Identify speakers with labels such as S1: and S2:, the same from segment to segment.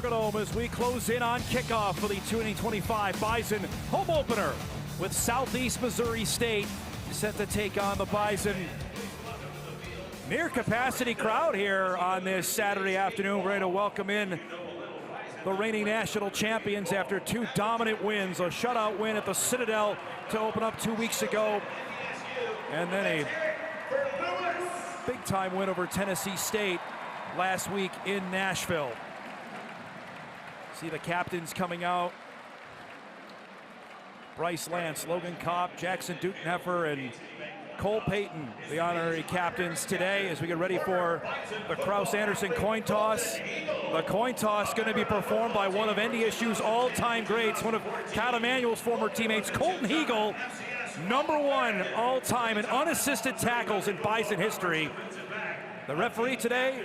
S1: Fargodome as we close in on kickoff for the 2025 Bison home opener with Southeast Missouri State set to take on the Bison. Near capacity crowd here on this Saturday afternoon. We're ready to welcome in the reigning national champions after two dominant wins. A shutout win at the Citadel to open up 2 weeks ago, and then a big-time win over Tennessee State last week in Nashville. See the captains coming out. Bryce Lance, Logan Kopp, Jackson Dutenheffer, and Cole Payton, the honorary captains today as we get ready for the Kraus-Anderson coin toss. The coin toss going to be performed by one of NDSU's all-time greats, one of Cal Emanuel's former teammates, Colton Hegel, #1 all-time in unassisted tackles in Bison history. The referee today,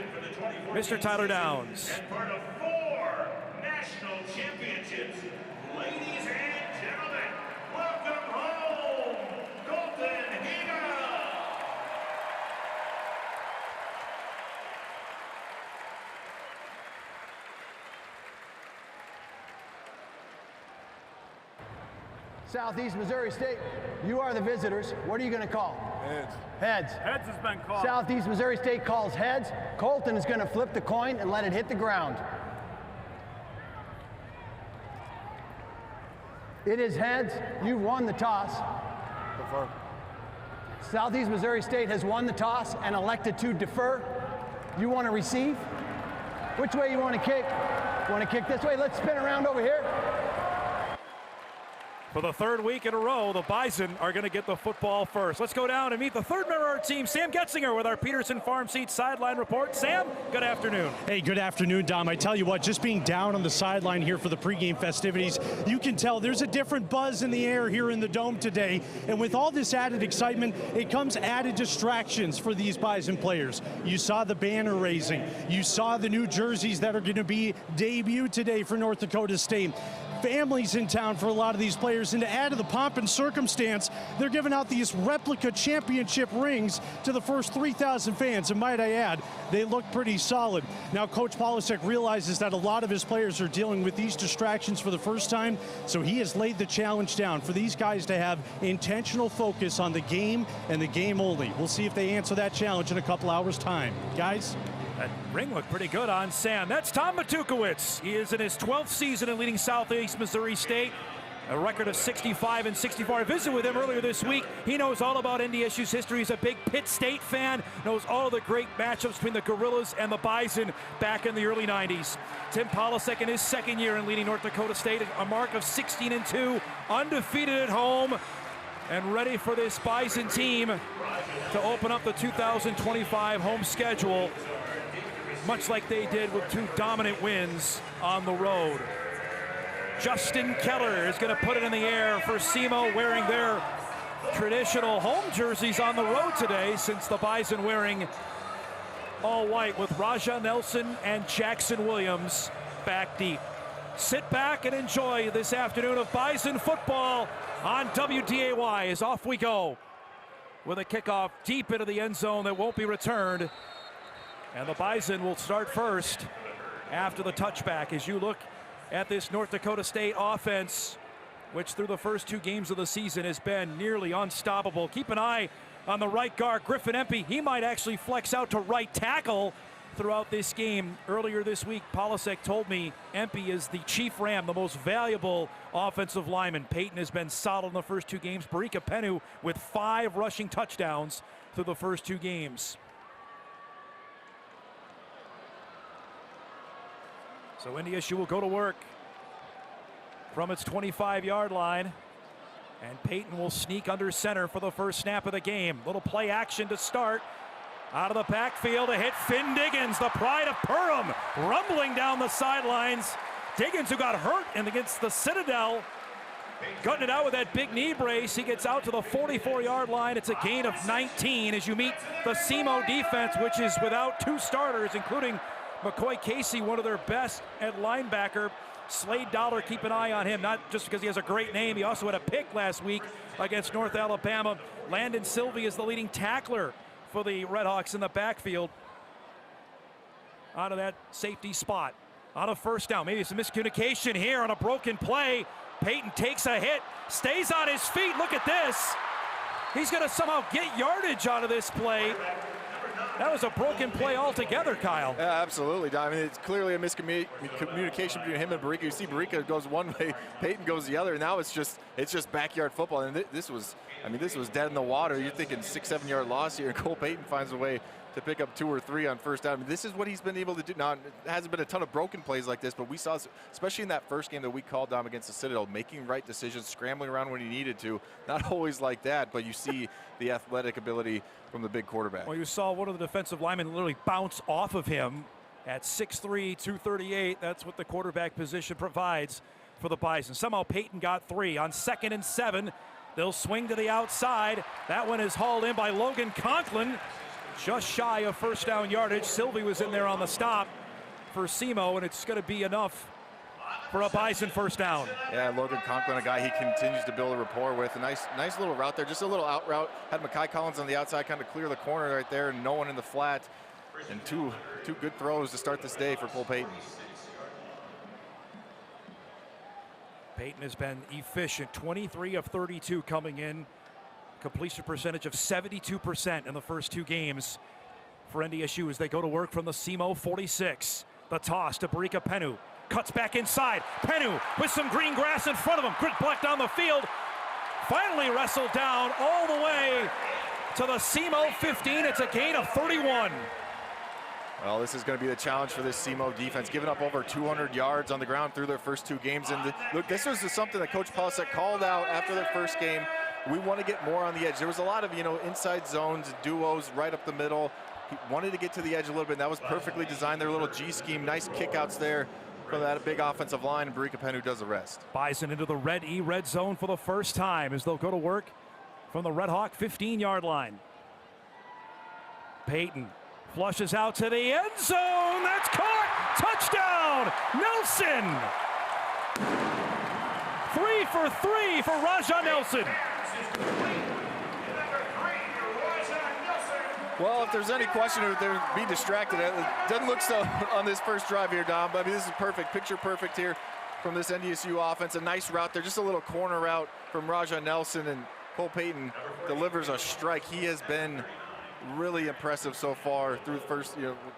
S1: Mr. Tyler Downs.
S2: Part of 4 national championships. Ladies and gentlemen, welcome home, Colton Hegel.
S3: Southeast Missouri State, you are the visitors. What are you going to call?
S4: Heads.
S3: Heads.
S4: Heads has been called.
S3: Southeast Missouri State calls heads. Colton is going to flip the coin and let it hit the ground. It is heads. You've won the toss.
S4: Defer.
S3: Southeast Missouri State has won the toss and elected to defer. You want to receive? Which way you want to kick? You want to kick this way? Let's spin around over here.
S1: For the third week in a row, the Bison are going to get the football first. Let's go down and meet the third member of our team, Sam Getzinger, with our Peterson Farm Seat Sideline Report. Sam, good afternoon.
S5: Hey, good afternoon, Dom. I tell you what, just being down on the sideline here for the pregame festivities, you can tell there's a different buzz in the air here in the Dome today. And with all this added excitement, it comes added distractions for these Bison players. You saw the banner raising. You saw the new jerseys that are going to be debuted today for North Dakota State. Families in town for a lot of these players, and to add to the pomp and circumstance, they're giving out these replica championship rings to the first 3,000 fans, and might I add, they look pretty solid. Now, Coach Polasek realizes that a lot of his players are dealing with these distractions for the first time, so he has laid the challenge down for these guys to have intentional focus on the game and the game only. We'll see if they answer that challenge in a couple hours' time. Guys?
S1: That ring looked pretty good on Sam. That's Tom Matukowicz. He is in his 12th season in leading Southeast Missouri State. A record of 65 and 64. I visited with him earlier this week. He knows all about NDSU's history. He's a big Pitt State fan. Knows all the great matchups between the Gorillas and the Bison back in the early 90s. Tim Polasek in his second year in leading North Dakota State. A mark of 16-2. Undefeated at home. And ready for this Bison team to open up the 2025 home schedule, much like they did with two dominant wins on the road. Justin Keller is going to put it in the air for Simo, wearing their traditional home jerseys on the road today, since the Bison wearing all white with Raja Nelson and Jackson Williams back deep. Sit back and enjoy this afternoon of Bison football on WDAY as off we go with a kickoff deep into the end zone that won't be returned. And the Bison will start first after the touchback. As you look at this North Dakota State offense, which through the first 2 games of the season has been nearly unstoppable. Keep an eye on the right guard, Griffin Empey. He might actually flex out to right tackle throughout this game. Earlier this week, Polasek told me Empey is the chief ram, the most valuable offensive lineman. Payton has been solid in the first 2 games. Barika Penu with 5 rushing touchdowns through the first 2 games. So NDSU will go to work from its 25-yard line, and Payton will sneak under center for the first snap of the game. Little play action to start. Out of the backfield to hit Finn Diggins, the pride of Perham, rumbling down the sidelines. Diggins, who got hurt against the Citadel, gutting it out with that big knee brace. He gets out to the 44-yard line. It's a gain of 19 as you meet the Simo defense, which is without 2 starters, including McCoy Casey, one of their best at linebacker. Slade Dollar, keep an eye on him, not just because he has a great name. He also had a pick last week against North Alabama. Landon Sylvie is the leading tackler for the Redhawks in the backfield. Out of that safety spot. on a first down. Maybe some miscommunication here on a broken play. Payton takes a hit, stays on his feet. Look at this. He's going to somehow get yardage out of this play. That was a broken play altogether, Kyle.
S6: Yeah, absolutely. I mean, it's clearly a miscommunication between him and Barica. You see Barica goes one way, Payton goes the other. Now it's just backyard football. And this was dead in the water. You're thinking 6-7 yard loss here, and Cole Payton finds a way to pick up 2 or 3 on first down. I mean, this is what he's been able to do. Now, it hasn't been a ton of broken plays like this, but we saw, especially in that first game that we called down against the Citadel, making right decisions, scrambling around when he needed to. Not always like that, but you see the athletic ability from the big quarterback.
S1: Well, you saw one of the defensive linemen literally bounce off of him at 6'3", 238. That's what the quarterback position provides for the Bison. Somehow Payton got 3 on 2nd and 7. They'll swing to the outside. That one is hauled in by Logan Conklin. Just shy of first down yardage. Sylvie was in there on the stop for Simo, and it's going to be enough for a Bison first down.
S6: Yeah, Logan Conklin, a guy he continues to build a rapport with. A nice little route there, just a little out route. Had Makai Collins on the outside, kind of clear the corner right there, and no one in the flat. And two good throws to start this day for Cole Payton.
S1: Payton has been efficient, 23 of 32 coming in. Completion percentage of 72% in the first 2 games for NDSU as they go to work from the Simo 46. The toss to Barica Penu. Cuts back inside. Penu with some green grass in front of him. Quick block down the field. Finally wrestled down all the way to the Simo 15. It's a gain of 31.
S6: Well, this is going to be the challenge for this Simo defense, giving up over 200 yards on the ground through their first 2 games. And look, this was something that Coach Polisek called out after their first game. We want to get more on the edge. There was a lot of, inside zones, duos right up the middle. He wanted to get to the edge a little bit, and that was perfectly designed. Their little G scheme, nice kickouts there from that big offensive line, and Barica Penu does the rest.
S1: Bison into the red zone for the first time as they'll go to work from the Red Hawk 15-yard line. Payton flushes out to the end zone. That's caught. Touchdown, Nelson. 3 for 3 for Raja Nelson.
S6: Well, if there's any question if they're being distracted, it doesn't look so on this first drive here, Dom. But I mean, this is perfect, picture perfect here from this NDSU offense. A nice route there, just a little corner route from Raja Nelson, and Cole Payton delivers a strike. He has been really impressive so far through the first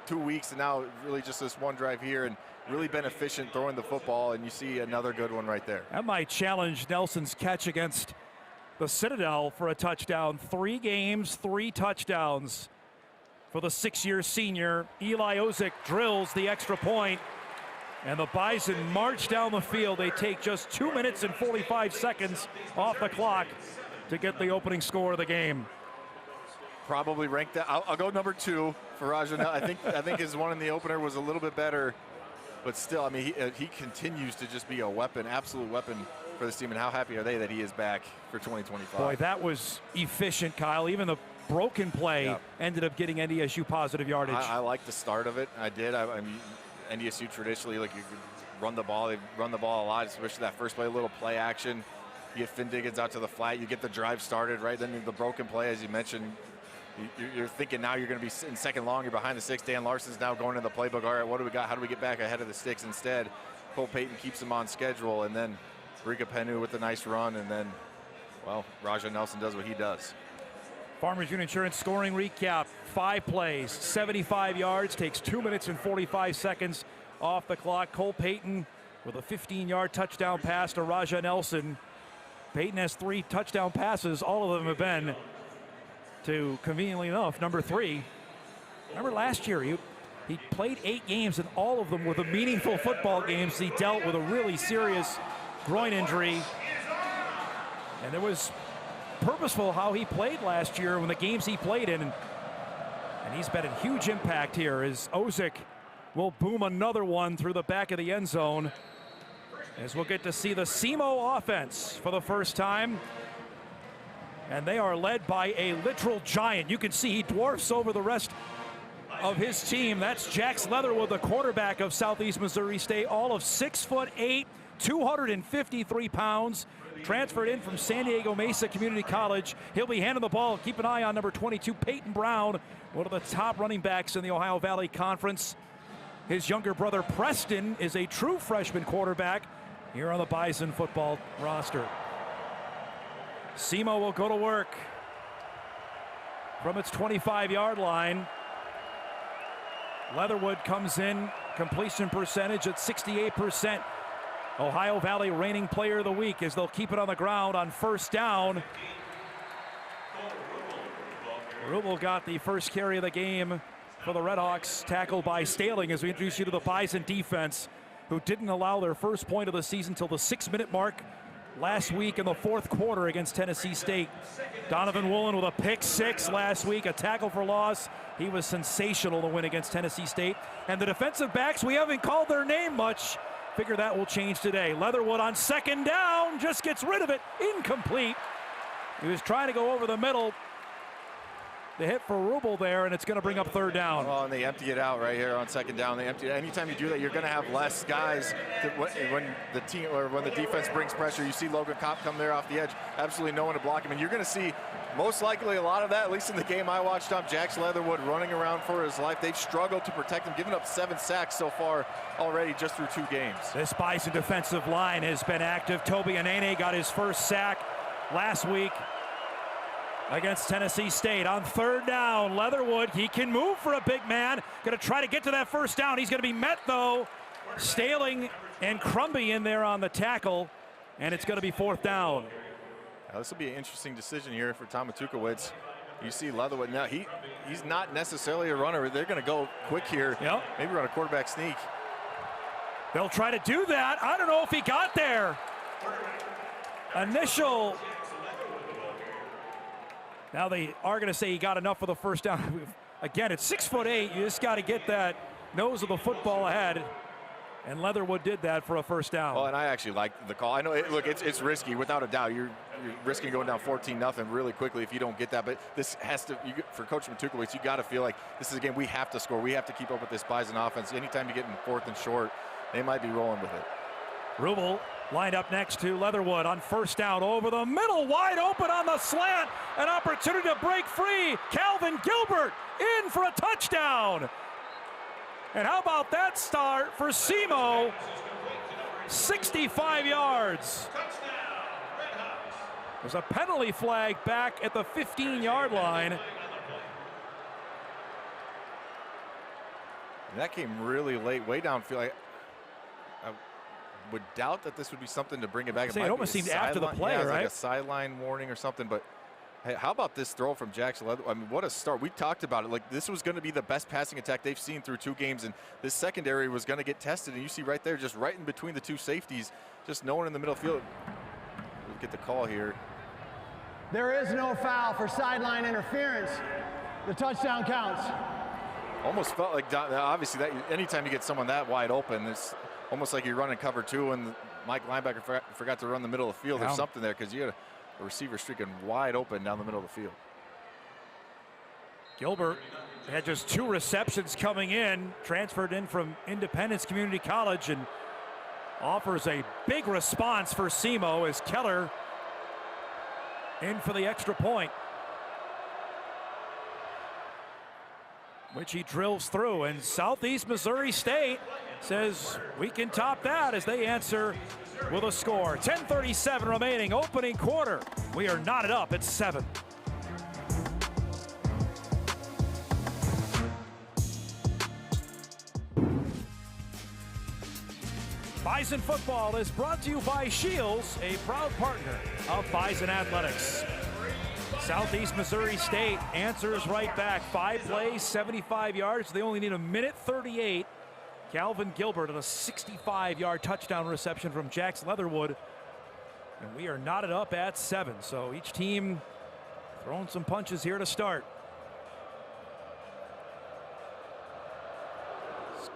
S6: 2 weeks, and now really just this one drive here, and really been efficient throwing the football. And you see another good one right there.
S1: That might challenge Nelson's catch against the Citadel for a touchdown. 3 games, 3 touchdowns for the 6-year senior. Eli Ozick drills the extra point, and the Bison march down the field. They take just 2 minutes and 45 seconds off the clock to get the opening score of the game.
S6: Probably ranked that. I'll go number 2 for Raja. I think his one in the opener was a little bit better, but still, I mean, he continues to just be a weapon, absolute weapon for this team. And how happy are they that he is back for 2025?
S1: Boy, that was efficient, Kyle. Even the broken play ended up getting NDSU positive yardage.
S6: I like the start of it. I did. I mean, NDSU traditionally, like, you run the ball. They run the ball a lot, especially that first play, a little play action. You get Finn Diggins out to the flat. You get the drive started, right? Then the broken play, as you mentioned, you're thinking now you're going to be in second long. You're behind the sticks. Dan Larson's now going in the playbook. All right, what do we got? How do we get back ahead of the sticks? Instead, Cole Payton keeps him on schedule, and then Barica Penu with a nice run, and then, well, Raja Nelson does what he does.
S1: Farmers Union Insurance scoring recap. 5 plays, 75 yards, takes 2 minutes and 45 seconds off the clock. Cole Payton with a 15-yard touchdown pass to Raja Nelson. Payton has 3 touchdown passes. All of them have been to, conveniently enough, number 3. Remember last year, he played 8 games, and all of them were the meaningful football games. He dealt with a really serious groin injury, and it was purposeful how he played last year when the games he played in, and he's been a huge impact here as Ozick will boom another one through the back of the end zone, as we'll get to see the Simo offense for the first time. And they are led by a literal giant. You can see he dwarfs over the rest of his team. That's Jax Leatherwood, the quarterback of Southeast Missouri State, all of 6'8", 253 pounds, transferred in from San Diego Mesa Community College. He'll be handing the ball. Keep an eye on number 22, Payton Brown, one of the top running backs in the Ohio Valley Conference. His younger brother Preston is a true freshman quarterback here on the Bison football roster. Simo will go to work from its 25-yard line. Leatherwood comes in, completion percentage at 68%. Ohio Valley reigning player of the week as they'll keep it on the ground on first down. Rubel got the first carry of the game for the Redhawks, tackled by Staling as we introduce you to the Bison defense, who didn't allow their first point of the season till the 6-minute mark last week in the fourth quarter against Tennessee State. Donovan Woolen with a pick six last week, a tackle for loss. He was sensational to win against Tennessee State. And the defensive backs, we haven't called their name much. Figure that will change today. Leatherwood on second down, just gets rid of it, incomplete. He was trying to go over the middle. The hit for Rubel there, and it's going to bring up third down.
S6: Oh, and they empty it out right here on second down. They empty it. Anytime you do that, you're going to have less guys. When the team or when the defense brings pressure, you see Logan Kopp come there off the edge. Absolutely no one to block him, and you're going to see most likely a lot of that. At least in the game I watched, Jax Leatherwood running around for his life. They've struggled to protect him, giving up 7 sacks so far already just through 2 games.
S1: This Bison defensive line has been active. Toby Anene got his first sack last week against Tennessee State. On third down, Leatherwood, he can move for a big man. Going to try to get to that first down. He's going to be met, though. Staling and Crumby in there on the tackle, and it's going to be fourth down.
S6: Now, this will be an interesting decision here for Tom Matukowicz. You see Leatherwood now. He's not necessarily a runner. They're going to go quick here.
S1: Yep.
S6: Maybe run a quarterback sneak.
S1: They'll try to do that. I don't know if he got there. Initial. Now they are going to say he got enough for the first down. Again, it's 6'8". You just got to get that nose of the football ahead. And Leatherwood did that for a first down.
S6: Well, and I actually like the call. I know, look, it's risky, without a doubt. You're risking going down 14-0 really quickly if you don't get that. But this has to, for Coach Matukowicz, you got to feel like this is a game we have to score. We have to keep up with this Bison offense. Anytime you get in fourth and short, they might be rolling with it.
S1: Rubel lined up next to Leatherwood on first down, over the middle, wide open on the slant. An opportunity to break free. Calvin Gilbert in for a touchdown. And how about that start for Simo? 65 yards. There's a penalty flag back at the 15-yard line.
S6: And that came really late, way downfield. I would doubt that this would be something to bring it back.
S1: It almost seemed after the play,
S6: right?
S1: Like
S6: a sideline warning or something. But hey, how about this throw from Jackson Leatherwood? I mean, what a start. We talked about it. Like, this was going to be the best passing attack they've seen through 2 games, and this secondary was going to get tested. And you see right there, just right in between the 2 safeties, just no one in the middle field. We'll get the call here.
S3: There is no foul for sideline interference. The touchdown counts.
S6: Almost felt like, obviously, that anytime you get someone that wide open, it's almost like you're running cover 2 and Mike linebacker forgot to run the middle of the field. There's something there because you had a receiver streaking wide open down the middle of the field.
S1: Gilbert had just 2 receptions coming in, transferred in from Independence Community College, and offers a big response for Simo as Keller in for the extra point, which he drills through. And Southeast Missouri State says we can top that as they answer with a score. 10:37 remaining, opening quarter. We are knotted up at 7. Bison football is brought to you by Shields, a proud partner of Bison Athletics. Southeast Missouri State answers right back. 5 plays, 75 yards. They only need 1:38. Calvin Gilbert on a 65-yard touchdown reception from Jax Leatherwood. And we are knotted up at 7. So each team throwing some punches here to start.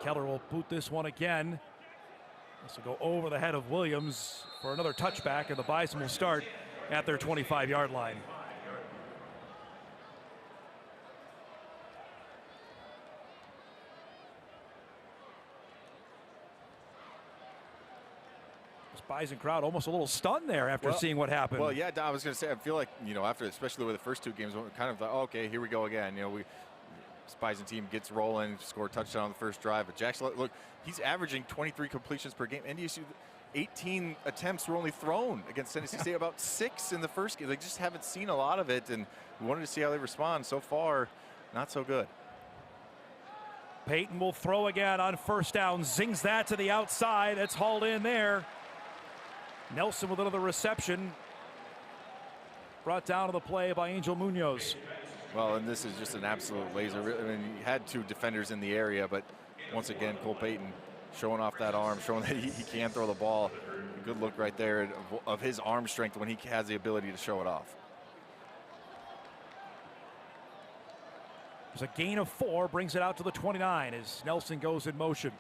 S1: Keller will boot this one again. This will go over the head of Williams for another touchback, and the Bison will start at their 25-yard line. This Bison crowd almost a little stunned there after seeing what happened.
S6: Well, yeah, I was going to say, I feel like, after, especially with the first 2 games, we kind of thought, oh, okay, here we go again. We this Bison team gets rolling, score a touchdown on the first drive. But Jackson, look, he's averaging 23 completions per game. NDSU, 18 attempts were only thrown against Tennessee State, about 6 in the first game. They just haven't seen a lot of it, and we wanted to see how they respond. So far, not so good.
S1: Payton will throw again on first down, zings that to the outside. That's hauled in there. Nelson with another reception. Brought down to the play by Angel Munoz.
S6: Well, and this is just an absolute laser. I mean, he had 2 defenders in the area, but once again, Cole Payton showing off that arm, showing that he can throw the ball. A good look right there of his arm strength when he has the ability to show it off.
S1: There's a gain of 4, brings it out to the 29 as Nelson goes in motion.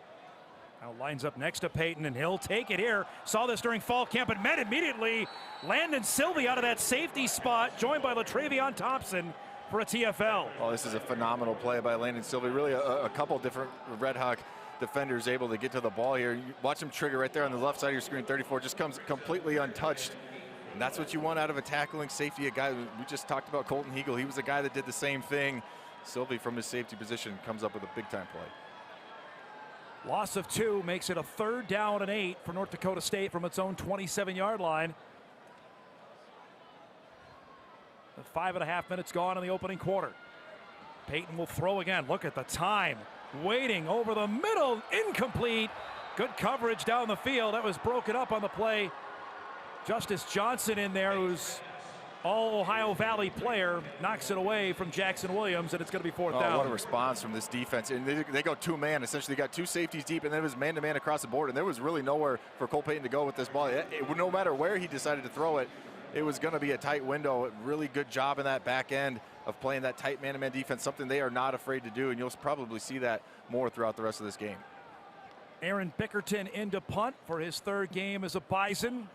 S1: Now lines up next to Payton, and he'll take it here. Saw this during fall camp and met immediately. Landon Sylvie out of that safety spot, joined by LaTravion Thompson for a TFL.
S6: Oh, this is a phenomenal play by Landon Sylvie. Really a couple different Red Hawk defenders able to get to the ball here. You watch him trigger right there on the left side of your screen. 34 just comes completely untouched. And that's what you want out of a tackling safety. A guy, we just talked about Colton Hegel. He was a guy that did the same thing. Sylvie from his safety position comes up with a big time play.
S1: Loss of 2 makes it a 3rd down and 8 for North Dakota State from its own 27-yard line. 5.5 minutes gone in the opening quarter. Payton will throw again. Look at the time. Waiting over the middle. Incomplete. Good coverage down the field. That was broken up on the play. Justice Johnson in there, who's all Ohio Valley player, knocks it away from Jackson Williams, and it's going to be 4th down.
S6: What a response from this defense. And they go 2-man. Essentially, they got 2 safeties deep, and then it was man-to-man across the board. And there was really nowhere for Cole Payton to go with this ball. No matter where he decided to throw it, it was going to be a tight window. Really good job in that back end of playing that tight man-to-man defense, something they are not afraid to do, and you'll probably see that more throughout the rest of this game.
S1: Aaron Bickerton into punt for his 3rd game as a Bison.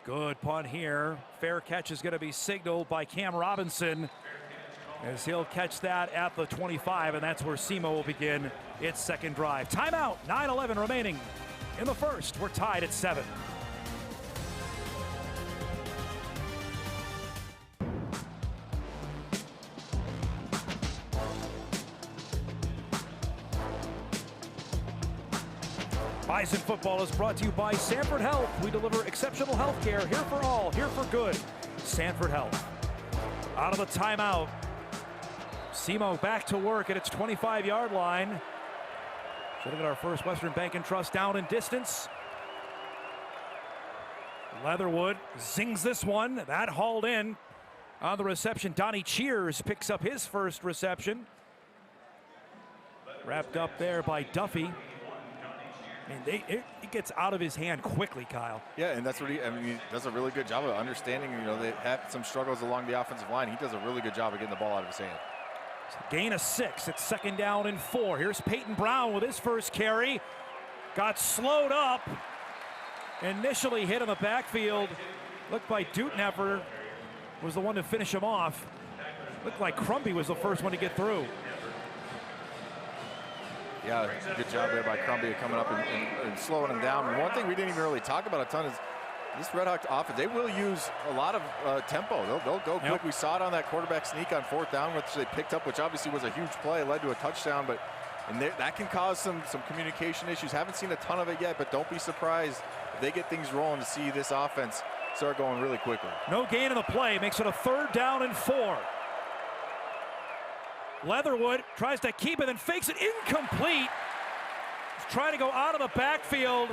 S1: Good punt here. Fair catch is going to be signaled by Cam Robinson as he'll catch that at the 25, and that's where Simo will begin its 2nd drive. Timeout, 9:11 remaining in the 1st. We're tied at 7. Bison football is brought to you by Sanford Health. We deliver exceptional health care, here for all, here for good. Sanford Health. Out of the timeout. Simo back to work at its 25-yard line. Should have got our first Western Bank and Trust down in distance. Leatherwood zings this one. That hauled in on the reception. Donnie Cheers picks up his first reception. Wrapped up there by Duffy. I mean, it gets out of his hand quickly, Kyle.
S6: Yeah, and that's what he does a really good job of understanding. You know, they have some struggles along the offensive line. He does a really good job of getting the ball out of his hand.
S1: Gain of 6. It's 2nd down and 4. Here's Payton Brown with his first carry. Got slowed up. Initially hit in the backfield. Looked like Duteneffer was the one to finish him off. Looked like Crumbie was the first one to get through.
S6: Yeah, good job there by Crumbie coming up and slowing him down. And one thing we didn't even really talk about a ton is this Red Hawk offense. They will use a lot of tempo. They'll go quick. We saw it on that quarterback sneak on 4th down, which they picked up, which obviously was a huge play, led to a touchdown. But that can cause some communication issues. Haven't seen a ton of it yet, but don't be surprised if they get things rolling to see this offense start going really quickly.
S1: No gain in the play, makes it a 3rd down and 4. Leatherwood tries to keep it and fakes it, incomplete. He's trying to go out of the backfield.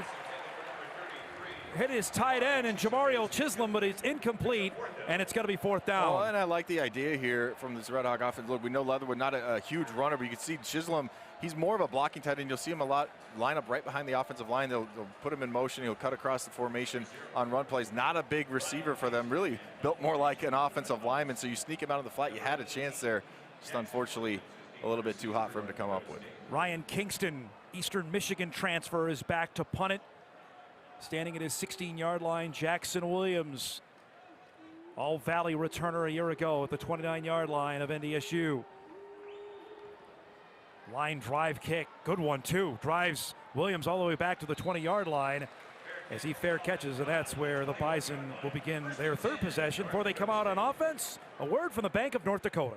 S1: Hit his tight end and Jamario Chisholm, but it's incomplete, and it's going to be 4th down.
S6: Well, and I like the idea here from this Red Hawk offense. Look, we know Leatherwood not a huge runner, but you can see Chisholm, he's more of a blocking tight end. You'll see him a lot line up right behind the offensive line. They'll put him in motion. He'll cut across the formation on run plays. Not a big receiver for them, really built more like an offensive lineman. So you sneak him out of the flat, you had a chance there. Just unfortunately a little bit too hot for him to come up with.
S1: Ryan Kingston, Eastern Michigan transfer, is back to punt it. Standing at his 16-yard line, Jackson Williams, All-Valley returner a year ago at the 29-yard line of NDSU. Line drive kick, good one too. Drives Williams all the way back to the 20-yard line as he fair catches, and that's where the Bison will begin their 3rd possession before they come out on offense. A word from the Bank of North Dakota.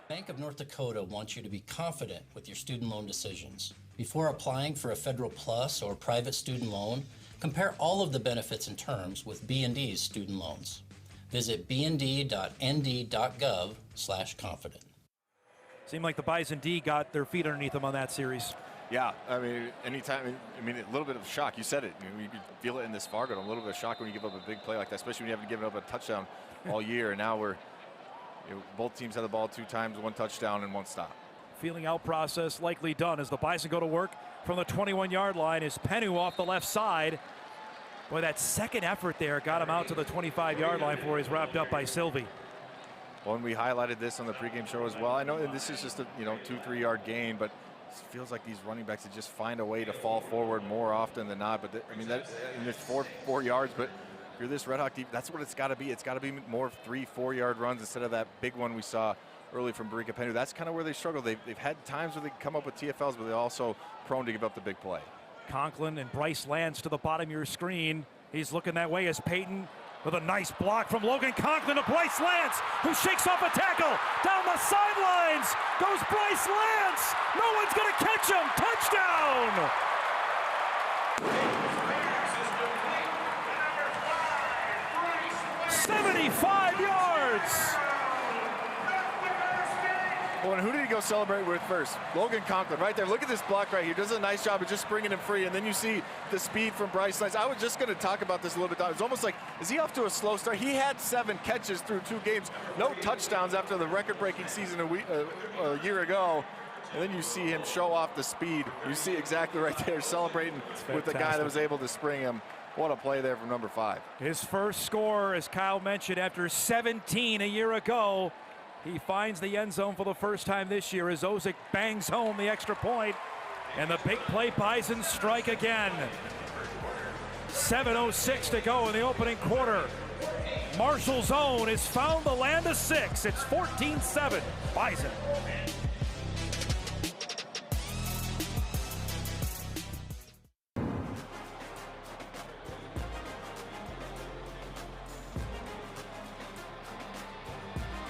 S7: Bank of North Dakota wants you to be confident with your student loan decisions. Before applying for a Federal Plus or private student loan, compare all of the benefits and terms with B&D's student loans. Visit bnd.nd.gov/confident.
S1: Seemed like the Bison D got their feet underneath them on that series.
S6: Yeah, I mean, anytime, I mean, a little bit of shock. You said it. You could feel it in this Fargo. A little bit of shock when you give up a big play like that, especially when you haven't given up a touchdown all year. And now both teams had the ball 2 times, 1 touchdown and 1 stop.
S1: Feeling out process likely done as the Bison go to work from the 21-yard line. Is Penu off the left side. Boy, that second effort there got him out to the 25-yard line before he's wrapped up by Sylvie.
S6: Well, and we highlighted this on the pregame show as well. I know this is just a 2-3 yard gain, but it feels like these running backs just find a way to fall forward more often than not. But I mean, it's 4 yards, but if you're this Red Hawk deep, that's what it's got to be. It's got to be more 3-4 yard runs instead of that big one we saw early from Barika Penu. That's kind of where they struggle. They've had times where they come up with TFLs, but they're also prone to give up the big play.
S1: Conklin and Bryce Lance to the bottom of your screen. He's looking that way as Payton with a nice block from Logan Conklin to Bryce Lance, who shakes off a tackle. Down the sidelines goes Bryce Lance. No one's going to catch him. Touchdown! 75 yards.
S6: Well, and who did he go celebrate with first? Logan Conklin right there. Look at this block right here. Does a nice job of just bringing him free. And then you see the speed from Bryce Lance. I was just going to talk about this a little bit. It's almost like, is he off to a slow start? He had 7 catches through 2 games. No touchdowns after the record-breaking season a year ago. And then you see him show off the speed. You see exactly right there celebrating with the guy that was able to spring him. What a play there from number 5.
S1: His first score, as Kyle mentioned, after 17 a year ago. He finds the end zone for the first time this year as Ozick bangs home the extra point. And the big play, Bison strike again. 7:06 to go in the opening quarter. Marshall's own has found the land of 6. It's 14-7, Bison.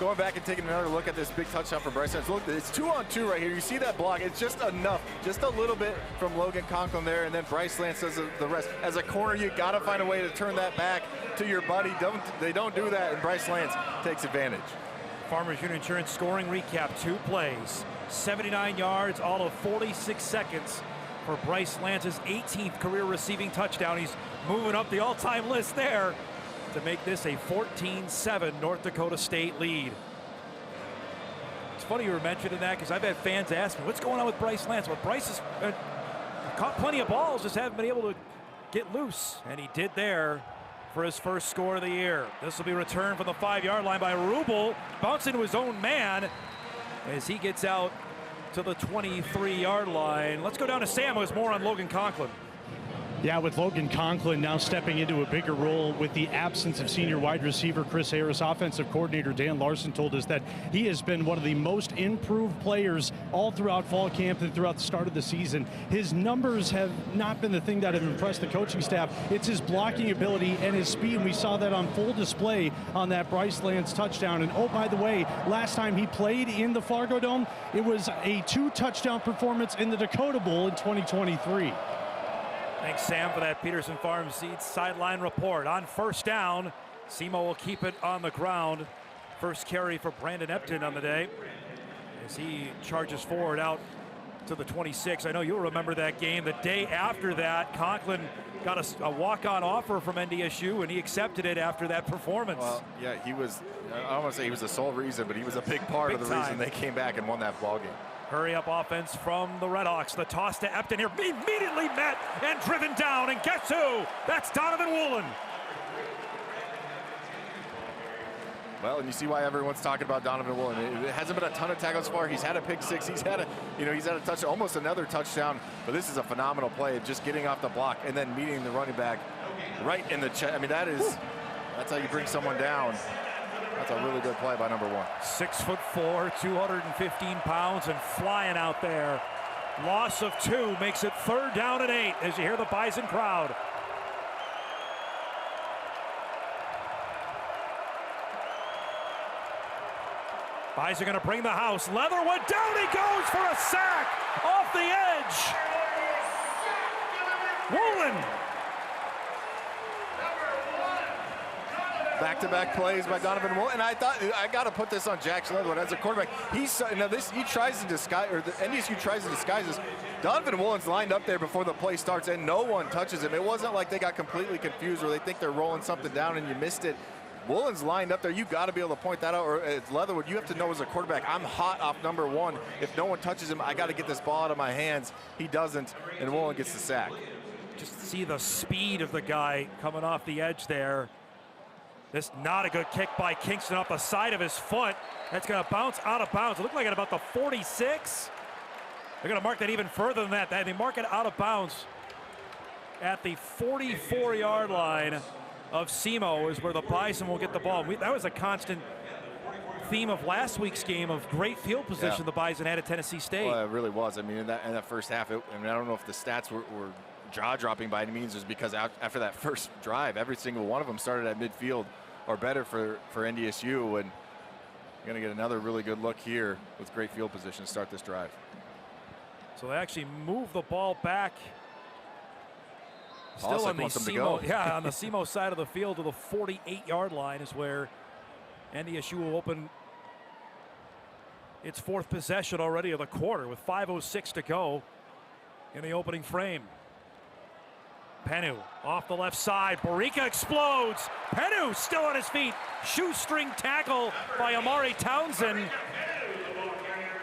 S6: Going back and taking another look at this big touchdown for Bryce Lance. Look, it's 2-on-2 right here. You see that block. It's just enough, just a little bit from Logan Conklin there, and then Bryce Lance does the rest. As a corner, you got to find a way to turn that back to your buddy. They don't do that, and Bryce Lance takes advantage.
S1: Farmers Union Insurance scoring recap, 2 plays, 79 yards, all of 46 seconds for Bryce Lance's 18th career receiving touchdown. He's moving up the all-time list there to make this a 14-7 North Dakota State lead. It's funny you were mentioning that because I've had fans ask me, what's going on with Bryce Lance? Well, Bryce has caught plenty of balls, just haven't been able to get loose. And he did there for his first score of the year. This will be returned from the 5-yard line by Rubel, bouncing to his own man as he gets out to the 23-yard line. Let's go down to Sam, who has more on Logan Conklin.
S5: Yeah, with Logan Conklin now stepping into a bigger role with the absence of senior wide receiver Chris Harris, offensive coordinator Dan Larson told us that he has been one of the most improved players all throughout fall camp and throughout the start of the season. His numbers have not been the thing that have impressed the coaching staff. It's his blocking ability and his speed, and we saw that on full display on that Bryce Lance touchdown. And oh, by the way, last time he played in the Fargodome, it was a 2-touchdown performance in the Dakota Bowl in 2023.
S1: Thanks, Sam, for that Peterson Farm Seeds sideline report. On first down, Simo will keep it on the ground. First carry for Brandon Epton on the day as he charges forward out to the 26. I know you'll remember that game. The day after that, Conklin got a walk-on offer from NDSU, and he accepted it after that performance.
S6: Well, yeah, he was, I don't want to say he was the sole reason, but he was a big part of the reason they came back and won that ball game.
S1: Hurry up offense from the Redhawks. The toss to Epton here, immediately met and driven down. And guess who? That's Donovan Woolen.
S6: Well, and you see why everyone's talking about Donovan Woolen. It hasn't been a ton of tackles far. He's had a pick 6. He's had a touchdown, almost another touchdown. But this is a phenomenal play of just getting off the block and then meeting the running back right in the chest. I mean, that's how you bring someone down. That's a really good play by number 1.
S1: 6'4", 215 pounds, and flying out there. Loss of 2 makes it 3rd down and 8 as you hear the Bison crowd. Bison going to bring the house. Leatherwood, down he goes for a sack off the edge. Woolen.
S6: Back-to-back plays by Donovan Woolen, and I thought I got to put this on Jack Leatherwood as a quarterback. He tries to disguise, or the NDSU tries to disguise this. Donovan Woolen's lined up there before the play starts, and no one touches him. It wasn't like they got completely confused or they think they're rolling something down and you missed it. Woolen's lined up there. You got to be able to point that out. Or as Leatherwood, you have to know as a quarterback, I'm hot off number one. If no one touches him, I got to get this ball out of my hands. He doesn't, and Woolen gets the sack.
S1: Just see the speed of the guy coming off the edge there. This not a good kick by Kingston off the side of his foot. That's going to bounce out of bounds. It looked like at about the 46. They're going to mark that even further than that. They mark it out of bounds at the 44-yard line of Simo is where the Bison will get the ball. That was a constant theme of last week's game of great field position the Bison had at Tennessee State.
S6: Well, it really was. I mean, in that first half, I don't know if the stats were jaw-dropping by any means. It was because after that first drive, every single one of them started at midfield or better for NDSU, and you're going to get another really good look here with great field position to start this drive.
S1: So they actually move the ball back. Still
S6: Also
S1: on the Simo, on the Simo side of the field to the 48-yard line is where NDSU will open its fourth possession already of the quarter with 5:06 to go in the opening frame. Penu off the left side. Barica explodes. Penu still on his feet. Shoestring tackle by Amari Townsend.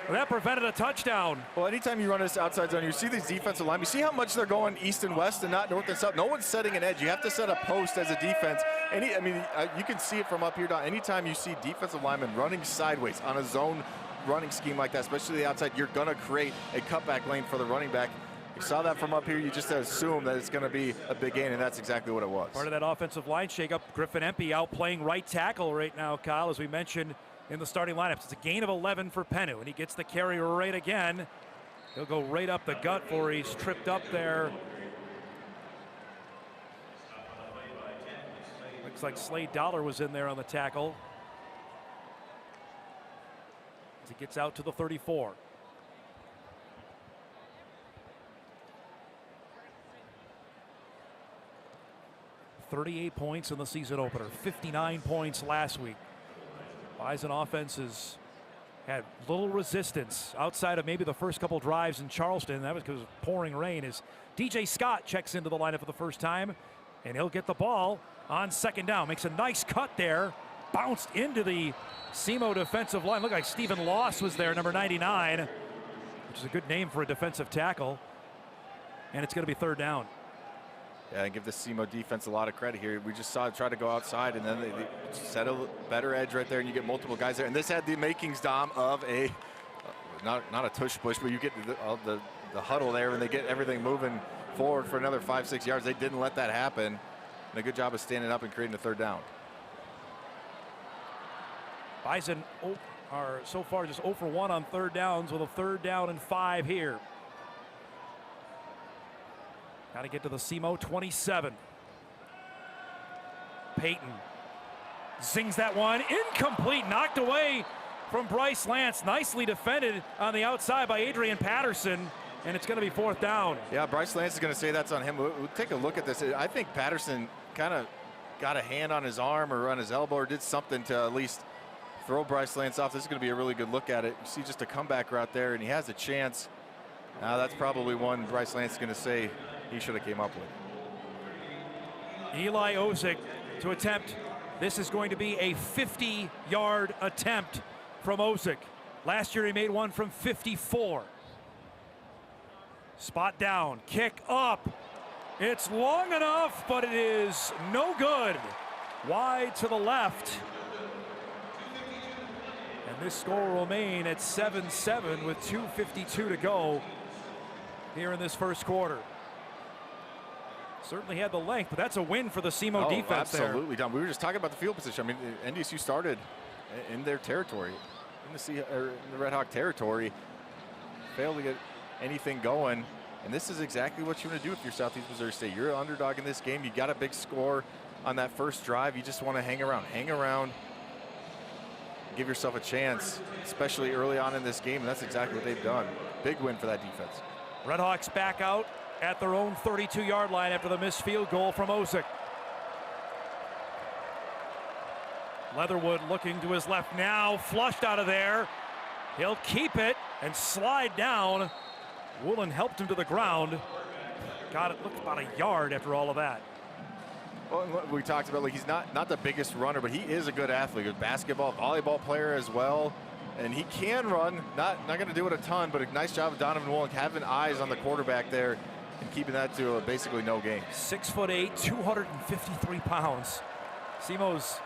S1: That prevented a touchdown.
S6: Well, anytime you run this outside zone, you see these defensive linemen. You see how much they're going east and west and not north and south. No one's setting an edge. You have to set a post as a defense. You can see it from up here down. Anytime you see defensive linemen running sideways on a zone running scheme like that, especially the outside, you're going to create a cutback lane for the running back. You saw that from up here. You just assume that it's going to be a big gain, and that's exactly what it was.
S1: Part of that offensive line shakeup. Griffin Empey out playing right tackle right now, Kyle, as we mentioned in the starting lineups. It's a gain of 11 for Penu, and he gets the carry right again. He'll go right up the gut for he's tripped up there. Looks like Slade Dollar was in there on the tackle. As he gets out to the 34. $38 points in the season opener, 59 points last week. Bison offense has had little resistance outside of maybe the first couple drives in Charleston. That was because of pouring rain. As DJ Scott checks into the lineup for the first time, and he'll get the ball on second down. Makes a nice cut there. Bounced into the Simo defensive line. Looked like Stephen Loss was there, number 99, which is a good name for a defensive tackle. And it's going to be third down.
S6: Yeah, and give the Simo defense a lot of credit here. We just saw it try to go outside, and then they set a better edge right there, and you get multiple guys there. And this had the makings, Dom, of a not a tush push, but you get the huddle there, and they get everything moving forward for another 5-6 yards. They didn't let that happen. And a good job of standing up and creating a third down.
S1: Bison are so far just 0 for 1 on third downs with a 3rd down and 5 here. Got to get to the Simo 27. Payton zings that one. Incomplete. Knocked away from Bryce Lance. Nicely defended on the outside by Adrian Patterson. And it's going to be 4th down.
S6: Yeah, Bryce Lance is going to say that's on him. We'll take a look at this. I think Patterson kind of got a hand on his arm or on his elbow or did something to at least throw Bryce Lance off. This is going to be a really good look at it. You see just a comeback route there, and he has a chance. Now that's probably one Bryce Lance is going to say he should have came up with.
S1: Eli Ozick to attempt. This is going to be a 50-yard attempt from Ozick. Last year he made one from 54. Spot down, kick up. It's long enough, but it is no good. Wide to the left. And this score will remain at 7-7 with 2:52 to go here in this first quarter. Certainly had the length, but that's a win for the Simo defense there.
S6: Absolutely, Don. We were just talking about the field position. I mean, NDSU started in their territory, in the Red Hawk territory, failed to get anything going, and this is exactly what you want to do if you're Southeast Missouri State. You're an underdog in this game. You got a big score on that first drive. You just want to hang around. give yourself a chance, especially early on in this game, and that's exactly what they've done. Big win for that defense.
S1: Redhawks back out at their own 32-yard line after the missed field goal from Osick. Leatherwood looking to his left now, flushed out of there. He'll keep it and slide down. Woolen helped him to the ground. God, it looked about a yard after all of that.
S6: Well, we talked about, like, he's not the biggest runner, but he is a good athlete, a basketball, volleyball player as well. And he can run, not going to do it a ton, but a nice job of Donovan Woolen having eyes on the quarterback there and keeping that to basically no gain.
S1: 6'8", 253 pounds. Simo's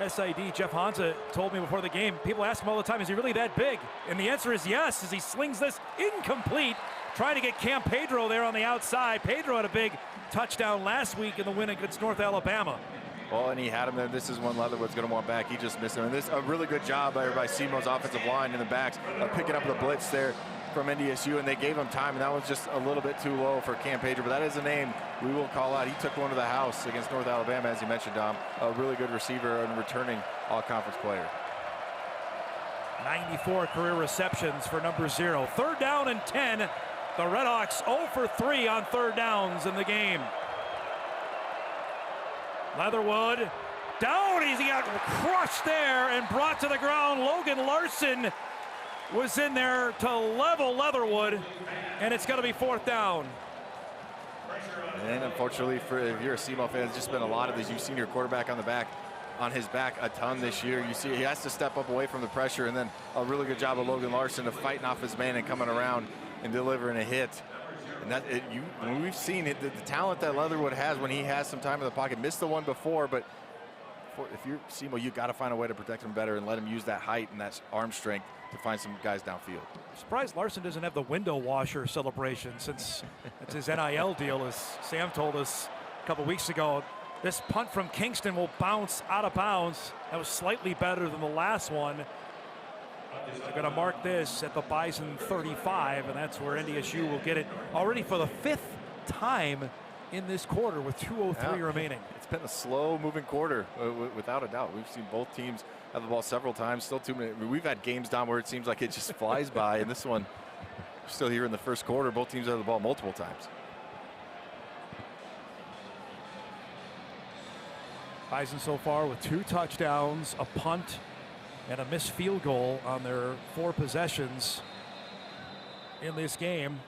S1: SID, Jeff Hansa, told me before the game, people ask him all the time, is he really that big? And the answer is yes, as he slings this incomplete, trying to get Cam Pedro there on the outside. Pedro had a big touchdown last week in the win against North Alabama.
S6: Well, and he had him there. This is one Leatherwood's going to want back. He just missed him. And this a really good job by Simo's offensive line in the backs picking up the blitz there from NDSU, and they gave him time, and that was just a little bit too low for Cam Pedro, but that is a name we will call out. He took one to the house against North Alabama, as you mentioned, Dom. A really good receiver and returning all-conference player.
S1: 94 career receptions for number 0. 3rd down and 10. The Redhawks 0 for 3 on 3rd downs in the game. Leatherwood down. He got crushed there and brought to the ground. Logan Larson was in there to level Leatherwood, and it's going to be 4th down.
S6: And unfortunately, if you're a Simo fan, there's just been a lot of these. You've seen your quarterback on his back a ton this year. You see he has to step up away from the pressure, and then a really good job of Logan Larson of fighting off his man and coming around and delivering a hit. And we've seen it, the talent that Leatherwood has when he has some time in the pocket. Missed the one before, but if you're Simo, you got to find a way to protect him better and let him use that height and that arm strength to find some guys downfield.
S1: Surprised Larson doesn't have the window washer celebration, since it's his NIL deal, as Sam told us a couple weeks ago. This punt from Kingston will bounce out of bounds. That was slightly better than the last one. They're going to mark this at the Bison 35, and that's where NDSU will get it already for the 5th time in this quarter with 2:03 remaining.
S6: It's been a slow-moving quarter, without a doubt. We've seen both teams have the ball several times. Still 2 minutes. We've had games down where it seems like it just flies by, and this one, still here in the first quarter, both teams have the ball multiple times.
S1: Bison so far with 2 touchdowns, a punt, and a missed field goal on their 4 possessions in this game.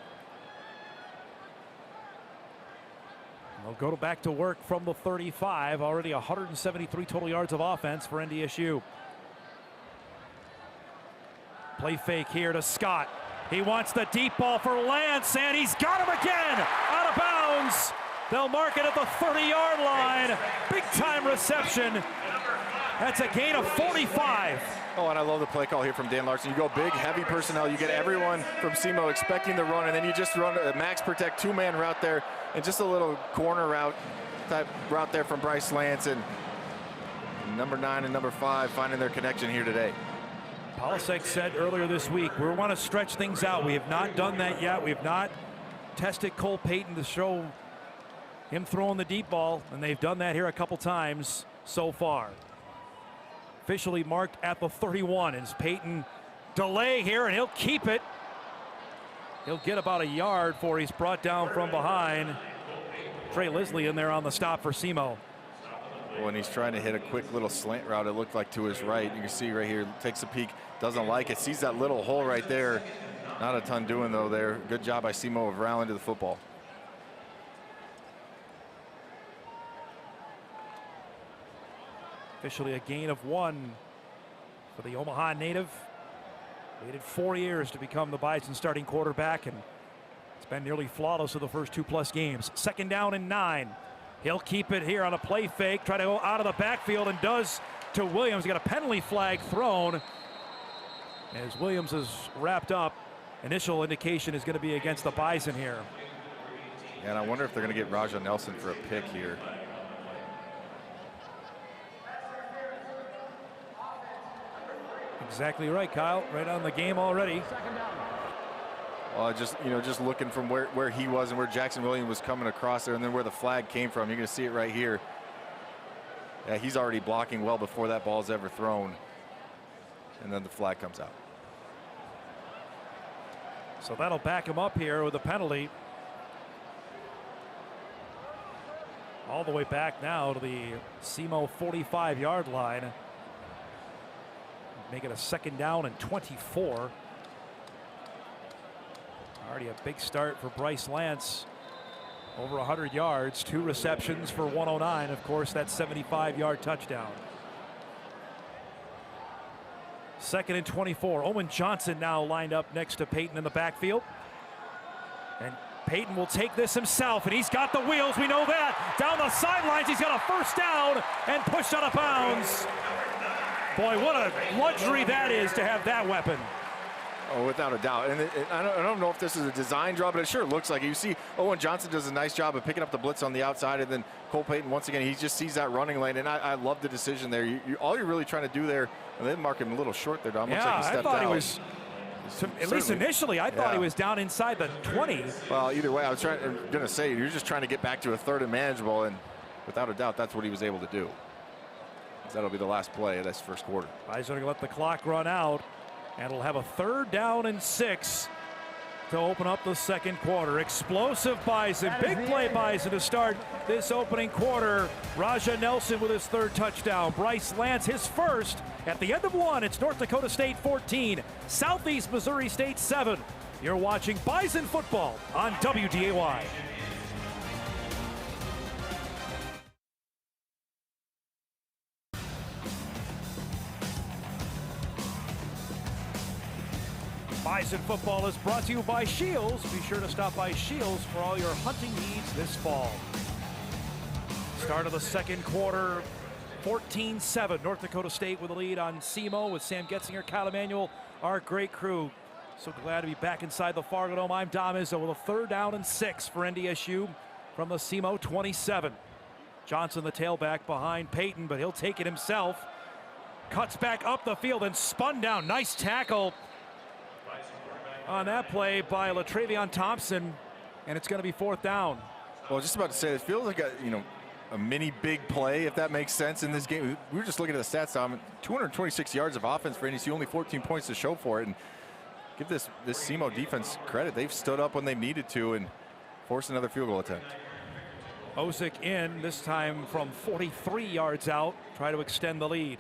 S1: They'll go back to work from the 35. Already 173 total yards of offense for NDSU. Play fake here to Scott. He wants the deep ball for Lance, and he's got him again. Out of bounds. They'll mark it at the 30-yard line. Big time reception. That's a gain of 45.
S6: Oh, and I love the play call here from Dan Larson. You go big, heavy personnel. You get everyone from Simo expecting the run, and then you just run a max protect 2-man route there, and just a little corner route type route there from Bryce Lance, and number 9 and number 5 finding their connection here today.
S1: Polasek said earlier this week, we want to stretch things out. We have not done that yet. We have not tested Cole Payton to show him throwing the deep ball, and they've done that here a couple times so far. Officially marked at the 31 is Payton. Delay here, and he'll keep it. He'll get about a yard before he's brought down from behind. Trey Lisley in there on the stop for Simo.
S6: When he's trying to hit a quick little slant route, it looked like to his right. You can see right here, takes a peek, doesn't like it, sees that little hole right there. Not a ton doing though there. Good job by Simo of rallying to the football.
S1: Officially a gain of 1 for the Omaha native. Waited 4 years to become the Bison starting quarterback, and it's been nearly flawless of the first 2+ games. 2nd down and 9. He'll keep it here on a play fake, try to go out of the backfield, and does to Williams. He got a penalty flag thrown as Williams is wrapped up. Initial indication is going to be against the Bison here.
S6: Yeah, and I wonder if they're going to get Raja Nelson for a pick here.
S1: Exactly right, Kyle. Right on the game already.
S6: Just looking from where he was and where Jackson Williams was coming across there, and then where the flag came from. You're going to see it right here. Yeah, he's already blocking well before that ball's ever thrown. and then the flag comes out.
S1: So that'll back him up here with a penalty. All the way back now to the Simo 45-yard line. Make it a 2nd down and 24. Already a big start for Bryce Lance. Over 100 yards, 2 receptions for 109. Of course, that 75-yard touchdown. 2nd and 24. Owen Johnson now lined up next to Payton in the backfield. And Payton will take this himself, and he's got the wheels. We know that. Down the sidelines, he's got a 1st down and pushed out of bounds. Boy, what a luxury that is to have that weapon.
S6: Oh, without a doubt. And I don't know if this is a design draw, but it sure looks like it. You see Owen Johnson does a nice job of picking up the blitz on the outside, and then Cole Payton, once again, he just sees that running lane, and I love the decision there. All you're really trying to do there, and they mark him a little short there, Dom. Looks like he stepped out.
S1: He was, at least initially, I thought he was down inside the 20.
S6: Well, either way, I'm going to say, you're just trying to get back to a 3rd and manageable, and without a doubt, that's what he was able to do. That'll be the last play of this 1st quarter.
S1: Bison going to let the clock run out, and it'll have a 3rd down and 6 to open up the 2nd quarter. Explosive Bison, big play Bison to start this opening quarter. Raja Nelson with his 3rd touchdown. Bryce Lance his 1st at the end of 1. It's North Dakota State 14, Southeast Missouri State 7. You're watching Bison football on WDAY. Bison football is brought to you by Shields. Be sure to stop by Shields for all your hunting needs this fall. Start of the 2nd quarter, 14-7. North Dakota State with a lead on Simo with Sam Getzinger, Kyle Emanuel, our great crew. So glad to be back inside the Fargodome. I'm Dom Izzo with a 3rd down and 6 for NDSU from the Simo 27. Johnson, the tailback, behind Payton, but he'll take it himself. Cuts back up the field and spun down. Nice tackle on that play by LaTravion Thompson, and it's going to be 4th down.
S6: Well, just about to say, it feels like a mini big play, if that makes sense, in this game. We were just looking at the stats, Tom. 226 yards of offense for NDSU, only 14 points to show for it. And give this Simo defense credit. They've stood up when they needed to and forced another field goal attempt.
S1: Ozick in, this time from 43 yards out, try to extend the lead.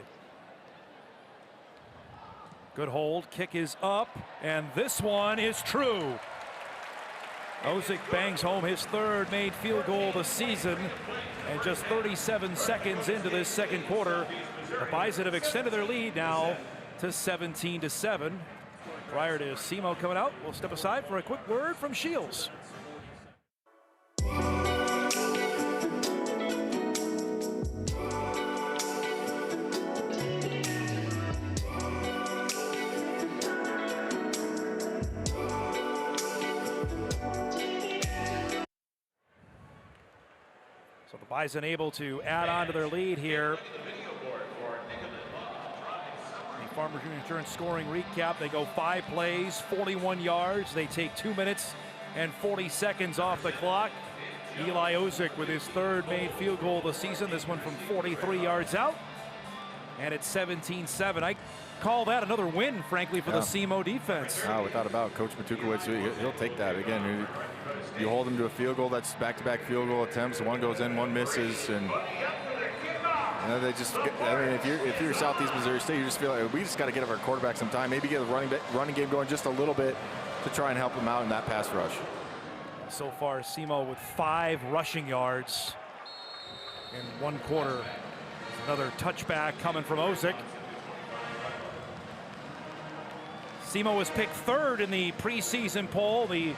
S1: Good hold, kick is up, and this one is true. Ozick bangs home his 3rd made field goal of the season, and just 37 seconds into this 2nd quarter, the Bison have extended their lead now to 17-7. Prior to Simo coming out, we'll step aside for a quick word from Shields. So the Bison able to add on to their lead here. The Farmers Union Insurance scoring recap. They go 5 plays, 41 yards. They take 2 minutes and 40 seconds off the clock. Eli Ozick with his 3rd made field goal of the season. This one from 43 yards out. And it's 17-7. I call that another win, frankly, for the Simo defense.
S6: Without a doubt. Coach Matukowicz, he'll take that. Again, you hold him to a field goal, that's back-to-back field goal attempts. One goes in, one misses, and they just, if you're Southeast Missouri State, you just feel like we just got to get our quarterback some time, maybe get the running game going just a little bit to try and help him out in that pass rush.
S1: So far, Simo with 5 rushing yards in 1 quarter. Another touchback coming from Ozick. Simo was picked 3rd in the preseason poll. The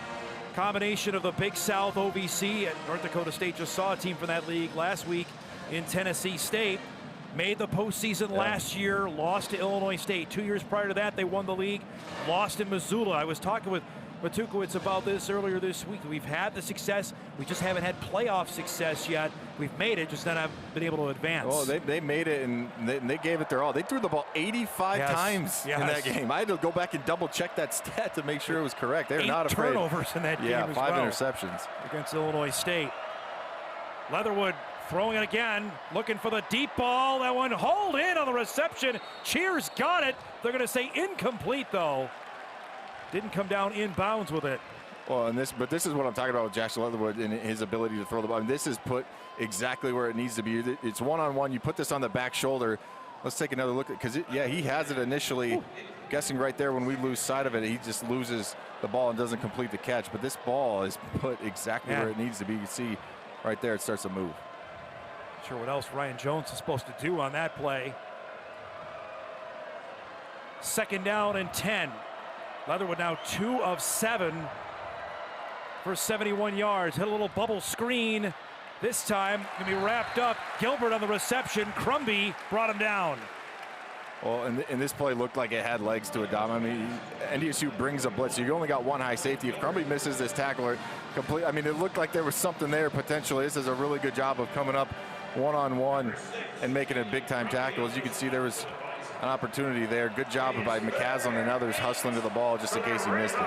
S1: combination of the Big South OVC at North Dakota State just saw a team from that league last week in Tennessee State. Made the postseason last year, lost to Illinois State. 2 years prior to that, they won the league, lost in Missoula. I was talking with Matukowicz about this earlier this week. We've had the success, we just haven't had playoff success yet. We've made it, just not have been able to advance.
S6: Oh, they made it, and they gave it their all. They threw the ball 85 times in that game. I had to go back and double check that stat to make sure it was correct. They're not afraid.
S1: 8 turnovers in that game as well.
S6: 5 interceptions.
S1: Against Illinois State. Leatherwood Throwing it again, looking for the deep ball. That one hauled in on the reception. Cheers got it. They're going to say incomplete, though. Didn't come down in bounds with it.
S6: Well, but this is what I'm talking about with Jackson Leatherwood and his ability to throw the ball. I mean, this is put exactly where it needs to be. It's one-on-one. You put this on the back shoulder. Let's take another look at, because yeah, he has it initially. Ooh. Guessing right there when we lose sight of it, he just loses the ball and doesn't complete the catch. But this ball is put exactly where it needs to be. You can see right there it starts to move.
S1: Not sure what else Ryan Jones is supposed to do on that play. 2nd down and 10. Leatherwood now 2 of 7 for 71 yards. Hit a little bubble screen. This time going to be wrapped up. Gilbert on the reception. Crumby brought him down.
S6: Well, and this play looked like it had legs to it, Dom. I mean, NDSU brings a blitz. You only got one high safety. If Crumby misses this tackle, or complete, I mean, it looked like there was something there potentially. This is a really good job of coming up one-on-one and making a big-time tackle. As you can see, there was an opportunity there. Good job by McCaslin and others hustling to the ball just in case he missed it.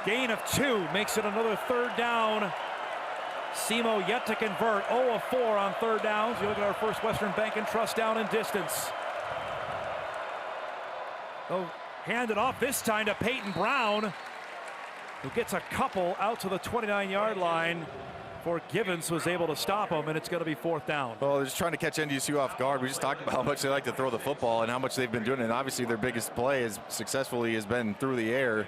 S1: Gain of 2 makes it another 3rd down. Simo yet to convert. 0 of 4 on 3rd downs. You look at our First Western Bank and Trust down and distance. They'll hand it off this time to Payton Brown, who gets a couple out to the 29-yard line. For Givens was able to stop him, and it's going to be 4th down.
S6: Well, they're just trying to catch NDSU off guard. We just talked about how much they like to throw the football and how much they've been doing it. And obviously their biggest play has been through the air,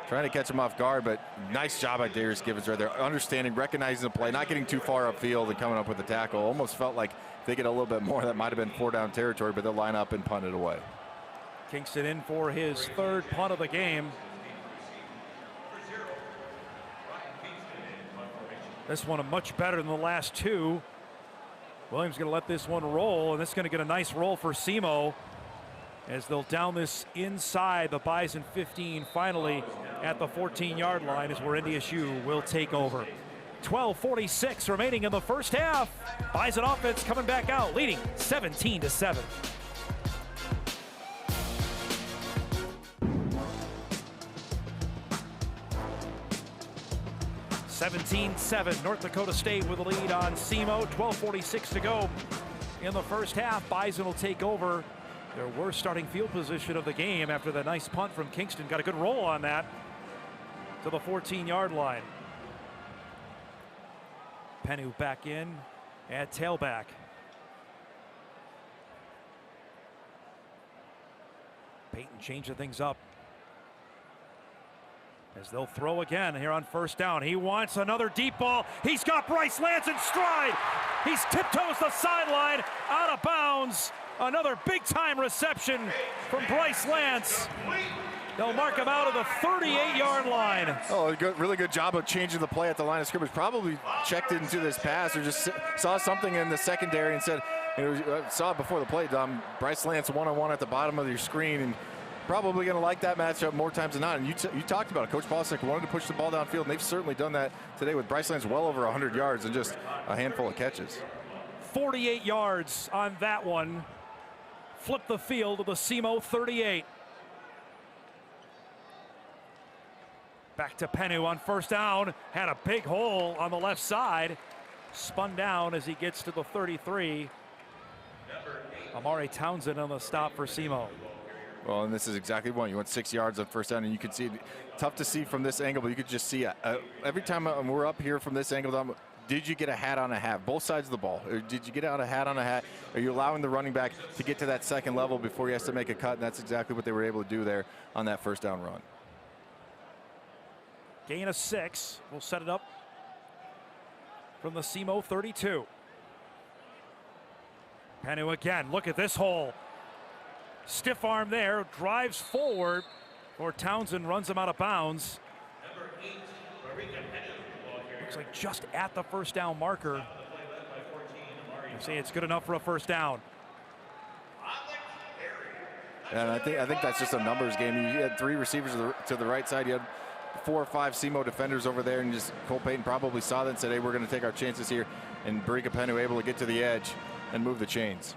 S6: trying to catch them off guard. But nice job by Darius Givens right there, understanding, recognizing the play, not getting too far upfield and coming up with the tackle. Almost felt like if they get a little bit more, that might have been 4-down territory, but they'll line up and punt it away.
S1: Kingston in for his 3rd punt of the game. This one much better than the last 2. Williams going to let this one roll, and this is going to get a nice roll for Simo as they'll down this inside the Bison 15. Finally at the 14-yard line is where NDSU will take over. 12:46 remaining in the first half. Bison offense coming back out, leading 17-7. 17-7, North Dakota State with a lead on Simo. 12:46 to go in the first half. Bison will take over their worst starting field position of the game after the nice punt from Kingston. Got a good roll on that to the 14-yard line. Pennu back in at tailback. Payton changing things up as they'll throw again here on 1st down. He wants another deep ball. He's got Bryce Lance in stride. He's tiptoes the sideline, out of bounds. Another big-time reception from Bryce Lance. They'll mark him out of the 38-yard line.
S6: Oh, really good job of changing the play at the line of scrimmage. Probably checked into this pass or just saw something in the secondary and said, saw it before the play, Dom. Bryce Lance one-on-one at the bottom of your screen, and probably going to like that matchup more times than not. And you talked about it. Coach Polisic wanted to push the ball downfield, and they've certainly done that today with Bryce Lance well over 100 yards and just a handful of catches.
S1: 48 yards on that one. Flip the field to the Simo 38. Back to Pennu on 1st down. Had a big hole on the left side. Spun down as he gets to the 33. Amari Townsend on the stop for Simo.
S6: Well, and this is exactly one. You want 6 yards on 1st down, and you can see, tough to see from this angle, but you could just see every time we're up here from this angle, did you get a hat on a hat? Both sides of the ball. Or did you get out a hat on a hat? Are you allowing the running back to get to that 2nd level before he has to make a cut? And that's exactly what they were able to do there on that 1st down run.
S1: Gain of 6. We'll set it up from the Simo 32. Pennu again. Look at this hole. Stiff arm there, drives forward, or Townsend runs him out of bounds. Looks like just at the 1st down marker. You say it's good enough for a 1st down.
S6: And I think that's just a numbers game. You had 3 receivers to the right side. You had 4 or 5 Simo defenders over there, and just Cole Payton probably saw that and said, hey, we're going to take our chances here. And Barika Pennu able to get to the edge and move the chains.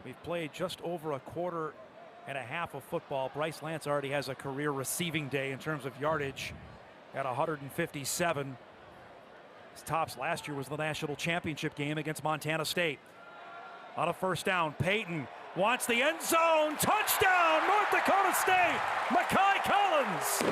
S1: We've played just over a quarter and a half of football. Bryce Lance already has a career receiving day in terms of yardage at 157. His tops last year was the national championship game against Montana State. On a first down, Payton wants the end zone. Touchdown, North Dakota State. Makai Collins.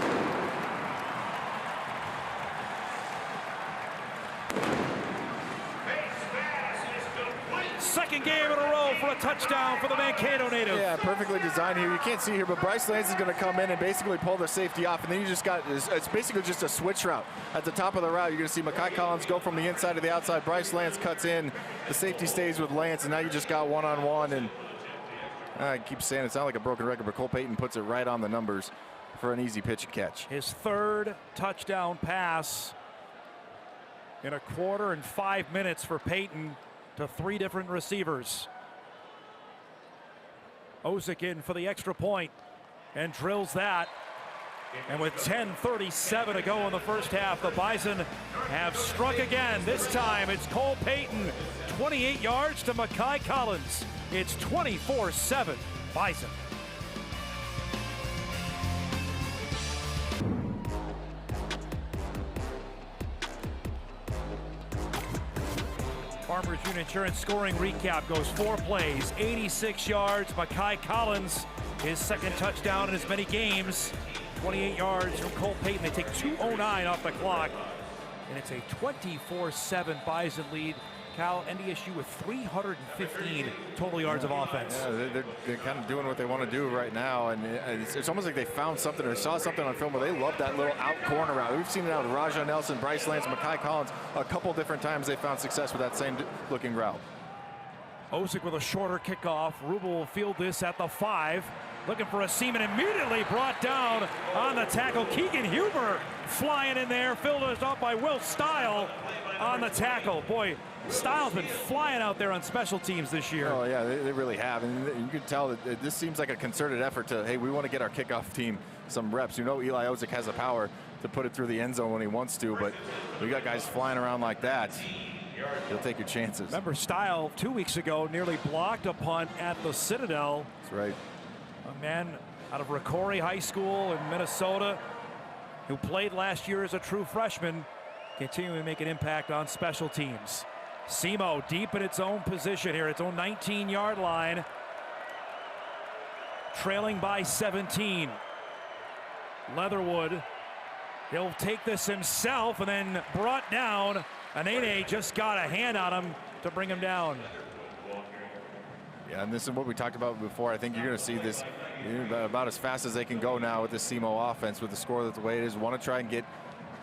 S1: Second game in a row for a touchdown for the Mankato native.
S6: Yeah, perfectly designed here. You can't see here, but Bryce Lance is going to come in and basically pull the safety off, and then you just got, it's basically just a switch route. At the top of the route, you're going to see Makai Collins go from the inside to the outside. Bryce Lance cuts in. The safety stays with Lance, and now you just got one-on-one. And I keep saying it's not like a broken record, but Cole Payton puts it right on the numbers for an easy pitch and catch.
S1: His third touchdown pass in a quarter and 5 minutes for Payton to 3 different receivers. Ozick in for the extra point and drills that. And with 10:37 to go in the first half, the Bison have struck again. This time it's Cole Payton, 28 yards to Makai Collins. It's 24-7 Bison. Farmers Union Insurance scoring recap goes 4 plays, 86 yards. Makai Collins, his second touchdown in as many games. 28 yards from Cole Payton. They take 2:09 off the clock. And it's a 24-7 Bison lead. Cal, NDSU with 315 total yards of offense.
S6: Yeah, they're kind of doing what they want to do right now, and it's almost like they found something or saw something on film where they love that little out corner route. We've seen it out with Rajah Nelson, Bryce Lance, Makai Collins. A couple different times they found success with that same looking route.
S1: Ozick with a shorter kickoff. Rubel will field this at the 5. Looking for a Seaman, immediately brought down on the tackle. Keegan Huber flying in there, filled us off by Will Stile on the tackle. Boy, Stile's been flying out there on special teams this year.
S6: Oh yeah, they really have, and you can tell that this seems like a concerted effort to, hey, we want to get our kickoff team some reps. You know, Eli Ozick has the power to put it through the end zone when he wants to, but we got guys flying around like that. You'll take your chances.
S1: Remember, Stile 2 weeks ago nearly blocked a punt at the Citadel.
S6: That's right.
S1: A man out of Rocori High School in Minnesota who played last year as a true freshman, continuing to make an impact on special teams. Simo deep in its own position here, its own 19-yard line, trailing by 17. Leatherwood, he'll take this himself and then brought down. Anene just got a hand on him to bring him down.
S6: Yeah, and this is what we talked about before. I think you're going to see this about as fast as they can go now with the Simo offense, with the score that's the way it is. Want to try and get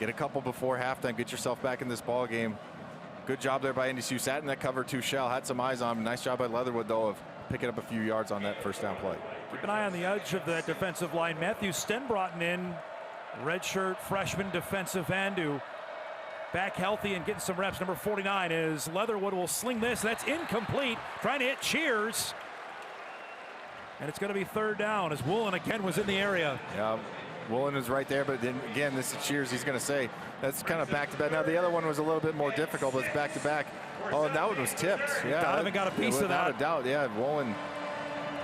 S6: a couple before halftime, get yourself back in this ball game. Good job there by NDSU. Sat in that cover 2 shell, had some eyes on him. Nice job by Leatherwood, though, of picking up a few yards on that first down play.
S1: Keep an eye on the edge of that defensive line. Matthew Stenbrotten in, redshirt freshman defensive end, who back healthy and getting some reps. Number 49 is Leatherwood will sling this. That's incomplete. Trying to hit Cheers. And it's going to be 3rd down as Woolen again was in the area.
S6: Yeah, Woolen is right there, but then again, this is Cheers. He's going to say that's kind of back-to-back. Now, the other one was a little bit more difficult, but it's back-to-back. Oh, and that one was tipped. Yeah,
S1: Donovan got a piece of that.
S6: Without a doubt, yeah, Woolen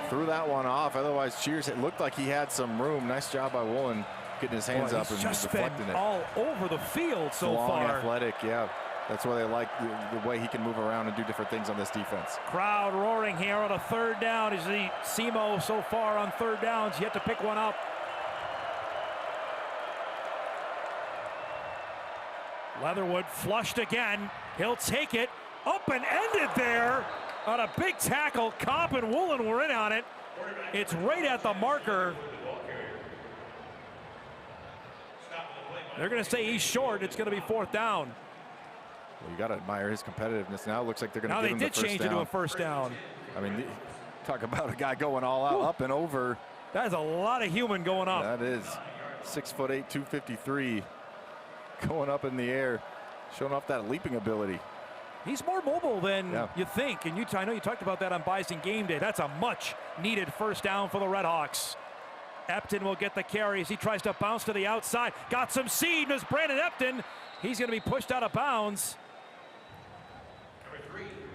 S6: threw that one off. Otherwise, Cheers, it looked like he had some room. Nice job by Woolen getting his hands up and deflecting it.
S1: All over the field so
S6: long,
S1: far.
S6: Athletic, yeah. That's why they like the way he can move around and do different things on this defense.
S1: Crowd roaring here on a 3rd down. You see Simo so far on 3rd downs, yet to pick one up. Leatherwood flushed again. He'll take it. Up and ended there on a big tackle. Kopp and Woolen were in on it. It's right at the marker. They're going to say he's short. It's going to be 4th down.
S6: Well, you got to admire his competitiveness. Now it looks like they're going to give him the first down.
S1: Now they did change it to a 1st down.
S6: I mean, talk about a guy going all out, up and over.
S1: That is a lot of human going up.
S6: That is 6'8", 253, going up in the air, showing off that leaping ability.
S1: He's more mobile than you think, and I know you talked about that on Bison game day. That's a much-needed 1st down for the Redhawks. Epton will get the carry as he tries to bounce to the outside. Got some seed, as Brandon Epton. He's going to be pushed out of bounds.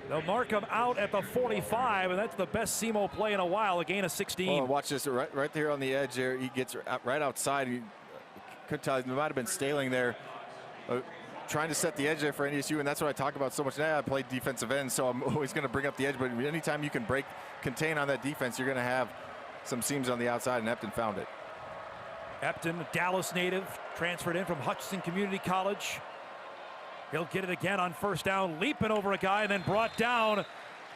S1: They'll mark him out at the 45, and that's the best Simo play in a while, a gain of 16.
S6: Oh, watch this, right there on the edge there. He gets right outside. He couldn't tell. He might have been Staling there, trying to set the edge there for NDSU, and that's what I talk about so much now. I play defensive end, so I'm always going to bring up the edge, but anytime you can contain on that defense, you're going to have some seams on the outside, and Epton found it.
S1: Epton, Dallas native, transferred in from Hutchinson Community College. He'll get it again on first down, leaping over a guy, and then brought down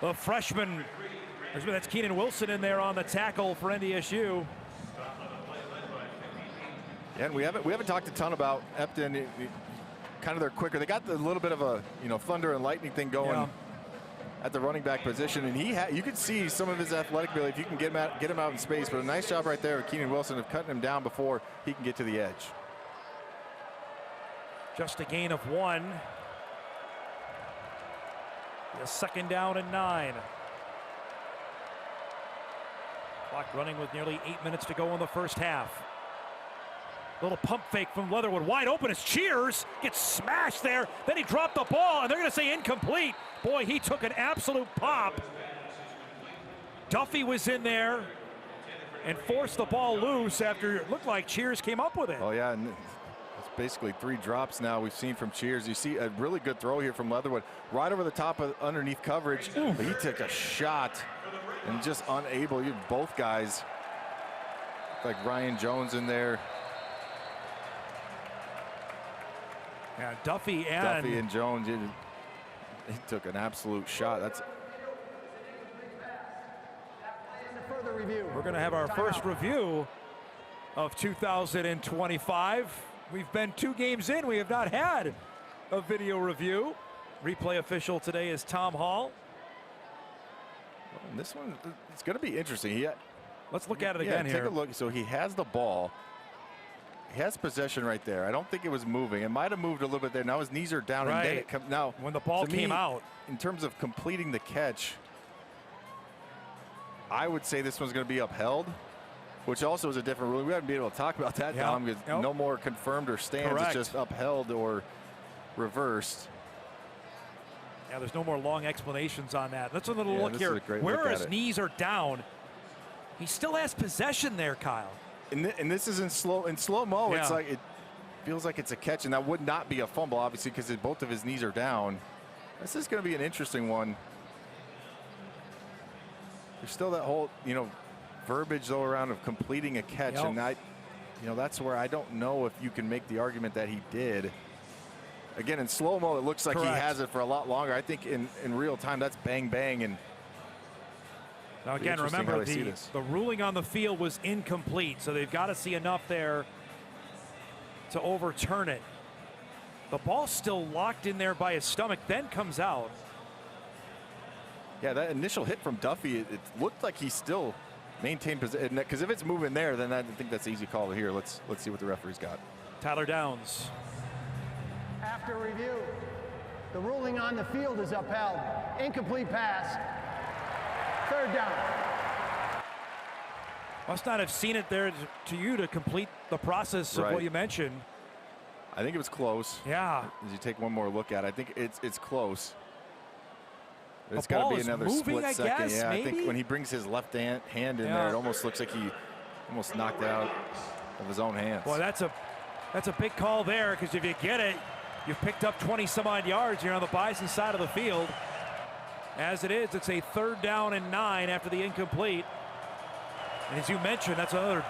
S1: the freshman. That's Keenan Wilson in there on the tackle for NDSU.
S6: Yeah, and we haven't talked a ton about Epton. Kind of they're quicker. They got a little bit of a thunder and lightning thing going at the running back position, and you could see some of his athletic ability if you can get him out in space. But a nice job right there with Keenan Wilson of cutting him down before he can get to the edge.
S1: Just a gain of 1. A second down and 9. Clock running with nearly 8 minutes to go in the first half. Little pump fake from Leatherwood, wide open as Cheers gets smashed there. Then he dropped the ball, and they're going to say incomplete. Boy, he took an absolute pop. Duffy was in there and forced the ball loose after it looked like Cheers came up with it.
S6: Oh, yeah, and it's basically 3 drops now we've seen from Cheers. You see a really good throw here from Leatherwood, right over the top of underneath coverage. But he took a shot and just unable. You have both guys, like Ryan Jones in there.
S1: Yeah, Duffy and
S6: Jones, he took an absolute shot. That's
S3: Further review.
S1: We're going to have our first review of 2025. We've been 2 games in. We have not had a video review. Replay official today is Tom Hall.
S6: And this one, it's going to be interesting.
S1: Let's look at it again here.
S6: Take a look. So he has the ball. He has possession right there. I don't think it was moving. It might have moved a little bit there. Now his knees are down.
S1: Right.
S6: And then now,
S1: when the ball came out.
S6: In terms of completing the catch, I would say this one's going to be upheld, which also is a different ruling. We haven't been able to talk about that, Dom, because no more confirmed or stands.
S1: Correct.
S6: It's just upheld or reversed.
S1: Yeah, there's no more long explanations on that. Let's have a little look here. Where his knees are down, he still has possession there, Kyle.
S6: And this is in slow-mo. It's like it feels like it's a catch, and that would not be a fumble, obviously, because both of his knees are down. This is going to be an interesting one. There's still that whole, verbiage though around of completing a catch, and that's where I don't know if you can make the argument that he did. Again, in slow-mo, it looks like he has it for a lot longer. I think in real time, that's bang bang. And
S1: now again, remember the ruling on the field was incomplete, so they've got to see enough there to overturn it. The ball's still locked in there by his stomach, then comes out.
S6: Yeah, that initial hit from Duffy, it looked like he still maintained position. Because if it's moving there, then I think that's an easy call here. Let's see what the referee's got.
S1: Tyler Downs.
S3: After review, the ruling on the field is upheld. Incomplete pass. 3rd down.
S1: Must not have seen it there to you to complete the process of what you mentioned.
S6: I think it was close.
S1: Yeah.
S6: As you take one more look at it, I think it's close. It's
S1: got
S6: to be another
S1: moving,
S6: split second.
S1: Guess,
S6: yeah,
S1: maybe?
S6: I think when he brings his left hand in there, it almost looks like he almost knocked it out of his own hands.
S1: Boy, that's a big call there, because if you get it, you've picked up 20-some-odd yards. You're on the Bison side of the field. As it is, it's a 3rd down and 9 after the incomplete. And as you mentioned, that's another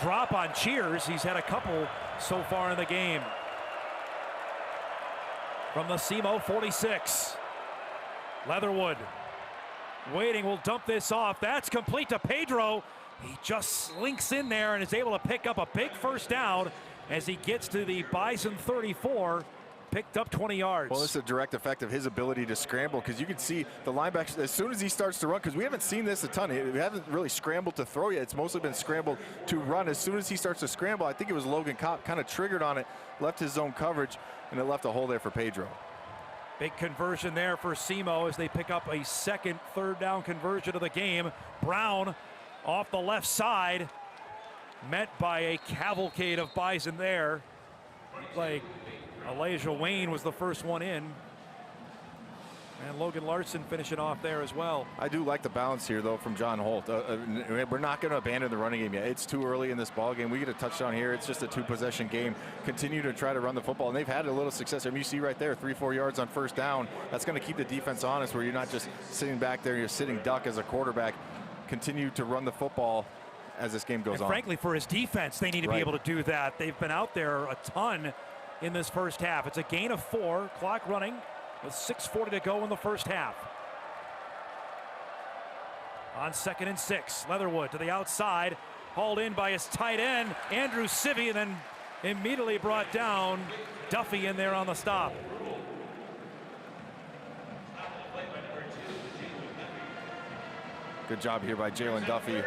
S1: drop on Cheers. He's had a couple so far in the game. From the Simo 46. Leatherwood waiting, will dump this off. That's complete to Pedro. He just slinks in there and is able to pick up a big first down as he gets to the Bison 34. Picked up 20 yards.
S6: Well, this is a direct effect of his ability to scramble, because you can see the linebacker, as soon as he starts to run, because we haven't seen this a ton. We haven't really scrambled to throw yet. It's mostly been scrambled to run. As soon as he starts to scramble, I think it was Logan Kopp kind of triggered on it, left his zone coverage, and it left a hole there for Pedro.
S1: Big conversion there for Simo as they pick up a second 3rd down conversion of the game. Brown off the left side, met by a cavalcade of Bison there. Like Elijah Wayne was the first one in. And Logan Larson finishing off there as well.
S6: I do like the balance here, though, from John Holt. We're not going to abandon the running game yet. It's too early in this ball game. We get a touchdown here. It's just a 2-possession game. Continue to try to run the football, and they've had a little success. I mean, you see right there, 3-4 yards on first down. That's going to keep the defense honest, where you're not just sitting back there, you're sitting duck as a quarterback. Continue to run the football as this game goes on.
S1: Frankly, for his defense, they need to be able to do that. They've been out there a ton in this first half. It's a gain of 4, clock running with 6:40 to go in the first half. On 2nd and 6, Leatherwood to the outside, hauled in by his tight end, Andrew Sivvy, and then immediately brought down. Duffy in there on the stop.
S6: Good job here by Jalen Duffy. You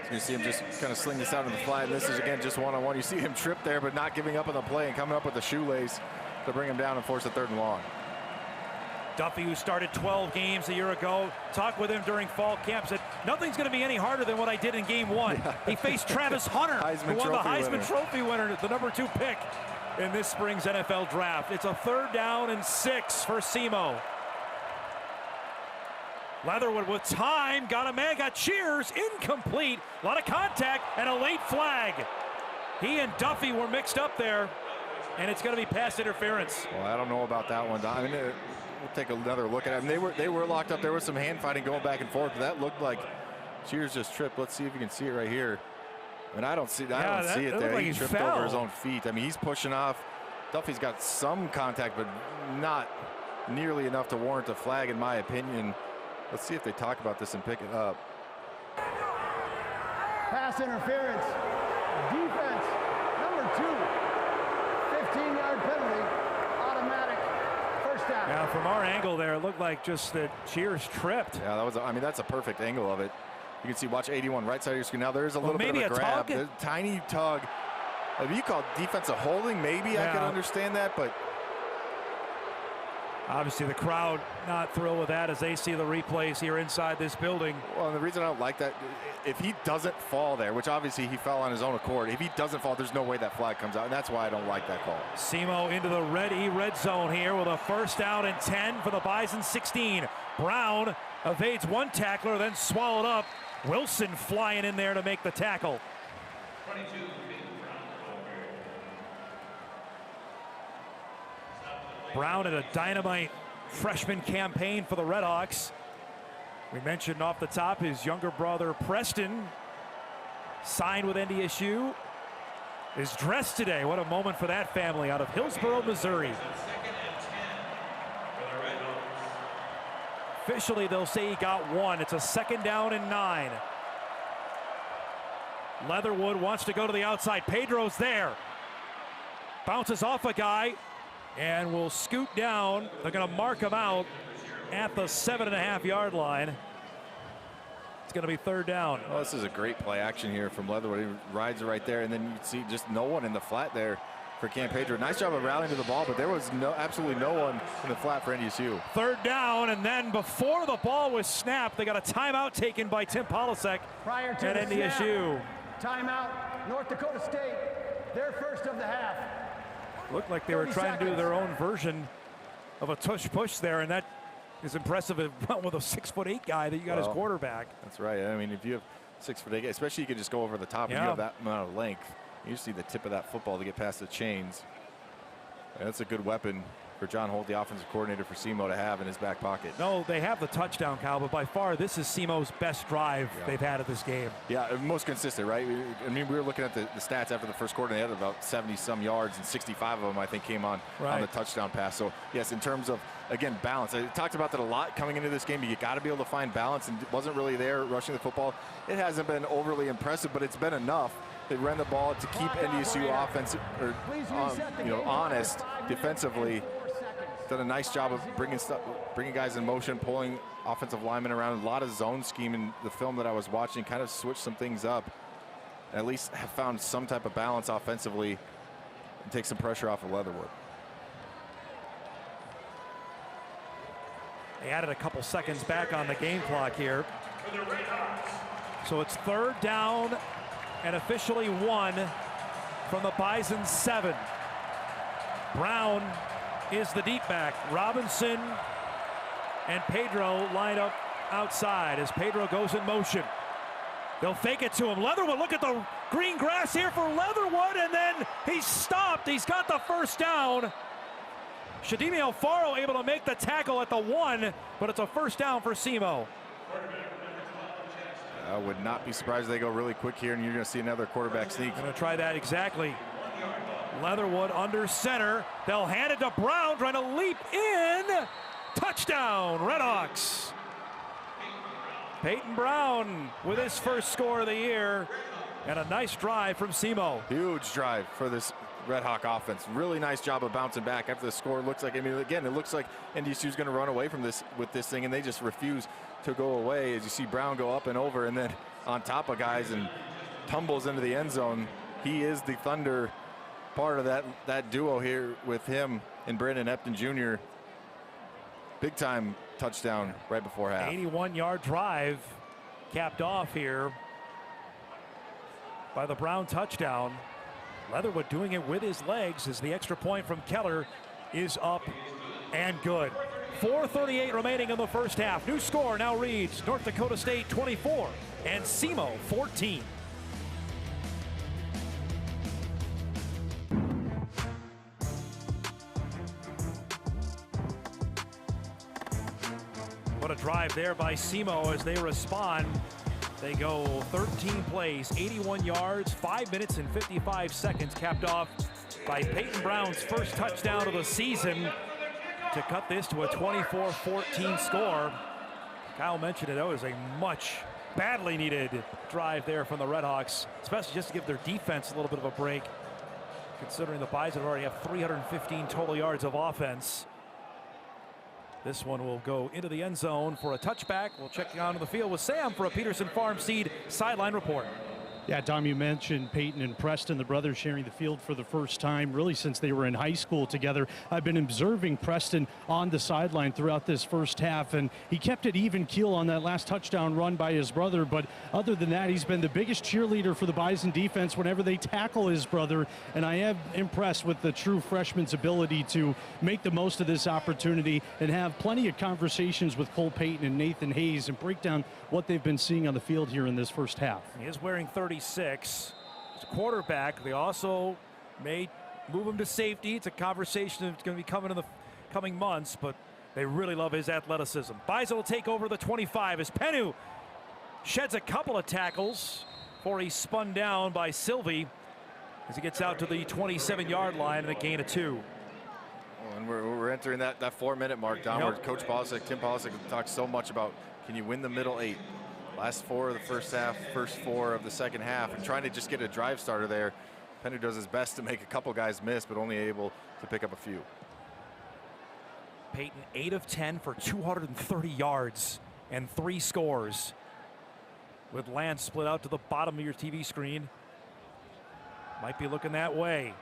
S6: can see him just kind of sling this out in the flat. This is, again, just one-on-one. You see him trip there, but not giving up on the play and coming up with the shoelace to bring him down and force a 3rd and long.
S1: Duffy, who started 12 games a year ago, talked with him during fall camp, said, nothing's going to be any harder than what I did in game 1. Yeah. He faced Travis Hunter, who won the Heisman Trophy winner, the #2 pick in this spring's NFL draft. It's a 3rd down and 6 for Simo. Leatherwood with time, got a man, got cheers, incomplete, a lot of contact, and a late flag. He and Duffy were mixed up there, and it's going to be pass interference.
S6: Well, I don't know about that one, Don. I mean, we'll take another look at it. They were locked up. There was some hand fighting going back and forth, but that looked like Cheers just tripped. Let's see if you can see it right here. And I don't see it there.
S1: Like
S6: he tripped over his own feet. I mean, he's pushing off. Duffy's got some contact, but not nearly enough to warrant a flag, in my opinion. Let's see if they talk about this and pick it up.
S3: Pass interference. Defense, number 2. 15-yard penalty. Automatic. First down.
S1: Now, from our angle there, it looked like just that Cheers tripped.
S6: Yeah, that was, I mean, that's a perfect angle of it. You can see, watch 81, right side of your screen. Now, there's a little bit of a grab. A tiny tug. If you call defensive holding, maybe I could understand that, but
S1: obviously the crowd not thrilled with that as they see the replays here inside this building.
S6: Well, and the reason I don't like that, if he doesn't fall there, which obviously he fell on his own accord, if he doesn't fall, there's no way that flag comes out, and that's why I don't like that call.
S1: Simo into the red zone here with a 1st down and 10 for the Bison 16. Brown evades one tackler, then swallowed up. Wilson flying in there to make the tackle. 22. Brown at a dynamite freshman campaign for the Redhawks. We mentioned off the top his younger brother Preston signed with NDSU, is dressed today. What a moment for that family out of Hillsboro, Missouri. Officially, they'll say he got 1. It's a 2nd down and 9. Leatherwood wants to go to the outside. Pedro's there. Bounces off a guy and will scoot down. They're going to mark him out at the 7.5-yard line. It's going to be 3rd down.
S6: Well, this is a great play action here from Leatherwood. He rides right there, and then you see just no one in the flat there for Cam Pedro. Nice job of rallying to the ball, but there was absolutely no one in the flat for NDSU.
S1: 3rd down, and then before the ball was snapped, they got a timeout taken by Tim Polasek at NDSU.
S3: Timeout, North Dakota State, their first of the half.
S1: Looked like they were trying to do their own version of a tush-push there, and that is impressive with a 6'8" guy that you got as quarterback.
S6: That's right. I mean, if you have 6'8", especially you can just go over the top and you have that amount of length. You see the tip of that football to get past the chains. And that's a good weapon for John Holt, the offensive coordinator for Simo, to have in his back pocket.
S1: No, they have the touchdown, Kyle, but by far this is Simo's best drive they've had at this game.
S6: Yeah, most consistent, right? I mean, we were looking at the stats after the first quarter, and they had about 70-some yards, and 65 of them, I think, came on the touchdown pass. So, yes, in terms of, again, balance. I talked about that a lot coming into this game. You got to be able to find balance, and it wasn't really there rushing the football. It hasn't been overly impressive, but it's been enough. They ran the ball to keep NDSU offense, honest defensively. Done a nice job of bringing guys in motion, pulling offensive linemen around. A lot of zone scheme in the film that I was watching. Kind of switched some things up. At least have found some type of balance offensively and take some pressure off of Leatherwood.
S1: They added a couple seconds back on the game clock here. So it's 3rd down and officially 1 from the Bison 7. Brown is the deep back. Robinson and Pedro lined up outside as Pedro goes in motion. They'll fake it to him. Leatherwood, look at the green grass here for Leatherwood, and then he's stopped. He's got the first down. Shadimi Alfaro able to make the tackle at the 1, but it's a first down for Simo.
S6: I would not be surprised if they go really quick here and you're going to see another quarterback sneak.
S1: Going to try that exactly. Leatherwood under center. They'll hand it to Brown, trying to leap in. Touchdown, Redhawks. Payton Brown with his first score of the year, and a nice drive from Simo.
S6: Huge drive for this Red Hawk offense. Really nice job of bouncing back after the score. Looks like, I mean, again, it looks like NDSU's going to run away from this with this thing, and they just refuse to go away. As you see Brown go up and over, and then on top of guys and tumbles into the end zone. He is the Thunder part of that duo here with him and Brandon Epton Jr. Big time touchdown right before half.
S1: 81-yard drive capped off here by the Brown touchdown. Leatherwood doing it with his legs as the extra point from Keller is up and good. 4:38 remaining in the first half. New score now reads North Dakota State 24 and Simo 14. What a drive there by Simo as they respond. They go 13 plays, 81 yards, 5 minutes and 55 seconds, capped off by Payton Brown's first touchdown of the season to cut this to a 24-14 score. Kyle mentioned it. That was a much badly needed drive there from the Redhawks, especially just to give their defense a little bit of a break, considering the Bison already have 315 total yards of offense. This one will go into the end zone for a touchback. We'll check onto the field with Sam for a Peterson Farm Seed sideline report.
S5: Yeah, Tom, you mentioned Payton and Preston, the brothers sharing the field for the first time, really since they were in high school together. I've been observing Preston on the sideline throughout this first half, and he kept it even keel on that last touchdown run by his brother. But other than that, he's been the biggest cheerleader for the Bison defense whenever they tackle his brother. And I am impressed with the true freshman's ability to make the most of this opportunity and have plenty of conversations with Cole Payton and Nathan Hayes and break down what they've been seeing on the field here in this first half.
S1: He is wearing 36. He's a quarterback. They also may move him to safety. It's a conversation that's going to be coming in the coming months, but they really love his athleticism. Bison will take over the 25 as Penu sheds a couple of tackles before he's spun down by Sylvie as he gets out to the 27-yard line and a gain of 2.
S6: And we're entering that 4-minute mark downward.
S1: Yep.
S6: Coach Polisic, Tim Polisic, talks so much about, can you win the middle 8? Last 4 of the first half, first 4 of the second half, and trying to just get a drive starter there. Penu does his best to make a couple guys miss, but only able to pick up a few.
S1: Payton 8 of 10 for 230 yards and 3 scores. With Lance split out to the bottom of your TV screen. Might be looking that way.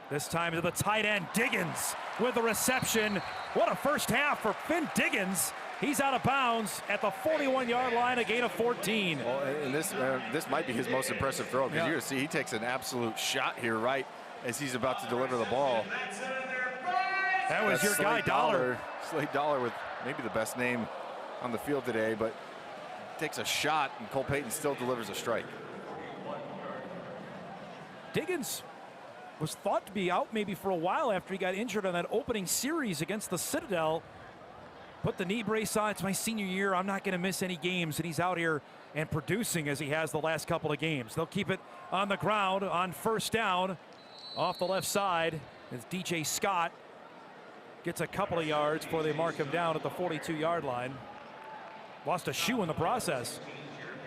S1: This time to the tight end, Diggins with the reception. What a first half for Finn Diggins. He's out of bounds at the 41-yard line, a gain of 14.
S6: Well, and this might be his most impressive throw, because you're going to see he takes an absolute shot here right as he's about to deliver the ball.
S1: That was your guy, Dollar.
S6: Slade Dollar with maybe the best name on the field today, but takes a shot, and Cole Payton still delivers a strike.
S1: Diggins was thought to be out maybe for a while after he got injured on that opening series against the Citadel. Put the knee brace on. It's my senior year. I'm not going to miss any games. And he's out here and producing as he has the last couple of games. They'll keep it on the ground on first down off the left side as DJ Scott gets a couple of yards before they mark him down at the 42-yard line. Lost a shoe in the process.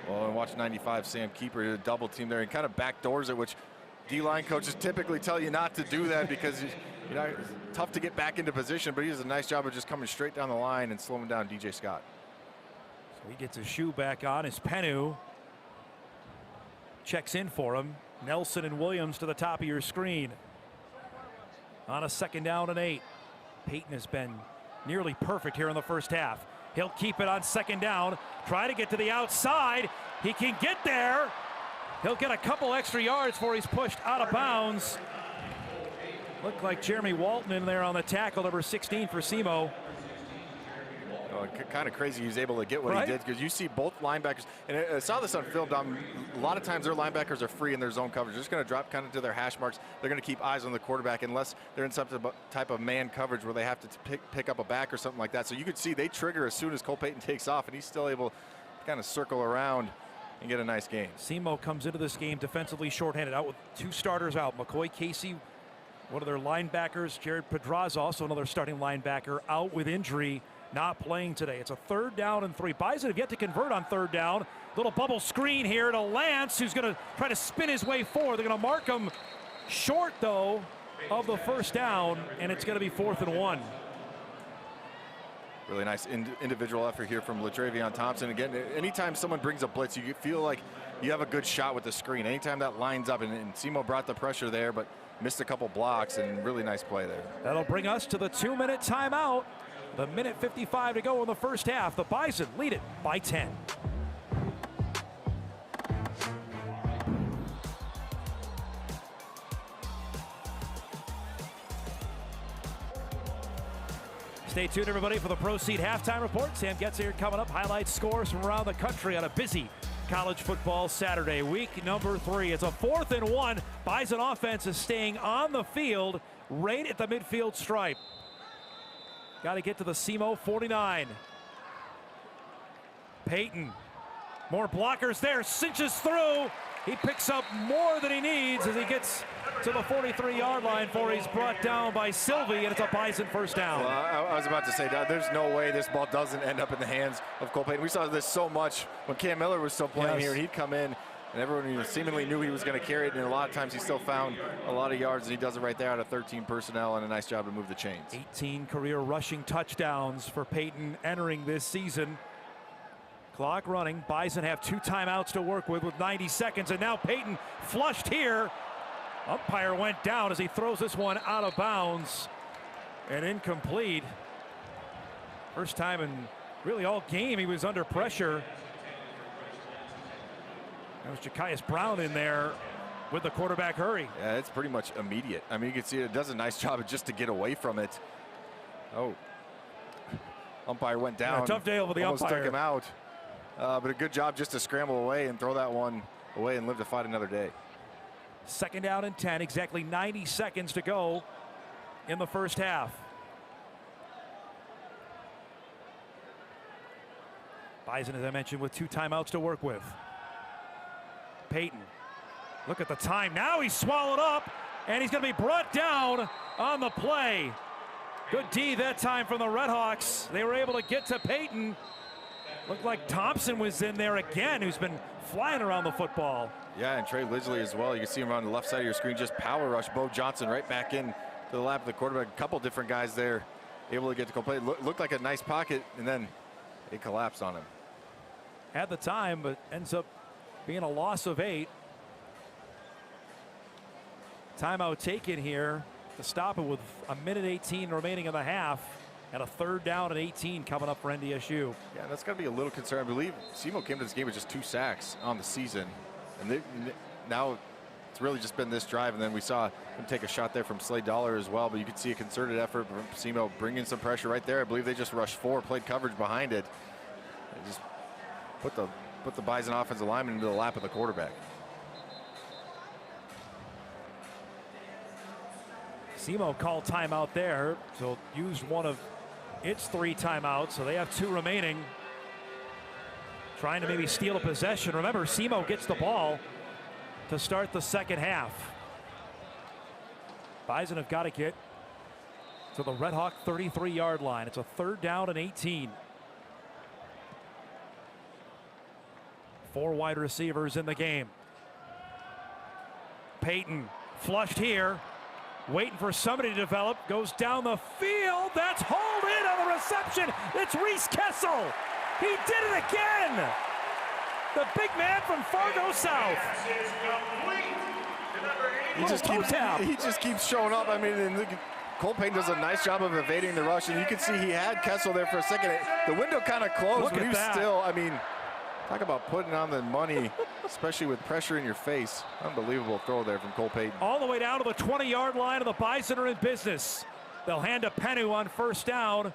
S6: Well, and watch 95 Sam Keeper did a double team there and kind of backdoors it, which D-line coaches typically tell you not to do that because you know, it's tough to get back into position, but he does a nice job of just coming straight down the line and slowing down DJ Scott.
S1: So he gets his shoe back on as Penu checks in for him. Nelson and Williams to the top of your screen. On a 2nd down and 8. Payton has been nearly perfect here in the first half. He'll keep it on 2nd down. Try to get to the outside. He can get there. He'll get a couple extra yards before he's pushed out of bounds. Looked like Jeremy Walton in there on the tackle, number 16 for Simo.
S6: know, kind of crazy he was able to get what
S1: Right?
S6: he did, because you see both linebackers, and I saw this on film, Dom, a lot of times their linebackers are free in their zone coverage. They're just going to drop kind of to their hash marks. They're going to keep eyes on the quarterback unless they're in some type of man coverage where they have to pick up a back or something like that. So you could see they trigger as soon as Cole Payton takes off, and he's still able to kind of circle around and get a nice game.
S1: Simo comes into this game defensively shorthanded, out with 2 starters out. McCoy Casey, one of their linebackers. Jared Pedraza, also another starting linebacker, out with injury, not playing today. It's a 3rd down and 3. Bison have yet to convert on 3rd down. Little bubble screen here to Lance, who's going to try to spin his way forward. They're going to mark him short, though, of the 1st down, and it's going to be 4th and 1.
S6: Really nice individual effort here from LaTravion Thompson. Again, anytime someone brings a blitz, you feel like you have a good shot with the screen. Anytime that lines up, and Simo brought the pressure there, but missed a couple blocks, and really nice play there.
S1: That'll bring us to the 2-minute timeout. The 1:55 to go in the 1st half. The Bison lead it by 10. Stay tuned, everybody, for the Proceed halftime report. Sam gets here coming up. Highlights, scores from around the country on a busy college football Saturday. Week number 3. It's a 4th and 1. Bison offense is staying on the field right at the midfield stripe. Got to get to the Simo 49. Payton. More blockers there. Cinches through. He picks up more than he needs as he gets to the 43-yard line before he's brought down by Sylvie, and it's a Bison 1st down.
S6: Well, I was about to say that there's no way this ball doesn't end up in the hands of Cole Payton. We saw this so much when Cam Miller was still playing here, and he'd come in, and everyone seemingly knew he was going to carry it, and a lot of times he still found a lot of yards, and he does it right there out of 13 personnel, and a nice job to move the chains.
S1: 18 career rushing touchdowns for Payton entering this season. Clock running. Bison have 2 timeouts to work with 90 seconds, and now Payton flushed here. Umpire went down as he throws this one out of bounds and incomplete. First time in really all game he was under pressure. That was Ja'Kias Brown in there with the quarterback hurry.
S6: Yeah, it's pretty much immediate. I mean, you can see it does a nice job of just to get away from it. Oh, umpire went down.
S1: Yeah, tough deal with the
S6: almost
S1: umpire.
S6: Took him out. But a good job just to scramble away and throw that one away and live to fight another day.
S1: 2nd down and 10, exactly 90 seconds to go in the 1st half. Bison, as I mentioned, with 2 timeouts to work with. Payton, look at the time. Now he's swallowed up, and he's going to be brought down on the play. Good D that time from the Redhawks. They were able to get to Payton. Looked like Thompson was in there again, who's been flying around the football.
S6: Yeah, and Trey Lidgley as well. You can see him on the left side of your screen, just power rush Bo Johnson right back in to the lap of the quarterback. A couple different guys there able to get to complete. Looked like a nice pocket, and then it collapsed on him.
S1: Had the time, but ends up being a loss of 8. Timeout taken here to stop it with 1:18 remaining in the half, and a 3rd down and 18 coming up for NDSU.
S6: Yeah, that's got to be a little concern. I believe Simo came to this game with just 2 sacks on the season, and now it's really just been this drive, and then we saw him take a shot there from Slade Dollar as well, but you could see a concerted effort from Simo bringing some pressure right there. I believe they just rushed 4, played coverage behind it, and just put the Bison offensive lineman into the lap of the quarterback.
S1: Simo called timeout there, so used one of its 3 timeouts, so they have 2 remaining. Trying to maybe steal a possession. Remember, Simo gets the ball to start the 2nd half. Bison have got to get to the Red Hawk 33-yard line. It's a 3rd down and 18. 4 wide receivers in the game. Payton flushed here. Waiting for somebody to develop. Goes down the field. That's hauled in on the reception. It's Reese Kessel. He did it again. The big man from Fargo South.
S6: He just keeps showing up. I mean, and Cole Payton does a nice job of evading the rush, and you can see he had Kessel there for a second. The window kind of closed, but he was still, I mean, talk about putting on the money, especially with pressure in your face. Unbelievable throw there from Cole Payton.
S1: All the way down to the 20-yard line, of the Bison are in business. They'll hand to Pennu on 1st down.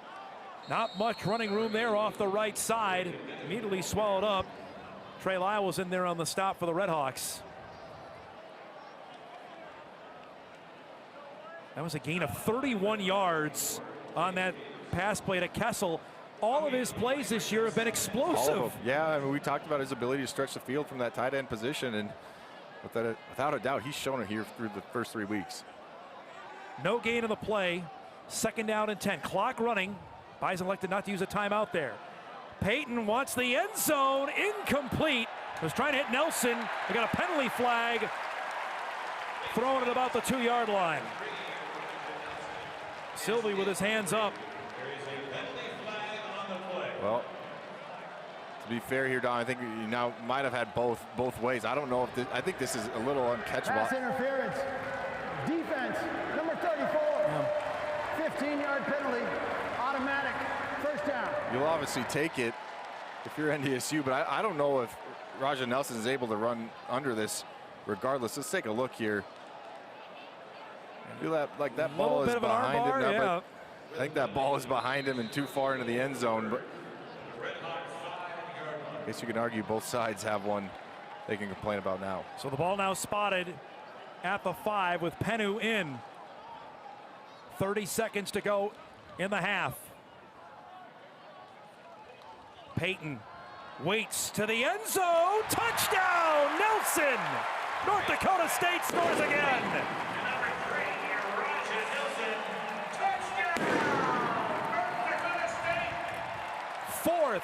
S1: Not much running room there off the right side. Immediately swallowed up. Trey Lyle was in there on the stop for the Redhawks. That was a gain of 31 yards on that pass play to Kessel. All of his plays this year have been explosive.
S6: All of them. Yeah, I mean, we talked about his ability to stretch the field from that tight end position, and without a doubt, he's shown it here through the first 3 weeks.
S1: No gain on the play. 2nd down and 10. Clock running. Bison elected not to use a timeout there. Payton wants the end zone. Incomplete. Was trying to hit Nelson. They got a penalty flag. Throwing it about the 2-yard line. Sylvie with his hands up.
S6: Well, to be fair here, Don, I think you now might have had both ways. I don't know if this, I think this is a little uncatchable.
S3: Pass interference. Defense, number 34. 15-yard penalty. Automatic. First down.
S6: You'll obviously take it if you're NDSU, but I don't know if Raja Nelson is able to run under this regardless. Let's take a look here. I feel that ball is behind him now,
S1: yeah.
S6: but I think that ball is behind him and too far into the end zone. But I guess you can argue both sides have one they can complain about now.
S1: So the ball now spotted at the 5 with Penu in. 30 seconds to go in the half. Payton waits to the end zone. Touchdown, Nelson! North Dakota State scores again.
S2: Number 3, Raja Nelson. Touchdown! North Dakota State.
S1: 4th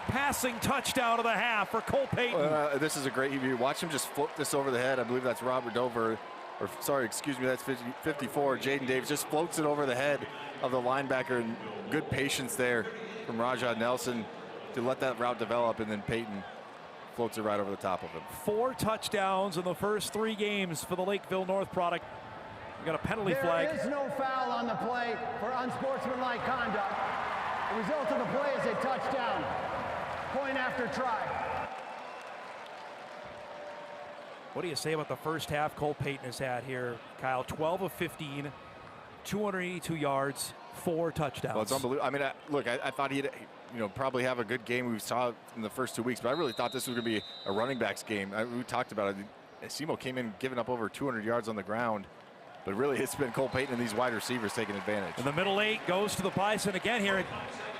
S1: passing touchdown of the half for Cole Payton.
S6: This is a great view. Watch him just flip this over the head. I believe that's Robert Dover. Or sorry, excuse me, that's 54. Jaden Davis just floats it over the head of the linebacker, and good patience there from Raja Nelson to let that route develop, and then Payton floats it right over the top of him.
S1: 4 touchdowns in the first 3 games for the Lakeville North product. We got a penalty flag.
S3: There is no foul on the play for unsportsmanlike conduct. The result of the play is a touchdown. Point after try.
S1: What do you say about the first half Cole Payton has had here, Kyle? 12 of 15, 282 yards, 4 touchdowns.
S6: Well, it's unbelievable. I mean, look, I thought he'd probably have a good game. We saw in the first 2 weeks, but I really thought this was going to be a running backs game. We talked about it. Simo came in giving up over 200 yards on the ground, but really it's been Cole Payton and these wide receivers taking advantage.
S1: And the middle 8 goes to the Bison again here.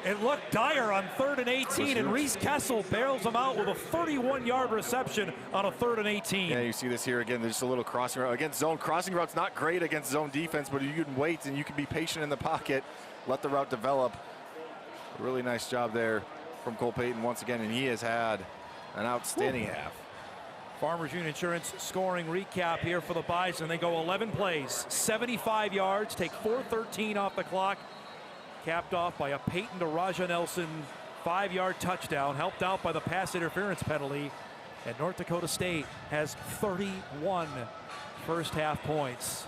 S1: It looked dire on 3rd and 18, and Reese Kessel bails him out with a 31-yard reception on a 3rd and 18.
S6: Yeah, you see this here again. There's just a little crossing route. Against zone, crossing route's not great against zone defense, but you can wait and you can be patient in the pocket, let the route develop. A really nice job there from Cole Payton once again, and he has had an outstanding half.
S1: Farmers Union Insurance scoring recap here for the Bison. They go 11 plays, 75 yards, take 4:13 off the clock. Capped off by a Payton to Raja Nelson 5-yard touchdown, helped out by the pass interference penalty. And North Dakota State has 31 first half points.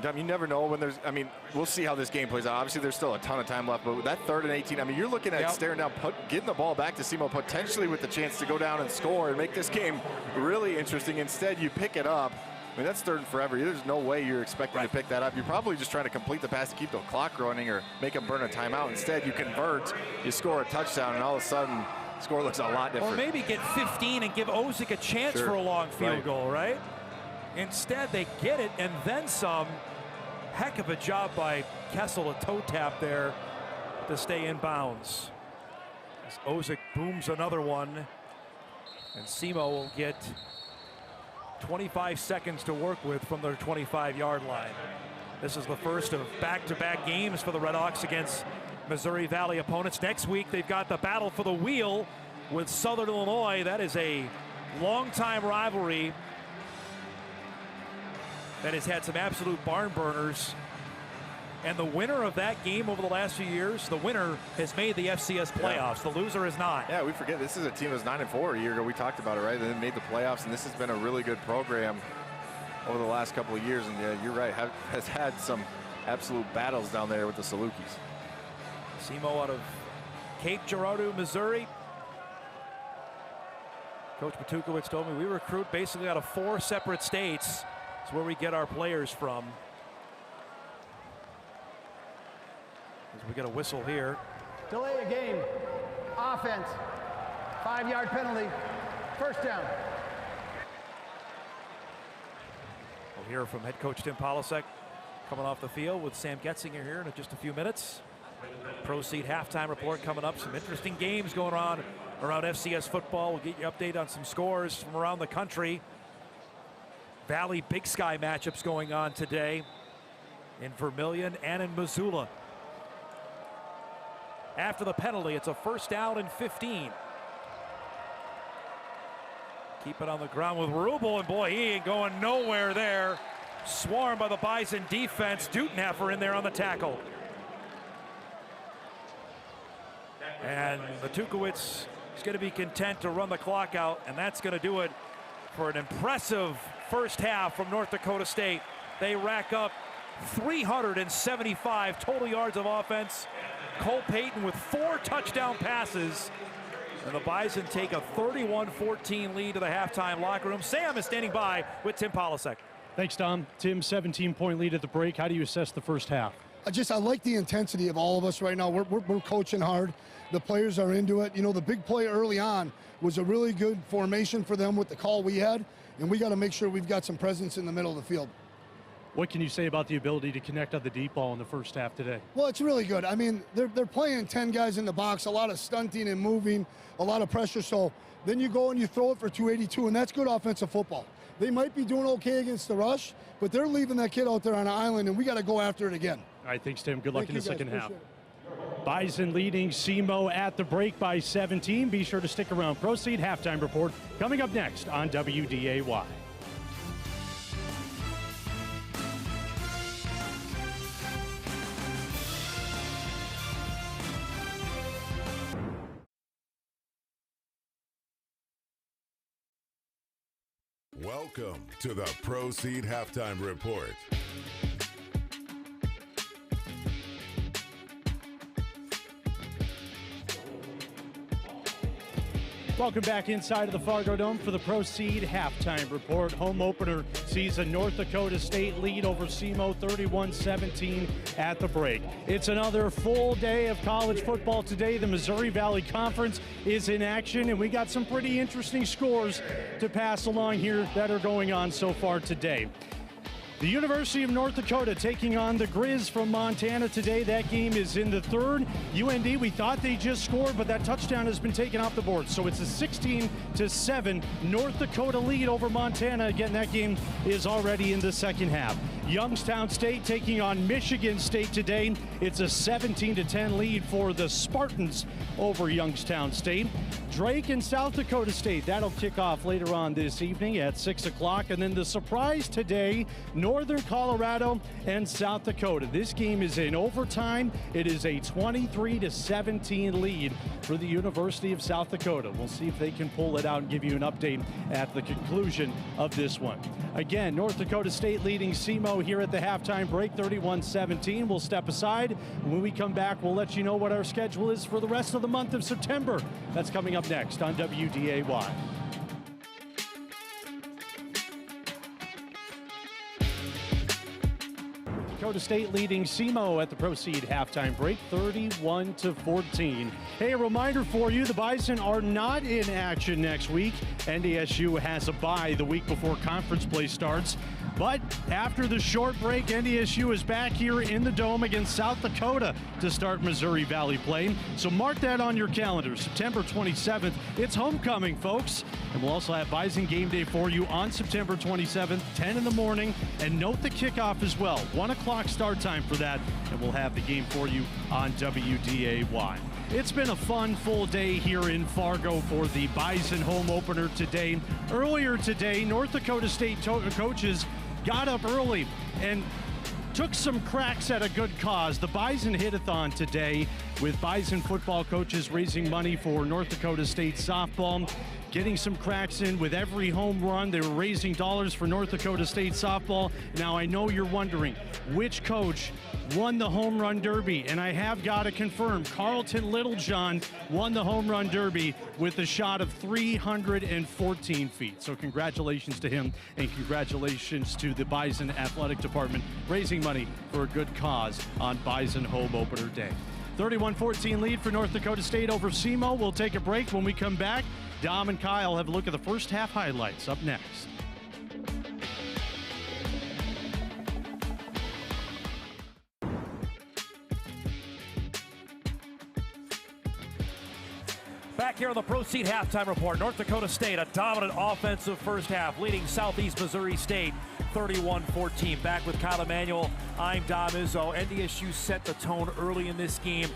S6: You never know when there's, I mean, we'll see how this game plays out. Obviously, there's still a ton of time left, but with that 3rd and 18, I mean, you're looking at staring down, getting the ball back to Simo, potentially with the chance to go down and score and make this game really interesting. Instead, you pick it up. I mean, that's 3rd and forever. There's no way you're expecting to pick that up. You're probably just trying to complete the pass to keep the clock running or make them burn a timeout. Instead, you convert, you score a touchdown, and all of a sudden, the score looks a lot different.
S1: Or maybe get 15 and give Ozick a chance for a long field goal, right? Instead, they get it and then some. Heck of a job by Kessel, a toe tap there to stay in bounds. As Ozick booms another one, and Simo will get 25 seconds to work with from their 25-yard line. This is the first of back-to-back games for the Redhawks against Missouri Valley opponents. Next week, they've got the battle for the wheel with Southern Illinois. That is a long-time rivalry that has had some absolute barn burners. And the winner of that game over the last few years, the winner has made the FCS playoffs. The loser is not.
S6: Yeah, we forget this is a team that was 9-4 a year ago. We talked about it, right? They made the playoffs, and this has been a really good program over the last couple of years. And yeah, you're right, has had some absolute battles down there with the Salukis.
S1: Simo out of Cape Girardeau, Missouri. Coach Matukowicz told me we recruit basically out of 4 separate states. It's where we get our players from. As we get a whistle here.
S3: Delay a game. Offense. 5-yard penalty. First down.
S1: We'll hear from head coach Tim Polasek coming off the field with Sam Getzinger here in just a few minutes. Proceed halftime report coming up. Some interesting games going on around FCS football. We'll get you update on some scores from around the country. Valley Big Sky matchups going on today in Vermilion and in Missoula. After the penalty, it's a first down and 15. Keep it on the ground with Rubel, and boy, he ain't going nowhere there. Swarmed by the Bison defense. Dutenheffer in there on the tackle. And the Tukowitz is going to be content to run the clock out, and that's going to do it for an impressive first half from North Dakota State. They rack up 375 total yards of offense. Cole Payton with 4 touchdown passes. And the Bison take a 31-14 lead to the halftime locker room. Sam is standing by with Tim Polasek.
S5: Thanks, Tom. Tim, 17-point lead at the break. How do you assess the first half?
S8: I like the intensity of all of us right now. We're coaching hard. The players are into it. You know, the big play early on was a really good formation for them with the call we had, and we got to make sure we've got some presence in the middle of the field.
S5: What can you say about the ability to connect on the deep ball in the first half today?
S8: Well, it's really good. I mean, they're playing 10 guys in the box, a lot of stunting and moving, a lot of pressure. So then you go and you throw it for 282, and that's good offensive football. They might be doing okay against the rush, but they're leaving that kid out there on an island, and we got to go after it again.
S5: All right, thanks, Tim. Good luck in the second half.
S8: It.
S5: Bison leading Simo at the break by 17. Be sure to stick around. Proceed halftime report coming up next on WDAY.
S9: Welcome to the Proceed Halftime Report.
S5: Welcome back inside of the Fargodome for the Proceed Halftime Report. Home opener sees a North Dakota State lead over Simo 31-17 at the break. It's another full day of college football today. The Missouri Valley Conference is in action, and we got some pretty interesting scores to pass along here that are going on so far today. The University of North Dakota taking on the Grizz from Montana today. That game is in the third. UND, we thought they just scored, but that touchdown has been taken off the board. So it's a 16-7 North Dakota lead over Montana. Again, that game is already in the second half. Youngstown State taking on Michigan State today. It's a 17-10 lead for the Spartans over Youngstown State. Drake and South Dakota State, that'll kick off later on this evening at 6 o'clock. And then the surprise today, Northern Colorado and South Dakota. This game is in overtime. It is a 23-17 lead for the University of South Dakota. We'll see if they can pull it out and give you an update at the conclusion of this one. Again, North Dakota State leading Simo here at the halftime break, 31-17. We'll step aside. When we come back, we'll let you know what our schedule is for the rest of the month of September. That's coming up next on WDAY. Dakota State leading Simo at the Proceed halftime break, 31-14. Hey, a reminder for you, the Bison are not in action next week. NDSU has a bye the week before conference play starts. But after the short break, NDSU is back here in the Dome against South Dakota to start Missouri Valley play. So mark that on your calendar, September 27th. It's homecoming, folks. And we'll also have Bison game day for you on September 27th, 10 in the morning. And note the kickoff as well, 1 o'clock start time for that. And we'll have the game for you on WDAY. It's been a fun full day here in Fargo for the Bison home opener today. Earlier today, North Dakota State coaches got up early and took some cracks at a good cause. The Bison Hit-a-thon today with Bison football coaches raising money for North Dakota State softball. getting some cracks in with every home run. They were raising dollars for North Dakota State softball. Now, I know you're wondering, which coach won the home run derby? And I have got to confirm, Carlton Littlejohn won the home run derby with a shot of 314 feet. So congratulations to him, and congratulations to the Bison Athletic Department, raising money for a good cause on Bison Home Opener Day. 31-14 lead for North Dakota State over Simo. We'll take a break. When we come back, Dom and Kyle have a look at the first half highlights up next.
S1: Back here on the Proceed Halftime Report, North Dakota State, a dominant offensive first half, leading Southeast Missouri State 31-14. Back with Kyle Emanuel, I'm Dom Izzo. NDSU set the tone early in this game.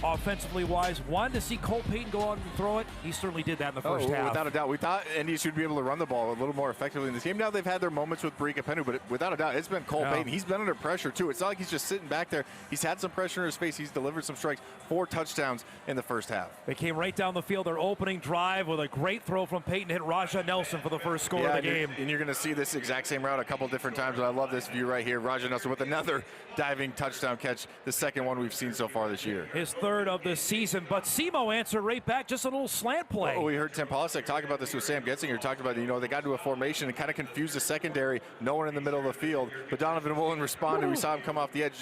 S1: Offensively wise, wanted to see Cole Payton go out and throw it. He certainly did that in the first half.
S6: Without a doubt. We thought NDSU would be able to run the ball a little more effectively in this game. Now they've had their moments with Barika Penu, but without a doubt, it's been Cole Payton. He's been under pressure, too. It's not like he's just sitting back there. He's had some pressure in his face. He's delivered some strikes, 4 touchdowns in the first half.
S1: They came right down the field, their opening drive with a great throw from Payton, hit Raja Nelson for the first score of the game.
S6: And you're going to see this exact same route a couple different times, but I love this view right here. Raja Nelson with another diving touchdown catch, the second one we've seen so far this year.
S1: His third of the season, but Simo answered right back, just a little slant play.
S6: We heard Tim Polasek talk about this with Sam Getzinger, talked about, they got into a formation and kind of confused the secondary, no one in the middle of the field, but Donovan Woolen responded. We saw him come off the edge,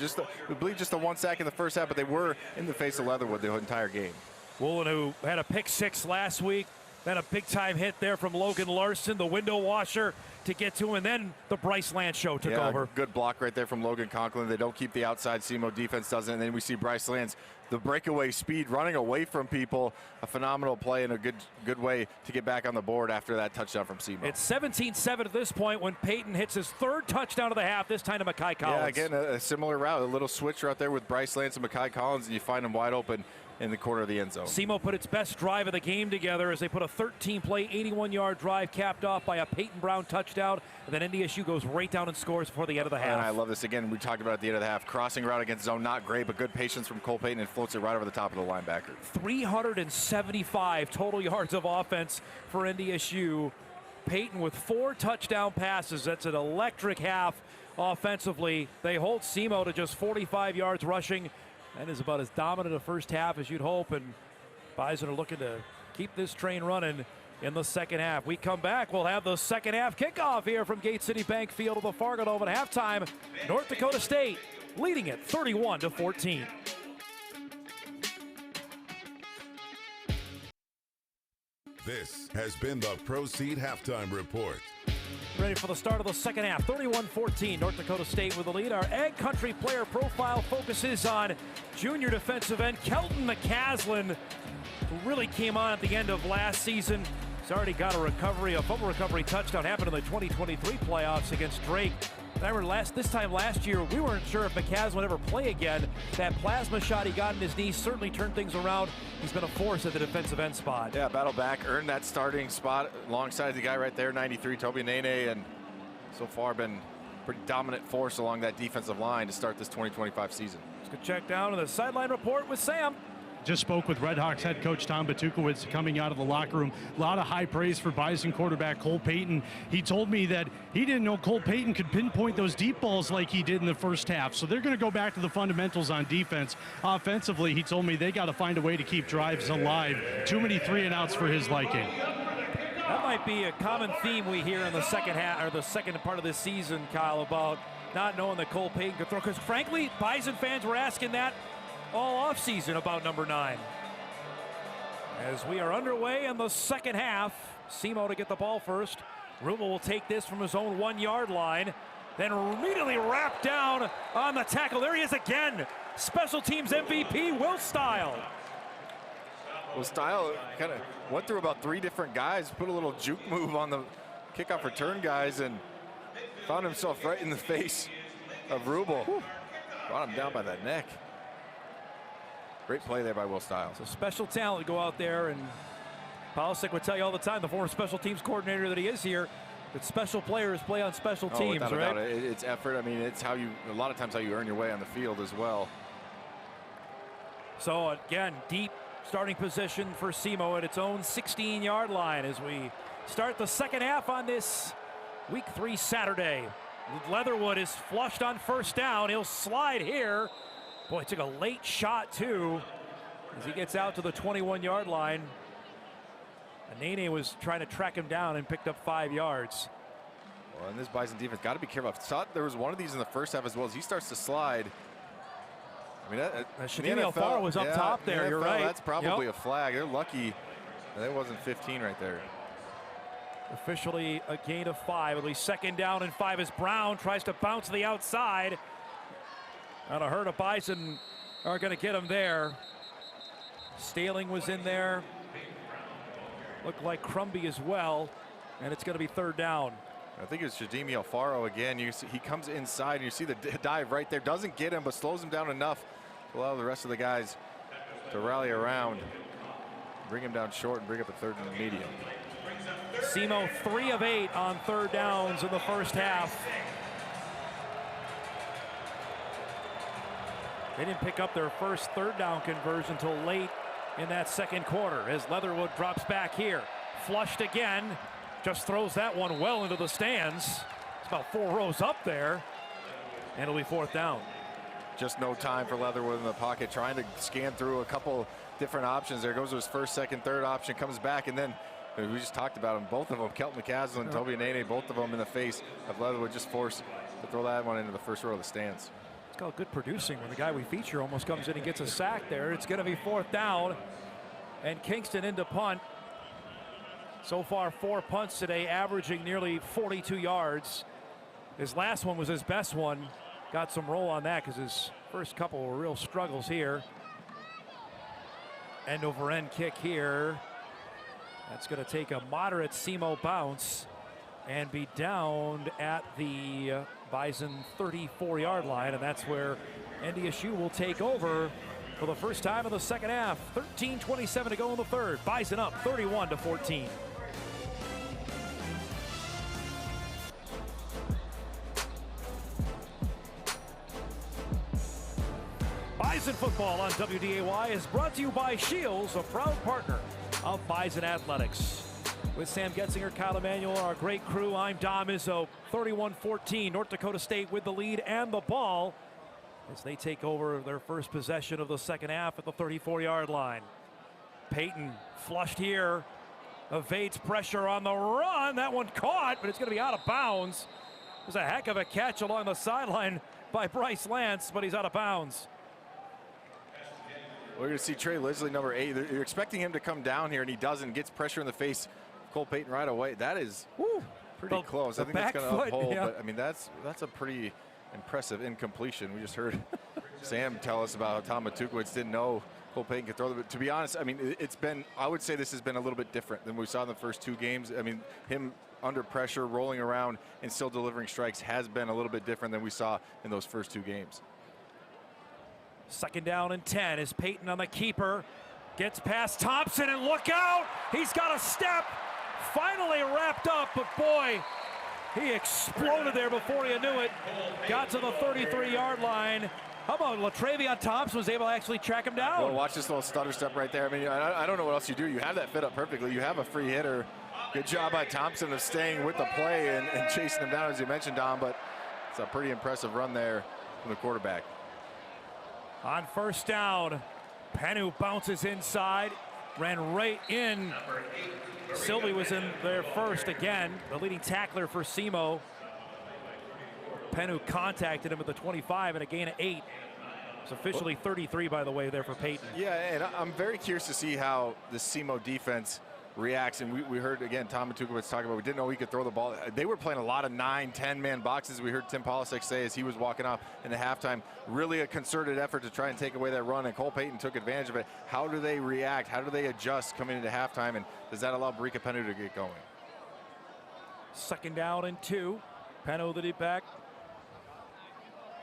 S6: we believe just the 1 sack in the first half, but they were in the face of Leatherwood the entire game.
S1: Woolen, who had a pick 6 last week, then a big-time hit there from Logan Larson, the window washer, to get to him, and then the Bryce Lance show took over.
S6: Good block right there from Logan Conklin. They don't keep the outside. Simo defense doesn't, and then we see Bryce Lance, the breakaway speed, running away from people. A phenomenal play and a good way to get back on the board after that touchdown from Simo.
S1: It's 17-7 at this point when Payton hits his 3rd touchdown of the half, this time to Mekhi Collins.
S6: Yeah, again, a similar route, a little switch right there with Bryce Lance and Mekhi Collins, and you find him wide open in the corner of the end zone.
S1: Simo put its best drive of the game together as they put a 13-play, 81-yard drive capped off by a Peyton Brown touchdown, and then NDSU goes right down and scores before the end of the half.
S6: And I love this. Again, we talked about it at the end of the half. Crossing route against zone, not great, but good patience from Cole Payton and floats it right over the top of the linebacker.
S1: 375 total yards of offense for NDSU. Payton with 4 touchdown passes. That's an electric half offensively. They hold Simo to just 45 yards rushing. That is about as dominant a first half as you'd hope, and Bison are looking to keep this train running in the second half. We come back, we'll have the second half kickoff here from Gate City Bank Field of the Fargodome at halftime. North Dakota State leading it 31-14.
S9: This has been the Proceed Halftime Report.
S1: Ready for the start of the second half. 31-14, North Dakota State with the lead. Our Ag Country player profile focuses on junior defensive end Kelton McCaslin, who really came on at the end of last season. He's already got a fumble recovery touchdown, happened in the 2023 playoffs against Drake. Remember this time last year, we weren't sure if McCaslin would ever play again. That plasma shot he got in his knee certainly turned things around. He's been a force at the defensive end spot.
S6: Yeah, battle back, earned that starting spot alongside the guy right there, 93, Toby Nene, and so far been pretty dominant force along that defensive line to start this 2025 season.
S1: Let's go check down on the sideline report with Sam.
S5: Just spoke with Red Hawks head coach Tom Batukowicz coming out of the locker room. A lot of high praise for Bison quarterback Cole Payton. He told me that he didn't know Cole Payton could pinpoint those deep balls like he did in the first half. So they're going to go back to the fundamentals on defense. Offensively, he told me they got to find a way to keep drives alive. Too many 3-and-outs for his liking.
S1: That might be a common theme we hear in the second half, or the second part of this season, Kyle, about not knowing that Cole Payton could throw. Because frankly, Bison fans were asking that all offseason about number 9. As we are underway in the second half, Simo to get the ball first. Rubel will take this from his own 1-yard line, then immediately wrapped down on the tackle. There he is again. Special teams MVP, Will Stile.
S6: Well, Stile kind of went through about 3 different guys, put a little juke move on the kickoff return guys, and found himself right in the face of Rubel. Brought him down by that neck. Great play there by Will Stile.
S1: So special talent to go out there, and Polasek would tell you all the time, the former special teams coordinator that he is here, that special players play on special teams,
S6: without
S1: right?
S6: a doubt. It's effort. I mean, it's how you, a lot of times how you earn your way on the field as well.
S1: So again, deep starting position for Simo at its own 16-yard line as we start the second half on this Week 3 Saturday. Leatherwood is flushed on first down. He'll slide here. Boy, took a late shot too as he gets out to the 21-yard line. Nene was trying to track him down and picked up 5 yards.
S6: Well, and this Bison defense got to be careful. I thought there was one of these in the first half as well as he starts to slide. I mean,
S1: Shadimi Alfaro was up top there. You're right.
S6: That's probably a flag. They're lucky that wasn't 15 right there.
S1: Officially a gain of 5. At least second down and 5 as Brown tries to bounce to the outside. And a herd of Bison are going to get him there. Staling was in there. Looked like Crumby as well. And it's going to be third down.
S6: I think it's Shadimi Alfaro again. You see, he comes inside and you see the dive right there. Doesn't get him, but slows him down enough to allow the rest of the guys to rally around. Bring him down short and bring up a third and medium.
S1: Simo 3 of 8 on third downs in the first half. They didn't pick up their first third down conversion until late in that second quarter as Leatherwood drops back here. Flushed again. Just throws that one well into the stands. It's about 4 rows up there. And it'll be fourth down.
S6: Just no time for Leatherwood in the pocket, trying to scan through a couple different options. There goes his first, second, third option, comes back, and then we just talked about them, both of them, Kelton McCaslin and Toby Nene, both of them in the face of Leatherwood, just forced to throw that one into the first row of the stands.
S1: It's called good producing when the guy we feature almost comes in and gets a sack there. It's going to be fourth down, and Kingston into punt. So far, 4 punts today, averaging nearly 42 yards. His last one was his best one. Got some roll on that because his first couple were real struggles here. End over end kick here. That's going to take a moderate Simo bounce and be downed at the Bison 34-yard line, and that's where NDSU will take over for the first time in the second half. 13:27 to go in the third. Bison up 31-14. Bison football on WDAY is brought to you by Shields, a proud partner of Bison Athletics. With Sam Getzinger, Kyle Emanuel, our great crew, I'm Dom Izzo. 31-14, North Dakota State with the lead and the ball as they take over their first possession of the second half at the 34-yard line. Payton flushed here, evades pressure on the run. That one caught, but it's going to be out of bounds. It was a heck of a catch along the sideline by Bryce Lance, but he's out of bounds.
S6: We're going to see Trey Lisley, number 8. You're expecting him to come down here, and he doesn't. Gets pressure in the face. Cole Payton right away. That is pretty close. I think that's going to uphold, but I mean that's a pretty impressive incompletion. We just heard Sam tell us about how Tom Matukowicz didn't know Cole Payton could throw them. But to be honest, I mean it's been, I would say this has been a little bit different than we saw in the first 2 games. I mean him under pressure, rolling around, and still delivering strikes has been a little bit different than we saw in those first 2 games.
S1: Second down and 10 is Payton on the keeper. Gets past Thompson, and look out! He's got a step. Finally wrapped up, but boy, he exploded there before you knew it. Got to the 33-yard line. How about LaTravion Thompson was able to actually track him down?
S6: Well, watch this little stutter step right there. I mean, I don't know what else you do. You have that fit up perfectly. You have a free hitter. Good job by Thompson of staying with the play and chasing him down, as you mentioned, Dom, but it's a pretty impressive run there from the quarterback.
S1: On first down, Penu bounces inside, ran right in. Sylvie was in there first again, the leading tackler for Simo. Penu contacted him at the 25 and a gain of 8. It's officially 33, by the way, there for Payton.
S6: Yeah, and I'm very curious to see how the Simo defense reacts. And we heard, again, Tom Matukowicz talking about we didn't know he could throw the ball. They were playing a lot of 9, 10-man boxes. We heard Tim Polasek say as he was walking off in the halftime, really a concerted effort to try and take away that run, and Cole Payton took advantage of it. How do they react? How do they adjust coming into halftime, and does that allow Barika Penu to get going?
S1: Second down and 2. Penu the deep back.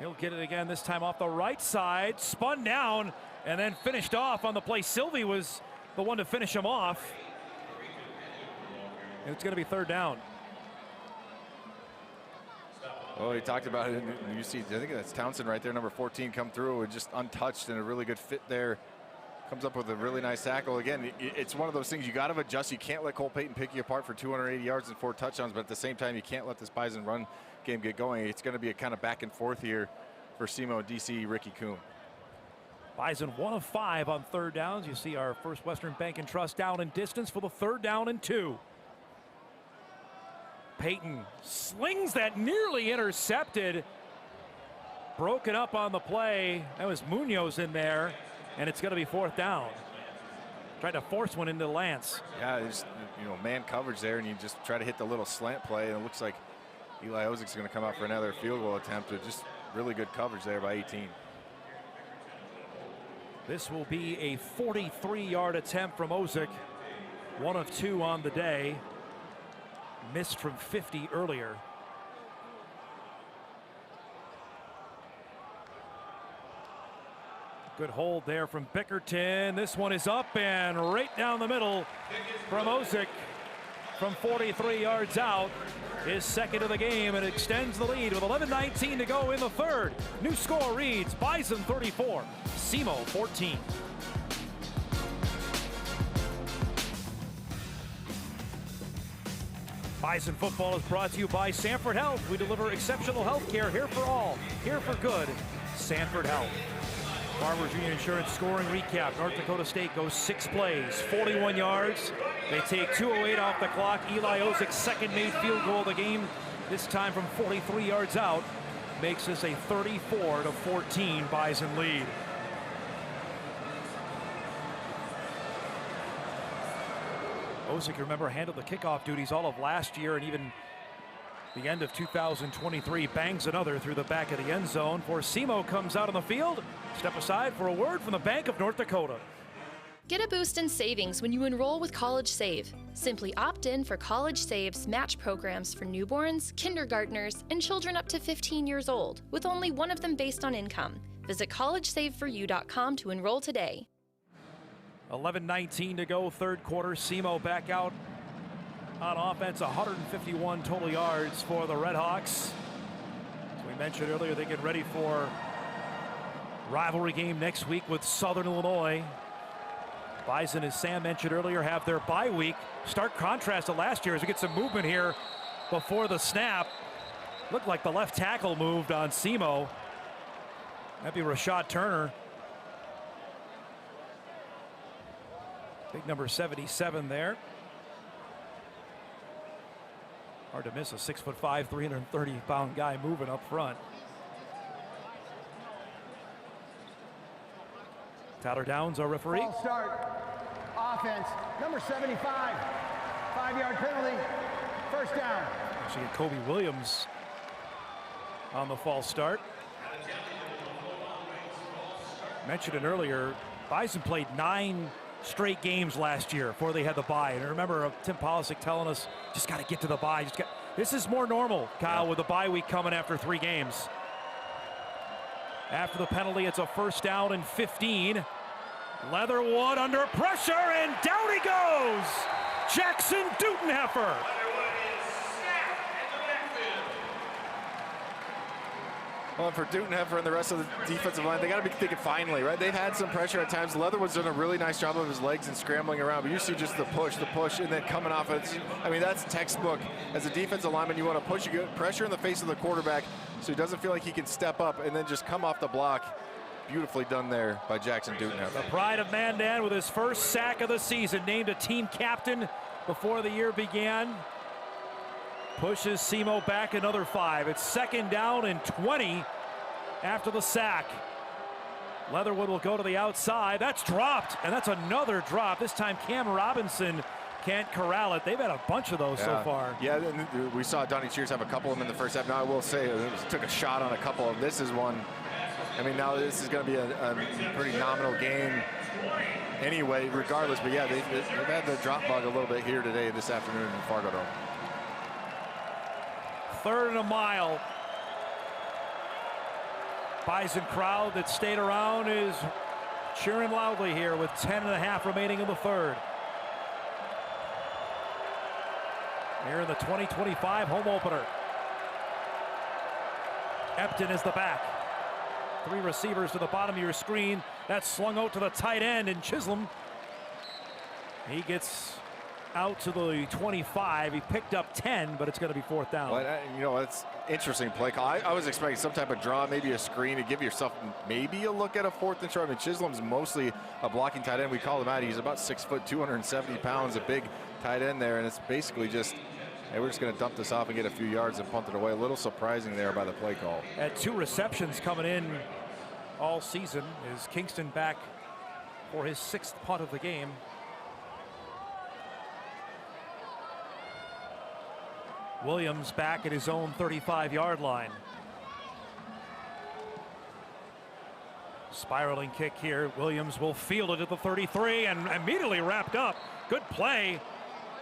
S1: He'll get it again, this time off the right side. Spun down and then finished off on the play. Sylvie was the one to finish him off. And it's going to be third down.
S6: Well, he talked about it. You see, I think that's Townsend right there, number 14, come through and just untouched, and a really good fit there Comes up with a really nice tackle. Again, it's one of those things you got to adjust. You can't let Cole Payton pick you apart for 280 yards and 4 touchdowns, but at the same time, you can't let this Bison run game get going. It's going to be a kind of back and forth here for Simo and DC Ricky Coon.
S1: Bison 1 of 5 on 3rd downs. You see our First Western Bank and Trust down in distance for the 3rd down and 2. Payton slings that, nearly intercepted. Broken up on the play. That was Munoz in there, and it's going to be 4th down. Tried to force one into Lance.
S6: Yeah, there's, you know, man coverage there, and you just try to hit the little slant play, and it looks like Eli Ozik's going to come out for another field goal attempt. Just really good coverage there by 18.
S1: This will be a 43-yard attempt from Ozik. 1 of 2 on the day. Missed from 50 earlier. Good hold there from Bickerton. This one is up and right down the middle from Ozik from 43 yards out. His 2nd of the game, and extends the lead with 11:19 to go in the 3rd. New score reads Bison 34, Simo 14. Bison football is brought to you by Sanford Health. We deliver exceptional health care here for all, here for good. Sanford Health. Farmers Union Insurance scoring recap. North Dakota State goes 6 plays, 41 yards. They take 2:08 off the clock. Eli Ozik's 2nd made field goal of the game, this time from 43 yards out, makes this a 34-14 Bison lead. Ozik, remember, handled the kickoff duties all of last year and even the end of 2023. Bangs another through the back of the end zone. For Simo comes out on the field. Step aside for a word from the Bank of North Dakota.
S10: Get a boost in savings when you enroll with College Save. Simply opt in for College Save's match programs for newborns, kindergartners, and children up to 15 years old, with only one of them based on income. Visit collegesaveforyou.com to enroll today.
S1: 11:19 to go, 3rd quarter. Simo back out on offense, 151 total yards for the Redhawks. As we mentioned earlier, they get ready for rivalry game next week with Southern Illinois. Bison, as Sam mentioned earlier, have their bye week. Stark contrast to last year as we get some movement here before the snap. Looked like the left tackle moved on Simo. That'd be Rashad Turner. Big number 77 there. Hard to miss a 6'5", 330-pound guy moving up front. Tyler Downs, our referee.
S3: False start. Offense. Number 75. 5-yard penalty. 1st down.
S1: Actually, Kobe Williams on the false start. Mentioned it earlier. Bison played 9 straight games last year before they had the bye. And I remember Tim Polisic telling us, just got to get to the bye. This is more normal, Kyle, with the bye week coming after 3 games. After the penalty, it's a 1st down and 15. Leatherwood under pressure, and down he goes! Jackson Dutenheffer.
S6: Well, for Dutenheffer and the rest of the defensive line, they got to be thinking finally, right? They've had some pressure at times. Leatherwood's done a really nice job of his legs and scrambling around, but you see just the push, and then coming off it. I mean, that's textbook. As a defensive lineman, you want to push, you get pressure in the face of the quarterback so he doesn't feel like he can step up and then just come off the block. Beautifully done there by Jackson Dutenheffer.
S1: The pride of Mandan with his 1st sack of the season, named a team captain before the year began. Pushes Simo back another 5. It's 2nd down and 20 after the sack. Leatherwood will go to the outside. That's dropped, and that's another drop. This time Cam Robinson can't corral it. They've had a bunch of those so far.
S6: Yeah, and we saw Donnie Cheers have a couple of them in the 1st half. Now I will say, took a shot on a couple of them. This is one. I mean, now this is going to be a pretty nominal game anyway, regardless. But yeah, they've had the drop bug a little bit here today, this afternoon in Fargodome.
S1: 3rd and a mile. Bison crowd that stayed around is cheering loudly here with 10.5 remaining in the 3rd. Here in the 2025 home opener. Epton is the back. 3 receivers to the bottom of your screen. That's slung out to the tight end, and Chisholm, he gets out to the 25. He picked up 10, but it's going to be 4th down.
S6: Well, you know, it's interesting play call. I was expecting some type of draw, maybe a screen to give yourself maybe a look at a 4th and short. I mean, Chisholm's mostly a blocking tight end. We call him out. He's about 6 foot, 270 pounds, a big tight end there, and it's basically just, hey, we're just going to dump this off and get a few yards and punt it away. A little surprising there by the play call.
S1: Had 2 receptions coming in all season. Is Kingston back for his 6th punt of the game. Williams back at his own 35-yard line. Spiraling kick here. Williams will field it at the 33 and immediately wrapped up. Good play.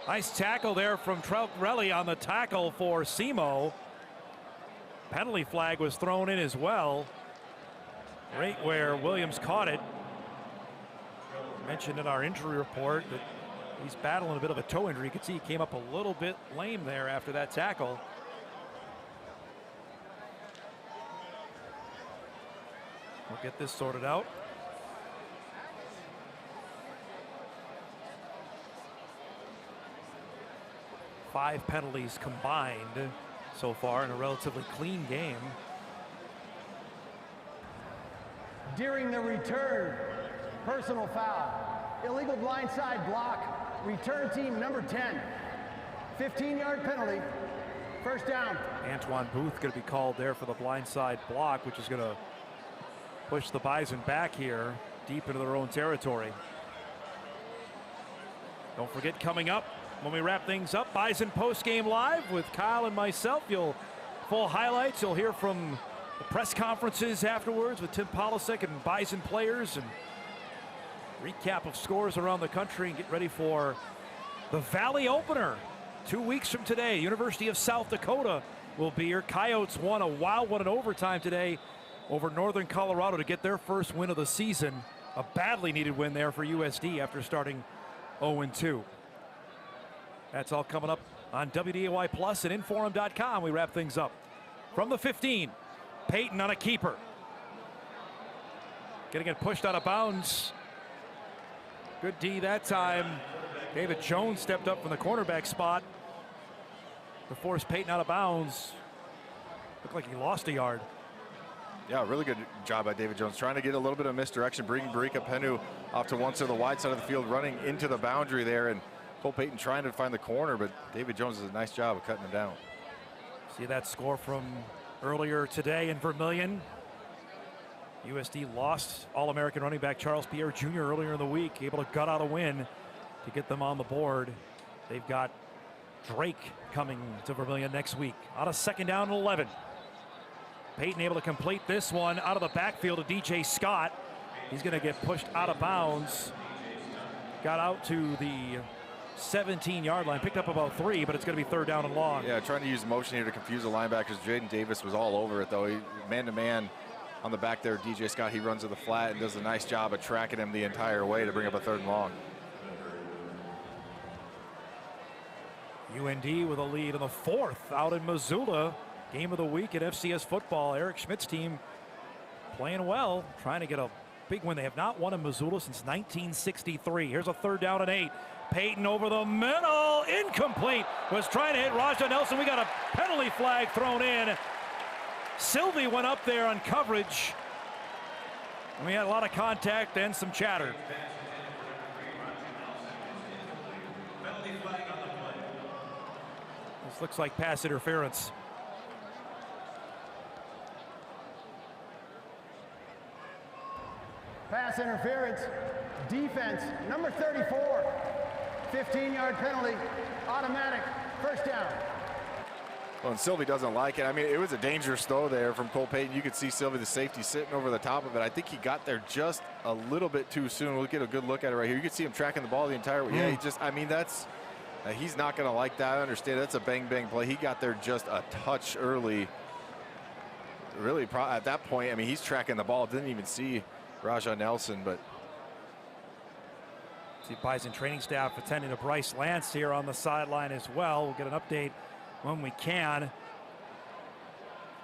S1: Nice tackle there from Trelli on the tackle for Simo. Penalty flag was thrown in as well. Right where Williams caught it. Mentioned in our injury report that he's battling a bit of a toe injury. You can see he came up a little bit lame there after that tackle. We'll get this sorted out. Five penalties combined so far in a relatively clean game.
S3: During the return, personal foul, illegal blindside block, return team number 10, 15-yard penalty, 1st down.
S1: Antoine Booth going to be called there for the blindside block, which is going to push the Bison back here deep into their own territory. Don't forget, coming up when we wrap things up, Bison Postgame Live with Kyle and myself. Full highlights. You'll hear from the press conferences afterwards with Tim Polasek and Bison players, and recap of scores around the country, and get ready for the Valley opener 2 weeks from today. University of South Dakota will be here. Coyotes won a wild one in overtime today over Northern Colorado to get their first win of the season. A badly needed win there for USD after starting 0-2. That's all coming up on WDAY Plus and Inforum.com. We wrap things up from the 15. Payton on a keeper. Getting it pushed out of bounds. Good D that time. David Jones stepped up from the cornerback spot to force Payton out of bounds. Looked like he lost a yard.
S6: Yeah, really good job by David Jones, trying to get a little bit of misdirection, bringing Barika Penu off to one side of the wide side of the field, running into the boundary there, and Cole Payton trying to find the corner, but David Jones does a nice job of cutting him down.
S1: See that score from earlier today in Vermilion. USD lost All-American running back Charles Pierre Jr. earlier in the week, able to gut out a win to get them on the board. They've got Drake coming to Vermilion next week on a 2nd down and 11. Payton able to complete this one out of the backfield to DJ Scott. He's going to get pushed out of bounds. Got out to the 17-yard line, picked up about 3, but it's going to be 3rd down and long.
S6: Yeah, trying to use motion here to confuse the linebackers. Jaden Davis was all over it, though. He man-to-man on the back there. DJ Scott, he runs to the flat and does a nice job of tracking him the entire way to bring up a 3rd and long.
S1: UND with a lead in the 4th out in Missoula. Game of the week at FCS football. Eric Schmidt's team playing well, trying to get a big win. They have not won in Missoula since 1963. Here's a 3rd down and 8. Payton over the middle, incomplete. Was trying to hit Raja Nelson. We got a penalty flag thrown in. Sylvie went up there on coverage. We had a lot of contact and some chatter. This looks like pass interference.
S3: Pass interference, defense, number 34, 15-yard penalty, automatic, 1st down.
S6: Well, and Sylvie doesn't like it. I mean, it was a dangerous throw there from Cole Payton. You could see Sylvie, the safety, sitting over the top of it. I think he got there just a little bit too soon. We'll get a good look at it right here. You can see him tracking the ball the entire way. Yeah, he just, I mean, that's, he's not going to like that. I understand that's a bang-bang play. He got there just a touch early. Really, at that point, I mean, he's tracking the ball. Didn't even see Raja Nelson, but
S1: see Bison training staff attending to Bryce Lance here on the sideline as well. We'll get an update when we can.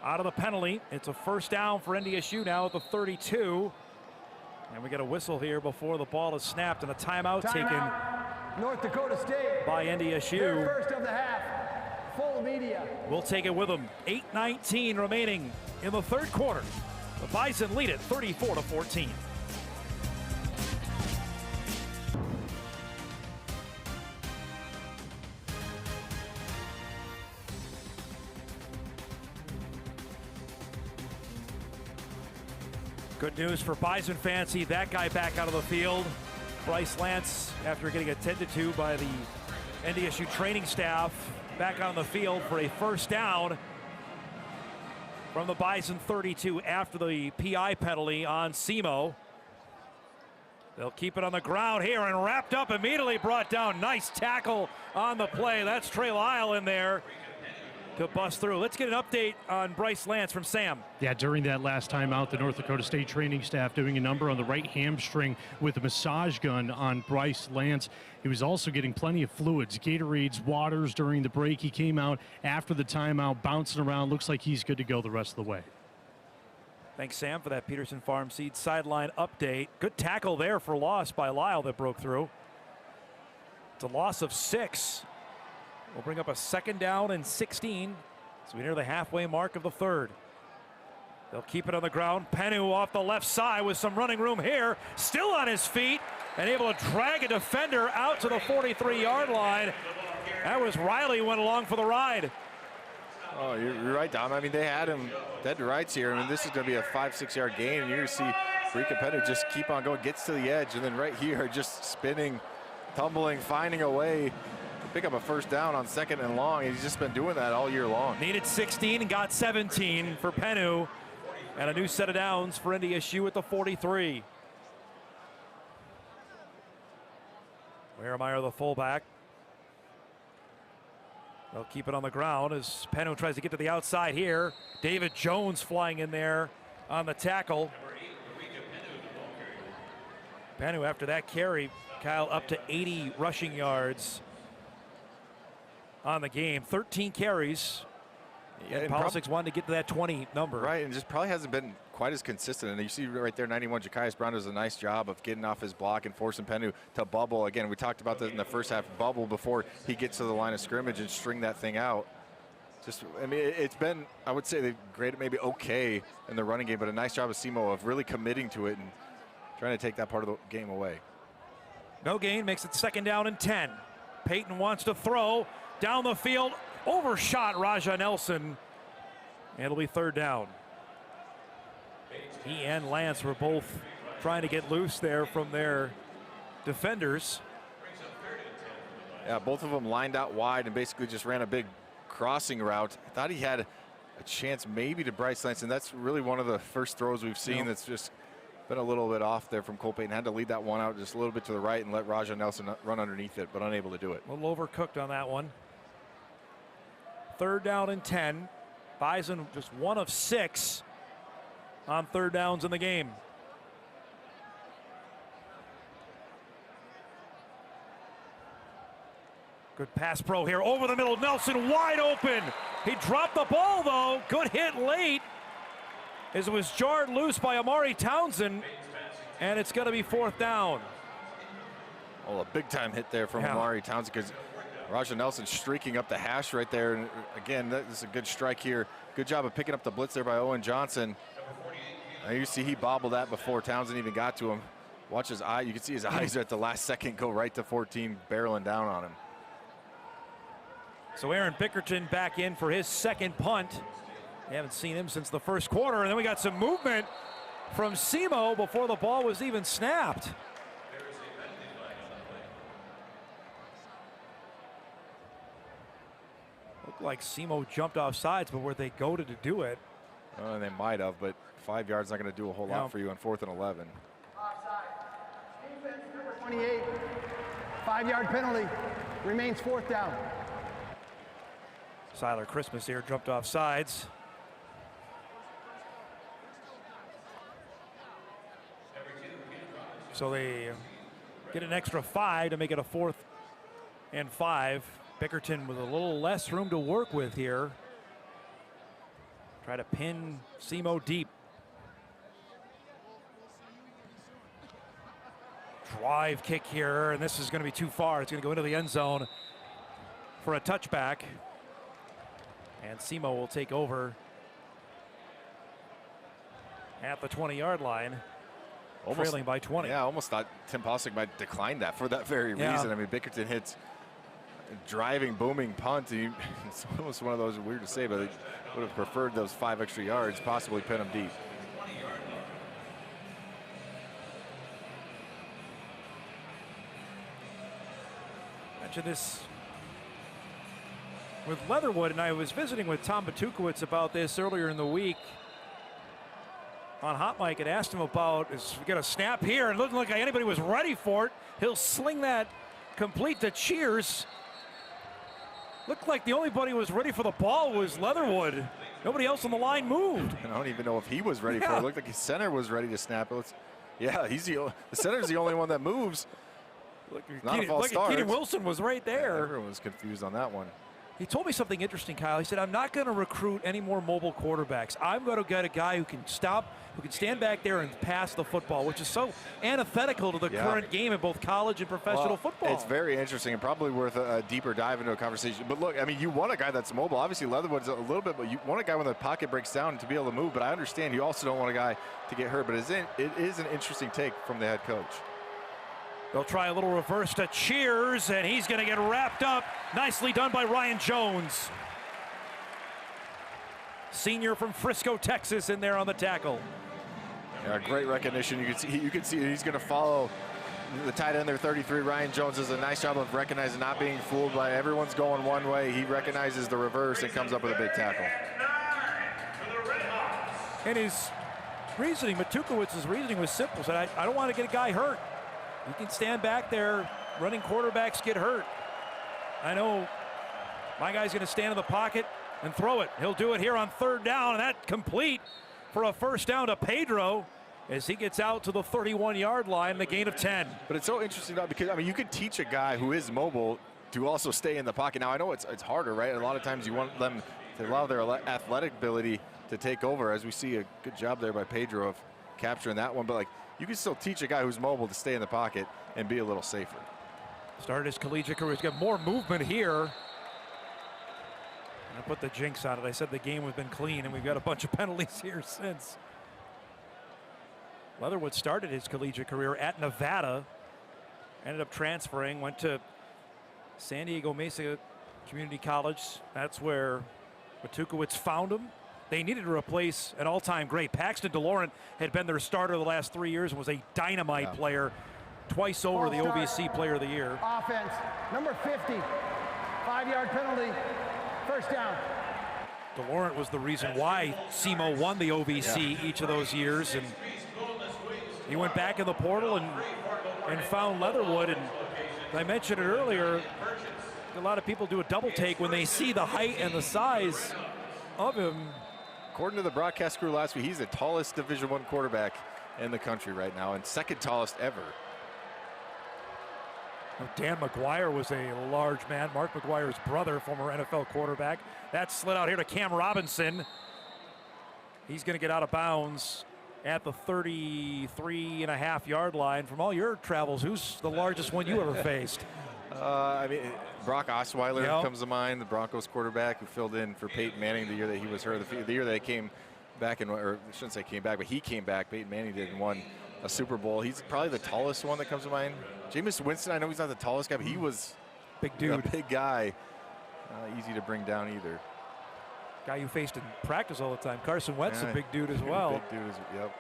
S1: Out of the penalty, it's a 1st down for NDSU now at the 32. And we get a whistle here before the ball is snapped, and a timeout taken
S3: North Dakota State
S1: by NDSU.
S3: Their first of the half. Full media.
S1: We'll take it with them. 8:19 remaining in the third quarter. The Bison lead it 34-14. Good news for Bison fans. See that guy back out of the field. Bryce Lance, after getting attended to by the NDSU training staff, back on the field for a first down from the Bison 32 after the PI penalty on Simo. They'll keep it on the ground here and wrapped up, immediately brought down. Nice tackle on the play. That's Trey Lyle in there to bust through. Let's get an update on Bryce Lance from Sam.
S5: Yeah, during that last timeout, the North Dakota State training staff doing a number on the right hamstring with a massage gun on Bryce Lance. He was also getting plenty of fluids, Gatorades, waters during the break. He came out after the timeout, bouncing around. Looks like he's good to go the rest of the way.
S1: Thanks, Sam, for that Peterson Farm Seed sideline update. Good tackle there for loss by Lyle that broke through. It's a loss of 6. We'll bring up a second down and 16. So we near the halfway mark of the third. They'll keep it on the ground. Penu off the left side with some running room here. Still on his feet and able to drag a defender out to the 43-yard line. That was Riley went along for the ride.
S6: Oh, you're right, Dom. I mean, they had him dead to rights here. I mean, this is going to be a 5-6 yard gain, and you're going to see Brika Penu just keep on going, gets to the edge, and then right here just spinning, tumbling, finding a way to pick up a first down on second and long. He's just been doing that all year long.
S1: Needed 16 and got 17 for Penu, and a new set of downs for NDSU at the 43. Weremeyer, the fullback. They'll keep it on the ground as Penu tries to get to the outside here. David Jones flying in there on the tackle. Penu, after that carry, Kyle, up to 80 rushing yards on the game. 13 carries. Yeah, Politics wanted to get to that 20 number.
S6: Right, and just probably hasn't been quite as consistent. And you see right there, 91, Ja'Kias Brown does a nice job of getting off his block and forcing Penu to bubble. Again, we talked about this in the first half, bubble before he gets to the line of scrimmage and string that thing out. Just, I mean, it's been, I would say, they've graded maybe okay in the running game, but a nice job of Simo of really committing to it and trying to take that part of the game away.
S1: No gain, makes it second down and 10. Payton wants to throw down the field, overshot Raja Nelson. It'll be third down. He and Lance were both trying to get loose there from their defenders.
S6: Yeah, both of them lined out wide and basically just ran a big crossing route. I thought he had a chance maybe to Bryce Lance, and that's really one of the first throws we've seen that's just been a little bit off there from Cole Payton. Had to lead that one out just a little bit to the right and let Raja Nelson run underneath it, but unable to do it.
S1: A little overcooked on that one. Third down and 10. Bison just 1 of 6 on third downs in the game. Good pass pro here over the middle. Nelson wide open. He dropped the ball though. Good hit late as it was jarred loose by Amari Townsend, and it's going to be fourth down.
S6: Oh, a big time hit there from Amari Townsend because Raja Nelson streaking up the hash right there. And again, this is a good strike here. Good job of picking up the blitz there by Owen Johnson. Now you see he bobbled that before Townsend even got to him. Watch his eye. You can see his eyes at the last second go right to 14, barreling down on him.
S1: So Aaron Bickerton back in for his second punt. We haven't seen him since the first quarter. And then we got some movement from Simo before the ball was even snapped. Looked like Simo jumped off sides, but where they go to do it.
S6: They might have, but 5 yards not going to do a whole lot for you on 4th and 11.
S3: 28, 5-yard penalty, remains fourth down.
S1: Siler Christmas here jumped off sides. So they get an extra 5 to make it a 4th and 5. Bickerton with a little less room to work with here. Try to pin Simo deep. Drive kick here, and this is going to be too far. It's going to go into the end zone for a touchback. And Simo will take over at the 20-yard line, trailing by 20.
S6: Yeah, I almost thought Tim Posick might decline that for that very reason. I mean, Bickerton hits a driving, booming punt. It's almost one of those, weird to say, but they would have preferred those 5 extra yards, possibly pin them deep.
S1: Mentioned this with Leatherwood, and I was visiting with Tom Batukowicz about this earlier in the week on Hot Mic and asked him about, is we got a snap here, and it doesn't look like anybody was ready for it. He'll sling that complete to Cheers. Looked like the only body who was ready for the ball was Leatherwood. Nobody else on the line moved.
S6: I don't even know if he was ready for it. It looked like his center was ready to snap it. Yeah, the center's the only one that moves. Not a false start.
S1: Keenan Wilson was right there.
S6: Everyone was confused on that one.
S1: He told me something interesting, Kyle. He said, I'm not going to recruit any more mobile quarterbacks. I'm going to get a guy who can stop, who can stand back there and pass the football, which is so antithetical to the current game in both college and professional football.
S6: It's very interesting and probably worth a deeper dive into a conversation. But look, I mean, you want a guy that's mobile. Obviously, Leatherwood's a little bit, but you want a guy when the pocket breaks down to be able to move. But I understand you also don't want a guy to get hurt. But it is an interesting take from the head coach.
S1: They'll try a little reverse to Cheers, and he's going to get wrapped up. Nicely done by Ryan Jones. Senior from Frisco, Texas, in there on the tackle.
S6: Yeah, great recognition. You can see he's going to follow the tight end there, 33. Ryan Jones does a nice job of recognizing, not being fooled by everyone's going one way. He recognizes the reverse and comes up with a big tackle.
S1: And his reasoning, Matukowicz's reasoning was simple. Said, I don't want to get a guy hurt. You can stand back there. Running quarterbacks get hurt. I know my guy's going to stand in the pocket and throw it. He'll do it here on 3rd down, and that complete for a 1st down to Pedro as he gets out to the 31-yard line, the gain of 10.
S6: But it's so interesting because, I mean, you could teach a guy who is mobile to also stay in the pocket. Now, I know it's harder, right? A lot of times you want them to allow their athletic ability to take over, as we see a good job there by Pedro of capturing that one. But, like, you can still teach a guy who's mobile to stay in the pocket and be a little safer.
S1: Started his collegiate career. He's got more movement here. I put the jinx on it. I said the game has been clean, and we've got a bunch of penalties here since. Leatherwood started his collegiate career at Nevada. Ended up transferring, went to San Diego Mesa Community College. That's where Batukowicz found him. They needed to replace an all-time great. Paxton DeLaurent had been their starter the last 3 years and was a dynamite player. Twice over the OVC Player of the Year.
S3: Offense, number 50, 5-yard penalty, 1st down.
S1: DeLaurent was the reason why Simo won the OVC each of those years, and he went back in the portal and found Leatherwood. And I mentioned it earlier, a lot of people do a double take when they see the height and the size of him.
S6: According to the broadcast crew last week, he's the tallest Division I quarterback in the country right now, and 2nd tallest ever.
S1: Dan McGuire was a large man. Mark McGuire's brother, former NFL quarterback. That slid out here to Cam Robinson. He's going to get out of bounds at the 33.5-yard line. From all your travels, who's the largest one you ever faced?
S6: I mean, Brock Osweiler comes to mind, the Broncos quarterback who filled in for Peyton Manning the year that he was hurt, the year that he came back, or I shouldn't say came back, but he came back. Peyton Manning did and won a Super Bowl. He's probably the tallest one that comes to mind. Jameis Winston, I know he's not the tallest guy, but he was
S1: big dude,
S6: a big guy. Easy to bring down either.
S1: Guy you faced in practice all the time. Carson Wentz, a big dude as well.
S6: Big dude, yep.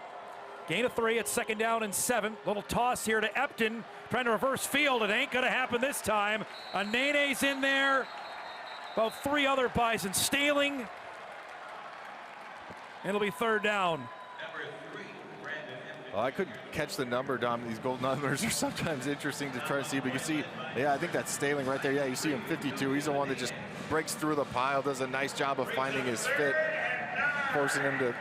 S1: Gain of 3 at 2nd down and 7. Little toss here to Epton, trying to reverse field. It ain't gonna happen this time. Anene's in there. About 3 other Bison. Staling. It'll be 3rd down.
S6: Well, I couldn't catch the number, Dom. These gold numbers are sometimes interesting to try to see, but you see, I think that's Staling right there. Yeah, you see him 52. He's the one that just breaks through the pile, does a nice job of finding his fit, forcing him to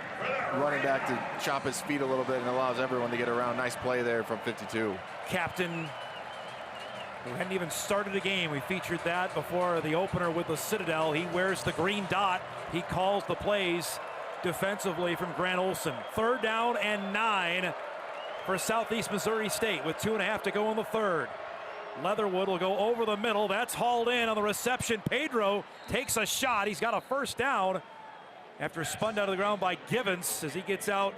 S6: running back to chop his feet a little bit, and allows everyone to get around. Nice play there from 52.
S1: Captain, who hadn't even started a game. We featured that before the opener with the Citadel. He wears the green dot. He calls the plays defensively from Grant Olson. 3rd down and 9 for Southeast Missouri State with 2.5 to go in the third. Leatherwood will go over the middle. That's hauled in on the reception. Pedro takes a shot. He's got a first down after spun out of the ground by Givens as he gets out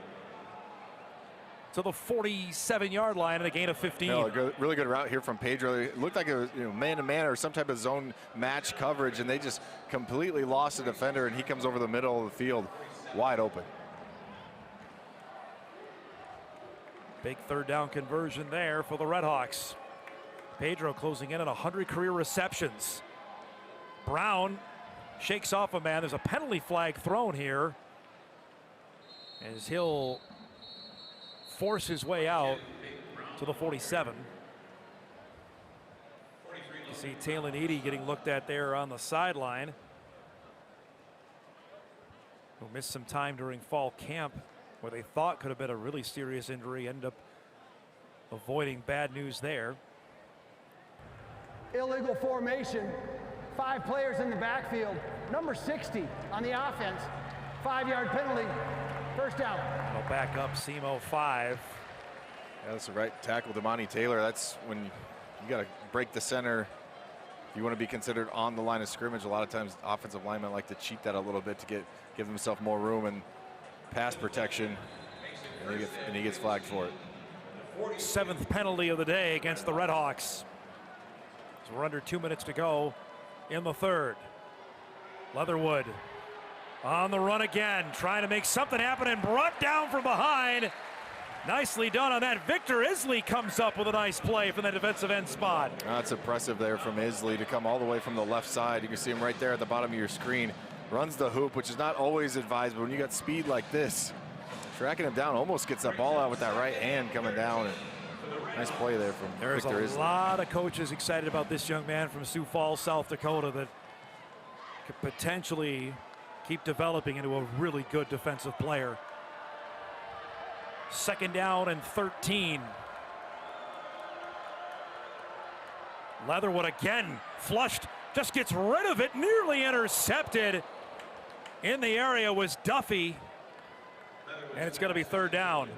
S1: to the 47-yard line and a gain of 15.
S6: Really good route here from Pedro. It looked like it was man-to-man or some type of zone match coverage, and they just completely lost the defender, and he comes over the middle of the field wide open.
S1: Big third down conversion there for the Redhawks. Pedro closing in on 100 career receptions. Brown shakes off a man. There's a penalty flag thrown here as he'll force his way out to the 47. You see Talon Eady getting looked at there on the sideline, who missed some time during fall camp where they thought could have been a really serious injury. Ended up avoiding bad news there.
S3: Illegal formation, 5 players in the backfield, number 60 on the offense, 5-yard penalty, first down.
S1: They'll back up Simo 5.
S6: Yeah, that's the right tackle, Damani Taylor. That's when you got to break the center. If you want to be considered on the line of scrimmage, a lot of times offensive linemen like to cheat that a little bit to give themselves more room and pass protection, and he gets flagged for it.
S1: 7th penalty of the day against the Redhawks. So we're under 2 minutes to go in the third. Leatherwood on the run again, trying to make something happen and brought down from behind. Nicely done on that. Victor Isley comes up with a nice play from the defensive end spot.
S6: That's impressive there from Isley to come all the way from the left side. You can see him right there at the bottom of your screen. Runs the hoop, which is not always advised, but when you got speed like this, tracking him down, almost gets that ball out with that right hand coming down. Nice play there from
S1: There's
S6: Victor Isley.
S1: A lot of coaches excited about this young man from Sioux Falls, South Dakota, that could potentially keep developing into a really good defensive player. 2nd down and 13. Leatherwood again flushed, just gets rid of it, nearly intercepted. In the area was Duffy, and it's going to be 3rd down.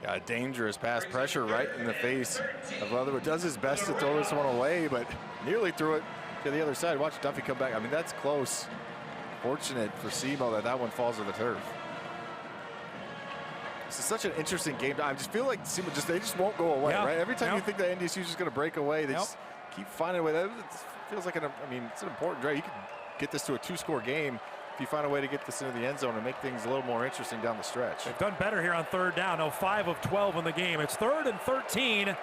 S6: Yeah, a dangerous pass, pressure right in the face of Leatherwood. Does his best to throw this one away, but nearly threw it to the other side. Watch Duffy come back. I mean, that's close. Fortunate for Simo that one falls to the turf. This is such an interesting game. I just feel like Simo they just won't go away, right? Every time you think that NDSU is just going to break away, they just keep finding a way. It feels like it's an important drive. You could get this to a 2-score game if you find a way to get this into the end zone and make things a little more interesting down the stretch.
S1: They've done better here on 3rd down. Now 5 of 12 in the game. It's 3rd and 13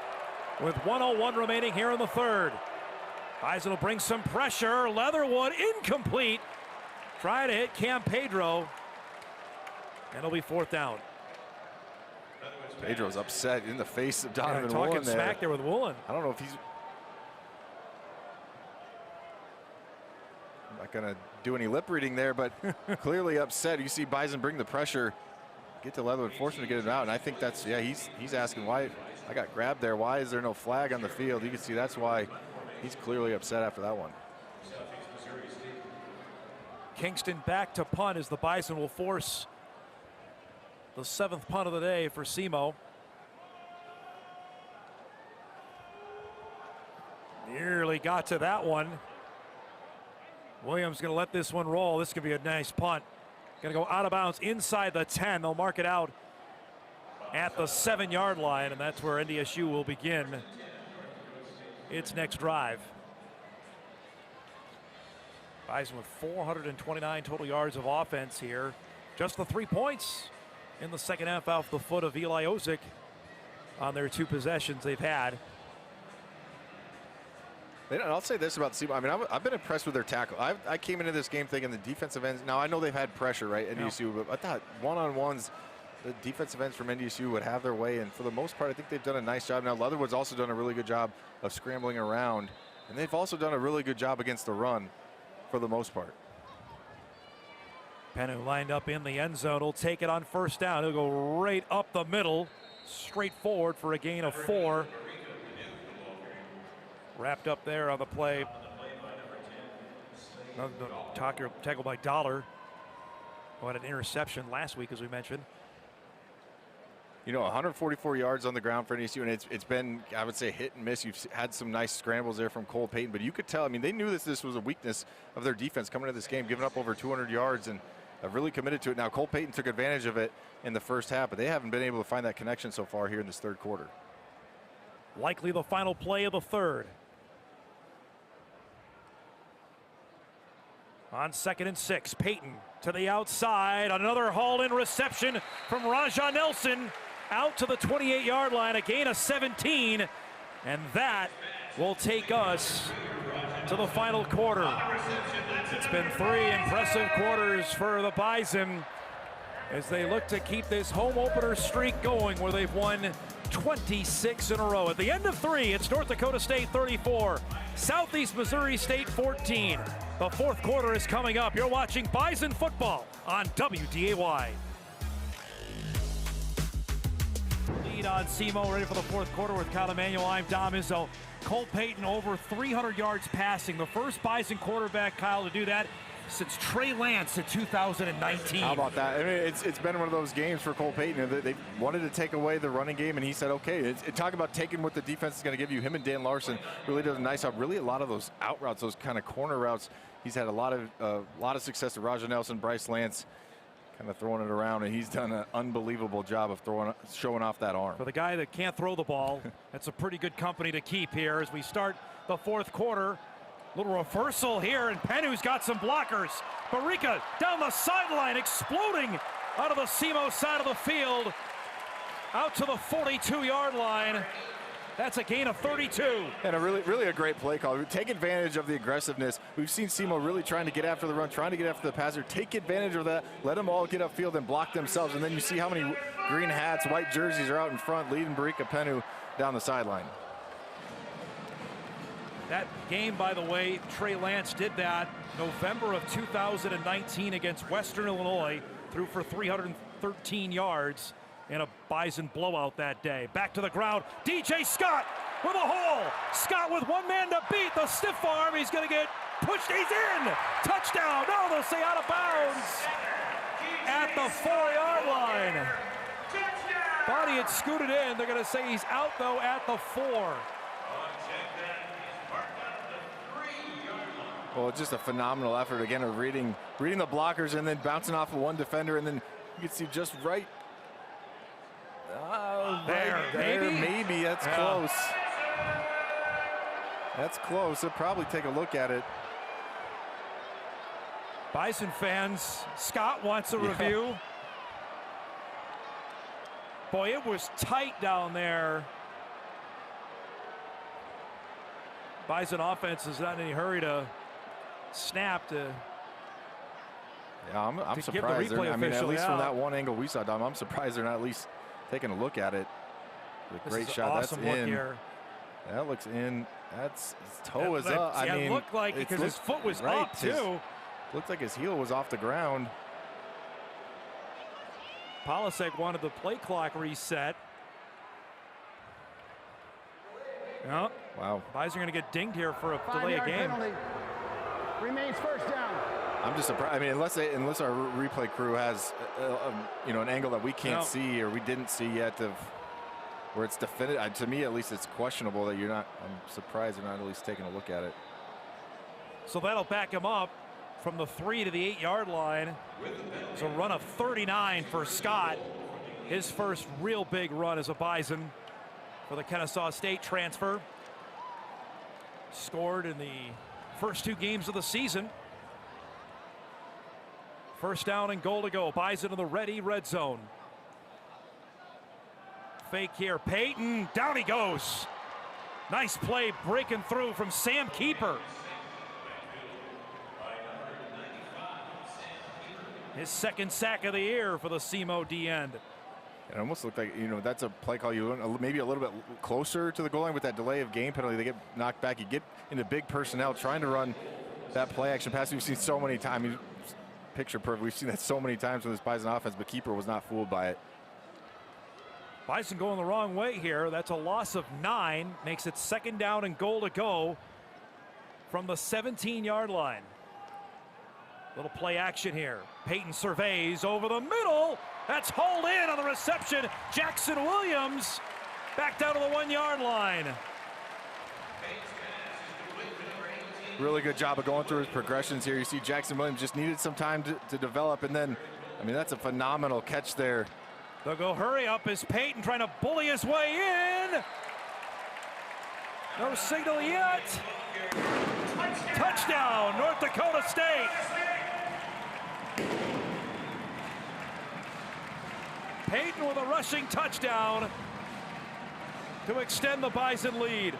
S1: with 1:01 remaining here in the third. Bison will bring some pressure. Leatherwood incomplete. Try to hit Cam Pedro, and it'll be 4th down.
S6: Pedro's upset in the face of Donovan
S1: talking
S6: Woolen there.
S1: smack there with Woolen.
S6: I don't know if he's not going to do any lip reading there, but clearly upset. You see Bison bring the pressure, get to Leatherwood, force him to get it out, and I think that's, he's asking why I got grabbed there. Why is there no flag on the field? You can see that's why he's clearly upset after that one.
S1: Kingston back to punt as the Bison will force the 7th punt of the day for Simo. Nearly got to that one. Williams going to let this one roll. This could be a nice punt. Going to go out of bounds inside the 10. They'll mark it out at the 7-yard line, and that's where NDSU will begin its next drive. Bison with 429 total yards of offense here. Just the 3 points in the second half off the foot of Eli Ozick on their 2 possessions they've had.
S6: And I'll say this about Simo. I mean, I've been impressed with their tackle. I came into this game thinking the defensive ends. Now I know they've had pressure, right, NDSU, but I thought one-on-ones, the defensive ends from NDSU would have their way. And for the most part, I think they've done a nice job. Now Leatherwood's also done a really good job of scrambling around, and they've also done a really good job against the run for the most part.
S1: Pennu lined up in the end zone. He'll take it on 1st down. He'll go right up the middle, straight forward for a gain of 4. Wrapped up there on the play. Tackle by Dollar, who had an interception last week, as we mentioned.
S6: You know, 144 yards on the ground for NSU, and it's been, I would say, hit and miss. You've had some nice scrambles there from Cole Payton, but you could tell, I mean, they knew this was a weakness of their defense coming into this game, giving up over 200 yards, and have really committed to it. Now, Cole Payton took advantage of it in the first half, but they haven't been able to find that connection so far here in this third quarter.
S1: Likely the final play of the third. On 2nd and 6, Payton to the outside. Another haul-in reception from Raja Nelson out to the 28-yard line. A gain of 17. And that will take us to the final quarter. It's been 3 impressive quarters for the Bison as they look to keep this home opener streak going where they've won 26 in a row. At the end of 3, it's North Dakota State 34, Southeast Missouri State 14. The fourth quarter is coming up. You're watching Bison football on WDAY. Lead on Simo, ready for the fourth quarter with Kyle Emanuel. I'm Dom Izzo. Cole Payton over 300 yards passing. The first Bison quarterback, Kyle, to do that since Trey Lance in 2019.
S6: How about that? I mean, it's been one of those games for Cole Payton. They wanted to take away the running game, and he said, okay. Talk about taking what the defense is going to give you. Him and Dan Larson really does a nice job. Really, a lot of those out routes, those kind of corner routes, he's had a lot of success with Raja Nelson, Bryce Lance, kind of throwing it around, and he's done an unbelievable job of showing off that arm.
S1: For the guy that can't throw the ball, that's a pretty good company to keep here as we start the fourth quarter. Little reversal here, and Penhu's got some blockers. Barica down the sideline, exploding out of the Simo side of the field, out to the 42-yard line. That's a gain of 32.
S6: And really a great play call. Take advantage of the aggressiveness. We've seen Simo really trying to get after the run, trying to get after the passer. Take advantage of that. Let them all get upfield and block themselves. And then you see how many green hats, white jerseys are out in front, leading Barica Penhu down the sideline.
S1: That game, by the way, Trey Lance did that November of 2019 against Western Illinois, threw for 313 yards in a Bison blowout that day. Back to the ground, DJ Scott with a hole. Scott with one man to beat, the stiff arm. He's going to get pushed. He's in. Touchdown. No, they'll say out of bounds at the 4-yard line. Thought he had scooted in. They're going to say he's out, though, at the 4.
S6: Well, just a phenomenal effort again of reading the blockers and then bouncing off of one defender, and then you can see just right
S1: there.
S6: Maybe that's close. That's close. They'll probably take a look at it.
S1: Bison fans, Scott wants a review. Boy, it was tight down there. Bison offense is not in any hurry to snap to.
S6: Yeah, I'm surprised. I mean, at least from that one angle we saw, Dom, I'm surprised they're not at least taking a look at it. A great shot.
S1: Awesome
S6: that's in.
S1: Here.
S6: That looks in. That's his toe is up.
S1: Yeah,
S6: I mean,
S1: it looked like because his foot was up too.
S6: Looked like his heel was off the ground.
S1: Polasek wanted the play clock reset. Yep.
S6: Wow.
S1: Bison are going to get dinged here for a delay of game.
S3: Penalty. Remains first down.
S6: I'm just surprised. I mean, unless our replay crew has an angle that we can't see or we didn't see yet of where it's definitive. To me, at least, it's questionable that you're not. I'm surprised they're not at least taking a look at it.
S1: So that'll back him up from the 3 to the 8-yard line. It's a run of 39 for Scott. His first real big run as a Bison for the Kennesaw State transfer. Scored in the first 2 games of the season. First down and goal to go. Bison in the ready red zone. Fake here. Payton. Down he goes. Nice play breaking through from Sam Keeper. His second sack of the year for the Simo D-end.
S6: It almost looked like, that's a play call you maybe a little bit closer to the goal line with that delay of game penalty. They get knocked back. You get into big personnel trying to run that play action pass. We've seen so many times. Picture perfect. We've seen that so many times with this Bison offense, but Keeper was not fooled by it.
S1: Bison going the wrong way here. That's a loss of 9. Makes it second down and goal to go from the 17-yard line. Little play action here. Payton surveys over the middle. That's hauled in on the reception. Jackson Williams back down to the 1 yard line.
S6: Really good job of going through his progressions here. You see Jackson Williams just needed some time to develop, and then, I mean, that's a phenomenal catch there.
S1: They'll go hurry up as Payton trying to bully his way in. No signal yet. Touchdown, North Dakota State. Payton with a rushing touchdown to extend the Bison lead.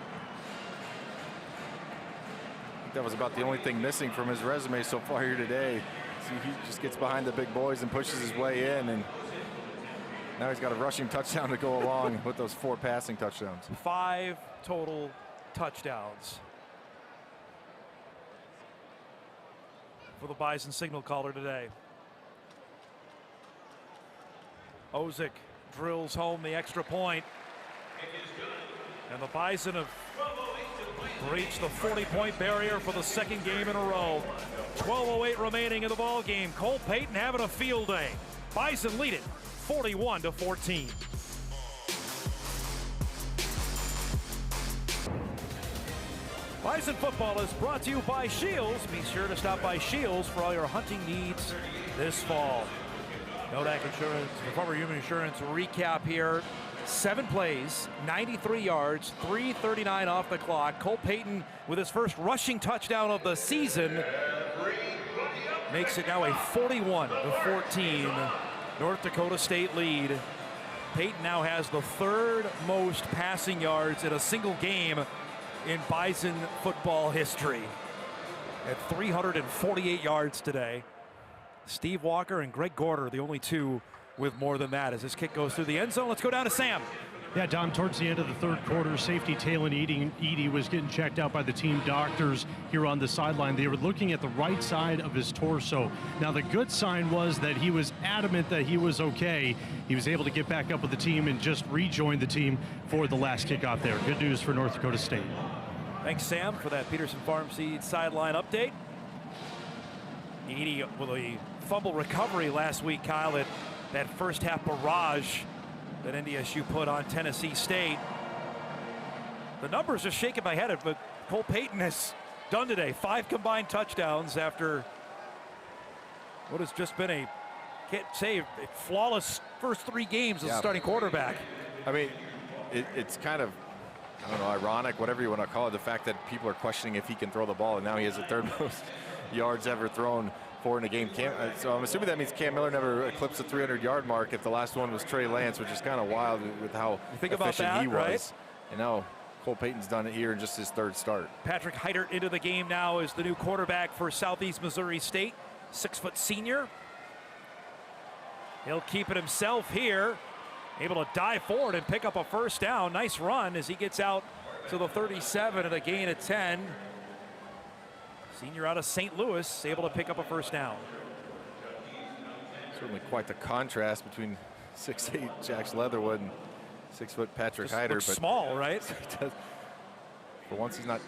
S6: That was about the only thing missing from his resume so far here today. See, he just gets behind the big boys and pushes his way in, and now he's got a rushing touchdown to go along with those 4 passing touchdowns.
S1: 5 total touchdowns for the Bison signal caller today. Ozick drills home the extra point, and the Bison have breached the 40-point barrier for the 2nd game in a row. 12:08 remaining in the ball game. Cole Payton having a field day. Bison lead it 41-14. Bison football is brought to you by Shields. Be sure to stop by Shields for all your hunting needs this fall. Nodak Insurance, Recover Human Insurance recap here. 7 plays, 93 yards, 3:39 off the clock. Cole Payton with his first rushing touchdown of the season makes it now a 41-14 North Dakota State lead. Payton now has the 3rd most passing yards in a single game in Bison football history at 348 yards today. Steve Walker and Greg Gorder, the only 2 with more than that as this kick goes through the end zone. Let's go down to Sam.
S5: Yeah, Dom, towards the end of the 3rd quarter, safety Taylor Edie was getting checked out by the team doctors here on the sideline. They were looking at the right side of his torso. Now, the good sign was that he was adamant that he was okay. He was able to get back up with the team and just rejoin the team for the last kickoff there. Good news for North Dakota State.
S1: Thanks, Sam, for that Peterson Farm Seed sideline update. Edie with a fumble recovery last week, Kyle, at that first half barrage that NDSU put on Tennessee State. The numbers are shaking my head at what Cole Payton has done today. 5 combined touchdowns after what has just been a, can't say, a flawless first 3 games as a starting quarterback.
S6: I mean, it's kind of, I don't know, ironic, whatever you want to call it, the fact that people are questioning if he can throw the ball, and now he has the 3rd most yards ever thrown for in a game. So I'm assuming that means Cam Miller never eclipsed the 300-yard mark if the last one was Trey Lance, which is kind of wild with how efficient he was. Right? And now Cole Payton's done it here in just his 3rd start.
S1: Patrick Heidert into the game now as the new quarterback for Southeast Missouri State. 6-foot senior. He'll keep it himself here. Able to dive forward and pick up a 1st down. Nice run as he gets out to the 37 and a gain of 10. Senior out of St. Louis, able to pick up a 1st down.
S6: Certainly quite the contrast between 6'8" Jax Leatherwood and 6-foot Patrick Heidert.
S1: But small, right?
S6: For once, he's not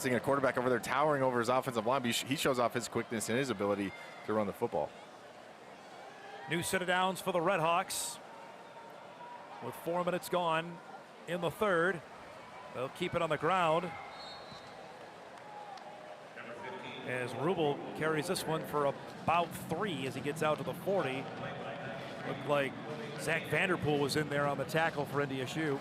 S6: seeing a quarterback over there towering over his offensive line, but he shows off his quickness and his ability to run the football.
S1: New set of downs for the Red Hawks with 4 minutes gone in the 3rd. They'll keep it on the ground as Rubel carries this one for about 3 as he gets out to the 40. Looked like Zach Vanderpool was in there on the tackle for NDSU.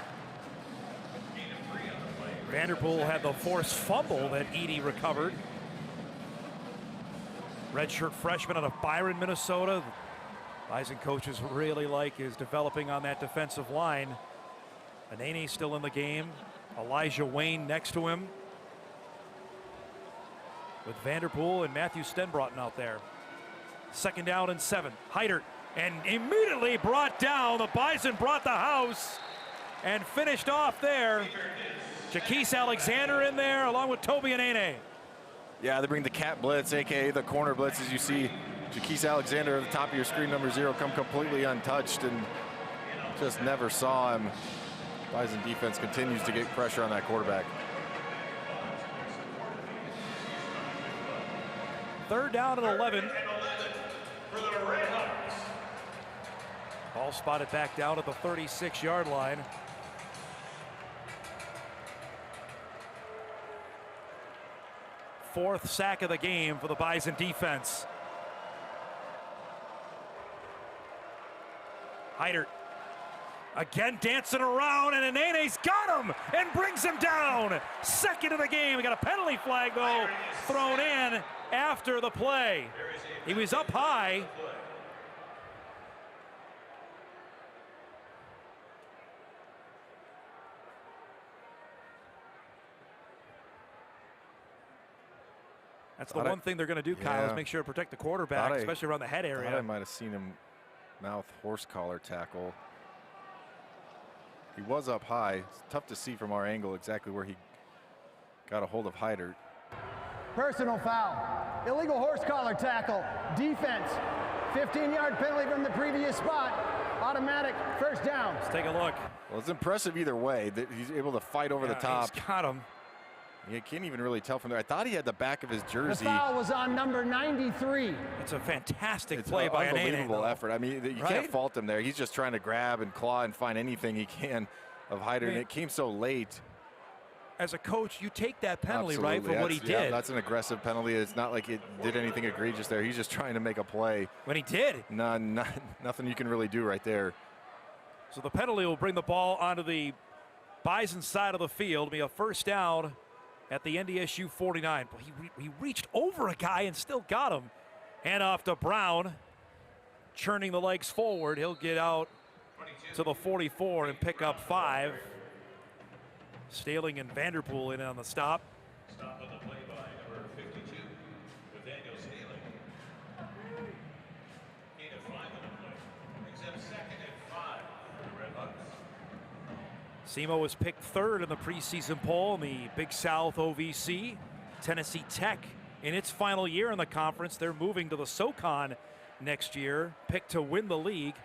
S1: Vanderpool had the forced fumble that Edie recovered. Redshirt freshman out of Byron, Minnesota. Bison coaches really like is developing on that defensive line. Anene still in the game. Elijah Wayne next to him, with Vanderpool and Matthew Stenbroughton out there. 2nd down and 7. Heidert, and immediately brought down. The Bison brought the house and finished off there. Jaquise Alexander in there along with Toby Anene.
S6: Yeah, they bring the cat blitz, aka the corner blitz, as you see Jaquise Alexander at the top of your screen, number 0, come completely untouched and just never saw him. Bison defense continues to get pressure on that quarterback.
S1: Third down and 11.
S2: For the Redhawks.
S1: Ball spotted back down at the 36-yard line. Fourth sack of the game for the Bison defense. Heidert again dancing around, and Nene's got him and brings him down. Second of the game. We got a penalty flag, though, thrown in after the play. He was up high. That's the one thing they're going to do, Kyle, is make sure to protect the quarterback, especially around the head area.
S6: I might have seen him mouth horse collar tackle. He was up high. It's tough to see from our angle exactly where he got a hold of Heidert.
S3: Personal foul. Illegal horse collar tackle. Defense. 15-yard penalty from the previous spot. Automatic first down.
S1: Let's take a look.
S6: Well, it's impressive either way that he's able to fight over the top.
S1: He's got him.
S6: You can't even really tell from there. I thought he had the back of his jersey.
S3: The foul was on number 93.
S1: It's a fantastic play by an
S6: unbelievable effort. I mean, you can't fault him there. He's just trying to grab and claw and find anything he can of Heidert, and it came so late.
S1: As a coach, you take that penalty,
S6: Absolutely.
S1: right, for what he did.
S6: Yeah, that's an aggressive penalty. It's not like it did anything egregious there. He's just trying to make a play.
S1: When he did.
S6: Nothing you can really do right there.
S1: So the penalty will bring the ball onto the Bison side of the field. It'll be a first down at the NDSU 49. He reached over a guy and still got him. Hand off to Brown, churning the legs forward. He'll get out to the 44 and pick up 5. Staling and Vanderpool in on the stop.
S2: Stop on the play by number 52, Nathaniel Staling. Gain of 5 on the play. Brings up second and 5 for the Redhawks.
S1: Simo was picked third in the preseason poll in the Big South OVC. Tennessee Tech, in its final year in the conference, they're moving to the SoCon next year, picked to win the league.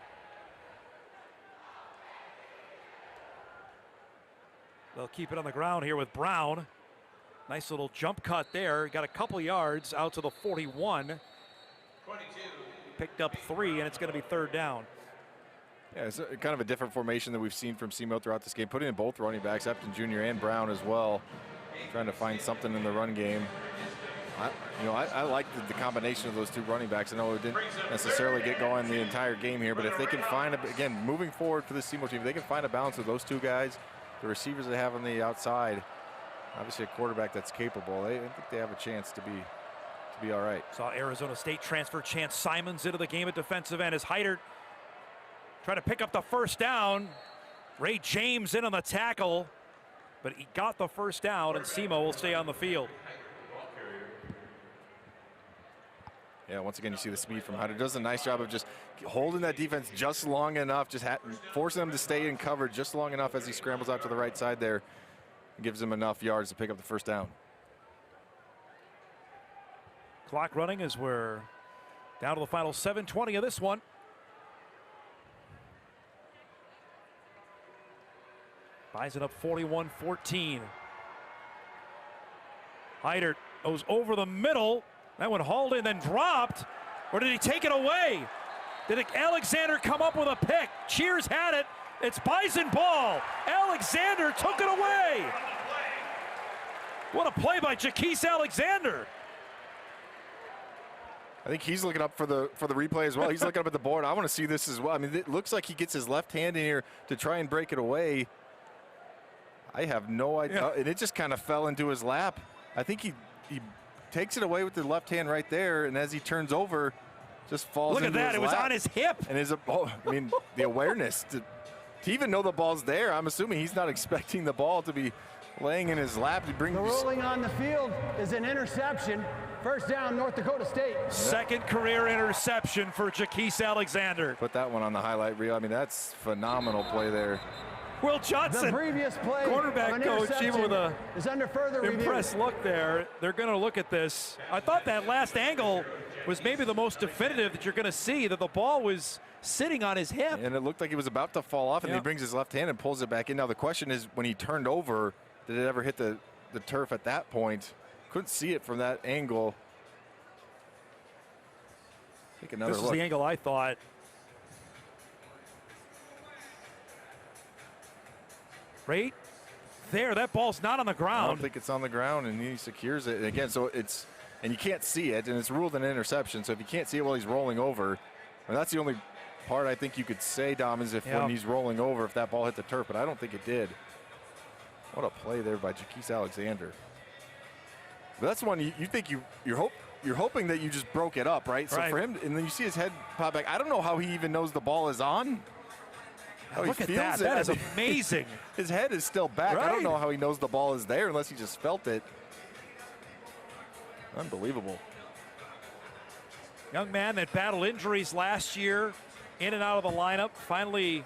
S1: They'll keep it on the ground here with Brown. Nice little jump cut there. Got a couple yards out to the 41.
S2: 22.
S1: Picked up 3, and it's going to be third down.
S6: Yeah, it's kind of a different formation that we've seen from Simo throughout this game. Putting in both running backs, Upton Jr. and Brown as well. Trying to find something in the run game. I like the combination of those two running backs. I know it didn't necessarily get going the entire game here, but if they can find, again, moving forward for the Simo team, if they can find a balance with those two guys, the receivers they have on the outside, obviously a quarterback that's capable, I think they have a chance to be all right.
S1: Saw Arizona State transfer Chance Simons into the game at defensive end as Heidert trying to pick up the first down. Ray James in on the tackle, but he got the first down, and Simo will stay on the field.
S6: Yeah, once again, you see the speed from Heidert. Does a nice job of just holding that defense just long enough, just forcing them to stay in cover just long enough as he scrambles out to the right side there. Gives them enough yards to pick up the first down.
S1: Clock running as we're down to the final 7:20 of this one. Bison up 41-14. Heidert goes over the middle. That one hauled in, then dropped. Or did he take it away? Did Alexander come up with a pick? Cheers had it. It's Bison ball. Alexander took it away. What a play by Jaquise Alexander.
S6: I think he's looking up for the replay as well. He's looking up at the board. I want to see this as well. I mean, it looks like he gets his left hand in here to try and break it away. I have no idea. And it just kind of fell into his lap. I think he takes it away with the left hand right there, and as he turns over, just falls into his lap.
S1: Look at that. It was on his hip.
S6: And the awareness to even know the ball's there. I'm assuming he's not expecting the ball to be laying in his lap.
S3: The ruling on the field is an interception. First down, North Dakota State.
S1: Second career interception for Jaquise Alexander.
S6: Put that one on the highlight reel. I mean, that's phenomenal play there.
S1: Will Johnson,
S3: the previous play,
S1: quarterback coach, even with a
S3: is under further
S1: impressed
S3: review.
S1: Look there. They're going to look at this. I thought that last angle was maybe the most definitive that you're going to see, that the ball was sitting on his hip.
S6: And it looked like he was about to fall off, and he brings his left hand and pulls it back in. Now the question is, when he turned over, did it ever hit the turf at that point? Couldn't see it from that angle. Take another
S1: This
S6: look.
S1: is the angle I thought. Right there, that ball's not on the
S6: I
S1: ground.
S6: don't think it's on the ground, and he secures it. And again, so it's, and you can't see it, and it's ruled an interception. So if you can't see it while he's rolling over, and that's the only part I think you could say, Dom, is if when he's rolling over, if that ball hit the turf, but I don't think it did. What a play there by Jaquise Alexander. But that's one you think you're hoping that you just broke it up, right? So for him, and then you see his head pop back. I don't know how he even knows the ball is on. How
S1: Look
S6: he
S1: at
S6: feels
S1: that.
S6: it.
S1: That is amazing.
S6: His head is still back. I don't know how he knows the ball is there unless he just felt it. Unbelievable.
S1: Young man that battled injuries last year, in and out of the lineup, finally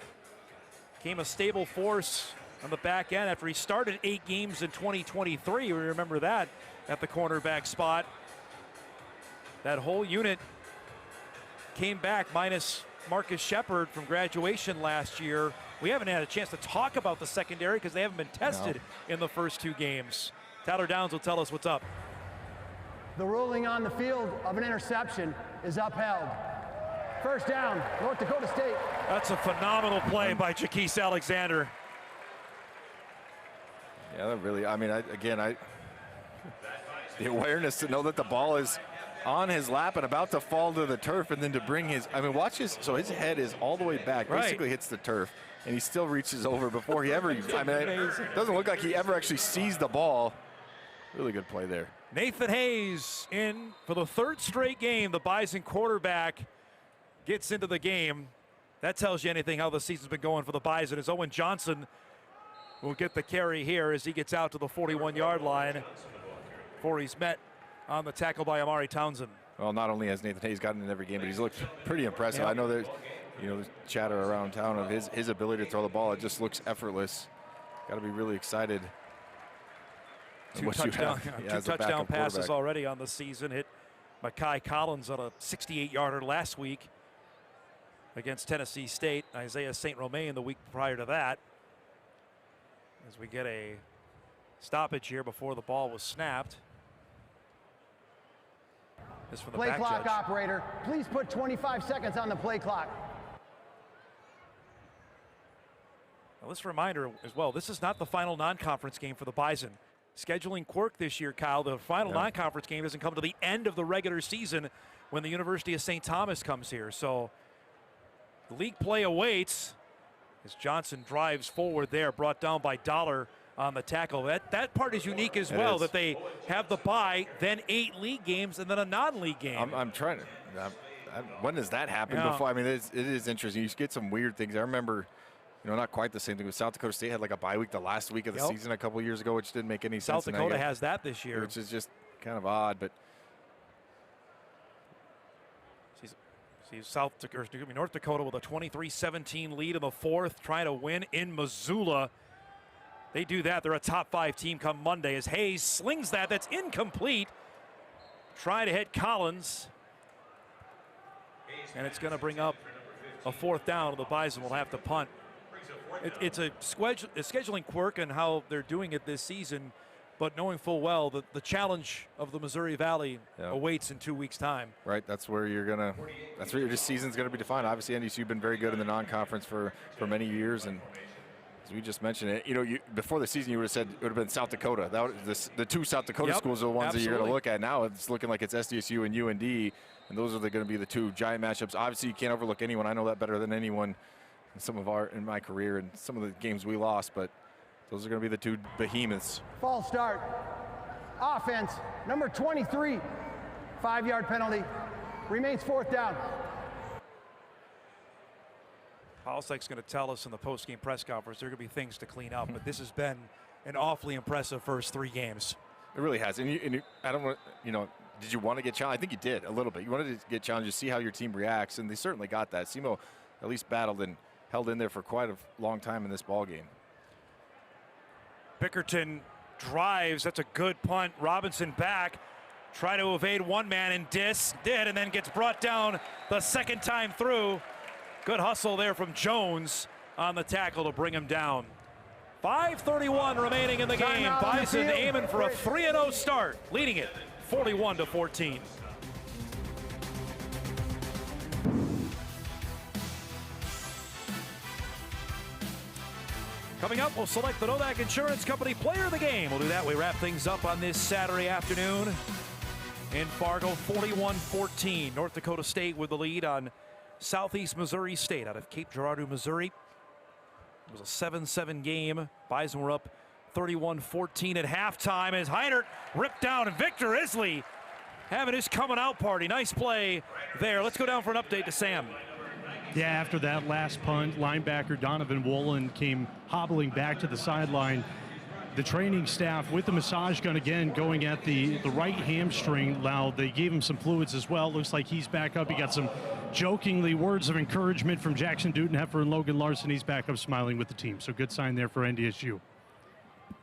S1: became a stable force on the back end after he started 8 games in 2023. We remember that at the cornerback spot. That whole unit came back minus Marcus Shepard from graduation last year. We haven't had a chance to talk about the secondary because they haven't been tested in the first 2 games. Tyler Downs will tell us what's up.
S3: The ruling on the field of an interception is upheld. First down, North Dakota State.
S1: That's a phenomenal play by Jaquise Alexander.
S6: Yeah, that really, the awareness to know that the ball is on his lap and about to fall to the turf, and then to bring his, watch his, so his head is all the way back, basically hits the turf, and he still reaches over before he ever, it doesn't look like he ever actually sees the ball. Really good play there.
S1: Nathan Hayes in for the 3rd straight game. The Bison quarterback gets into the game. That tells you anything how the season's been going for the Bison, as Owen Johnson will get the carry here as he gets out to the 41-yard line before he's met on the tackle by Amari Townsend.
S6: Well, not only has Nathan Hayes gotten in every game, but he's looked pretty impressive. I know there's chatter around town of his ability to throw the ball. It just looks effortless. Got to be really excited.
S1: 2 touchdown passes already on the season. Hit Mekhi Collins on a 68-yarder last week against Tennessee State. Isaiah St. Romain the week prior to that. As we get a stoppage here before the ball was snapped. This from the
S3: Play
S1: back
S3: clock
S1: judge.
S3: operator, please put 25 seconds on the play clock.
S1: Now, this reminder as well, this is not the final non-conference game for the Bison. Scheduling quirk this year, Kyle. The final non-conference game doesn't come to the end of the regular season when the University of St. Thomas comes here. So the league play awaits as Johnson drives forward there, brought down by Dollar on the tackle. That part is unique as well, that they have the bye, then 8 league games, and then a non-league game.
S6: I'm trying to, when does that happen before? It is interesting. You get some weird things. I remember, not quite the same thing. South Dakota State had like a bye week the last week of the season a couple years ago, which didn't make any sense.
S1: South Dakota has that this year.
S6: Which is just kind of odd, but.
S1: North Dakota with a 23-17 lead in the 4th, trying to win in Missoula. They do that. They're a top 5 team come Monday as Hayes slings that. That's incomplete. Trying to hit Collins. And it's going to bring up a 4th down. The Bison will have to punt. It's a scheduling quirk in how they're doing it this season, but knowing full well that the challenge of the Missouri Valley awaits in 2 weeks' time.
S6: Right, that's where your season's gonna be defined. Obviously, NDSU's been very good in the non-conference for many years, and as we just mentioned it, before the season you would have said it would have been South Dakota. That was the 2 South Dakota schools are the ones that you're gonna look at. Now it's looking like it's SDSU and UND, and those are going to be the 2 giant matchups. Obviously, you can't overlook anyone. I know that better than anyone in my career and some of the games we lost, but those are going to be the 2 behemoths.
S3: False start. Offense, number 23, 5-yard penalty. Remains 4th down.
S1: Polsak's going to tell us in the post-game press conference there are going to be things to clean up, but this has been an awfully impressive first 3 games.
S6: It really has. And I don't want, did you want to get challenged? I think you did a little bit. You wanted to get challenged to see how your team reacts, and they certainly got that. Simo at least battled and held in there for quite a long time in this ball game.
S1: Bickerton drives. That's a good punt. Robinson back. Try to evade one man and did, and then gets brought down the 2nd time through. Good hustle there from Jones on the tackle to bring him down. 5:31 remaining in the game. Bison aiming for a 3-0 start, leading it 41-14. Coming up, we'll select the Novak Insurance Company Player of the Game. We'll do that. We wrap things up on this Saturday afternoon in Fargo, 41-14. North Dakota State with the lead on Southeast Missouri State out of Cape Girardeau, Missouri. It was a 7-7 game. Bison were up 31-14 at halftime as Heinert ripped down, and Victor Isley having his coming out party. Nice play there. Let's go down for an update to Sam.
S5: Yeah, after that last punt, linebacker Donovan Wolin came hobbling back to the sideline. The training staff with the massage gun again going at the right hamstring. Now they gave him some fluids as well. Looks like he's back up. He got some jokingly words of encouragement from Jackson Dudenheffer and Logan Larson. He's back up smiling with the team. So good sign there for NDSU.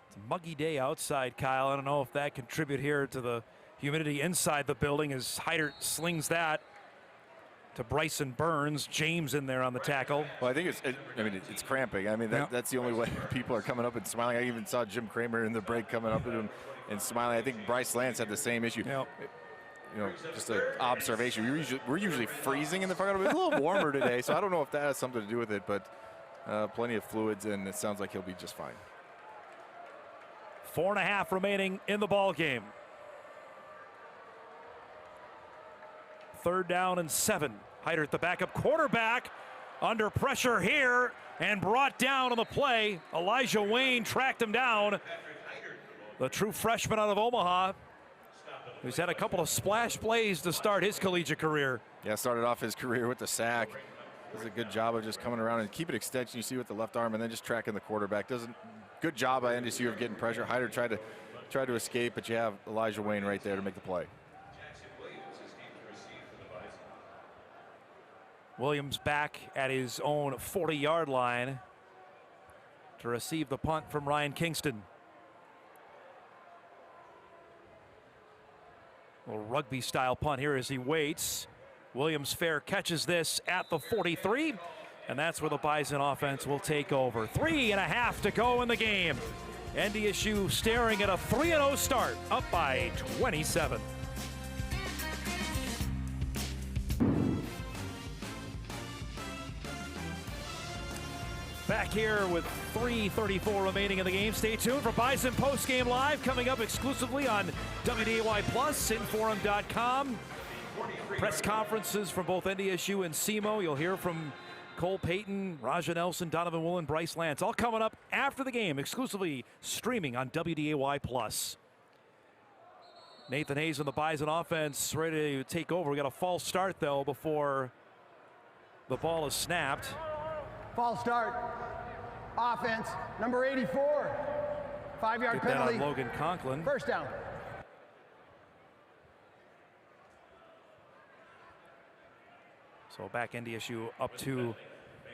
S1: It's a muggy day outside, Kyle. I don't know if that contribute here to the humidity inside the building as Heinert slings to Bryson Burns. James in there on the tackle.
S6: Well, I think it's cramping. I mean, that's the only way people are coming up and smiling. I even saw Jim Kramer in the break coming up and smiling. I think Bryce Lance had the same issue.
S1: Yep.
S6: You know, just an observation. We're usually freezing in the Fargodome. It's a little warmer today, so I don't know if that has something to do with it, but plenty of fluids, and it sounds like he'll be just fine.
S1: 4.5 remaining in the ball game. 3rd down and 7. Heinert, the backup quarterback, under pressure here and brought down on the play. Elijah Wayne tracked him down. The true freshman out of Omaha, who's had a couple of splash plays to start his collegiate career.
S6: Yeah, started off his career with the sack. Does a good job of just coming around and keep it extension. You see with the left arm, and then just tracking the quarterback. Good job by NDSU of getting pressure. Heinert tried to escape, but you have Elijah Wayne right there to make the play.
S1: Williams back at his own 40-yard line to receive the punt from Ryan Kingston. A little rugby-style punt here as he waits. Williams fair catches this at the 43, and that's where the Bison offense will take over. 3.5 to go in the game. NDSU staring at a 3-0 start, up by 27. Back here with 3:34 remaining in the game. Stay tuned for Bison Postgame Live, coming up exclusively on WDAY Plus, Inforum.com. Press conferences from both NDSU and Simo. You'll hear from Cole Payton, Raja Nelson, Donovan Wolin, Bryce Lance. All coming up after the game, exclusively streaming on WDAY Plus. Nathan Hayes and the Bison offense ready to take over. We got a false start, though, before the ball is snapped.
S3: False start. Offense, number 84. 5-yard penalty.
S1: That on Logan Conklin.
S3: First down.
S1: So back NDSU up to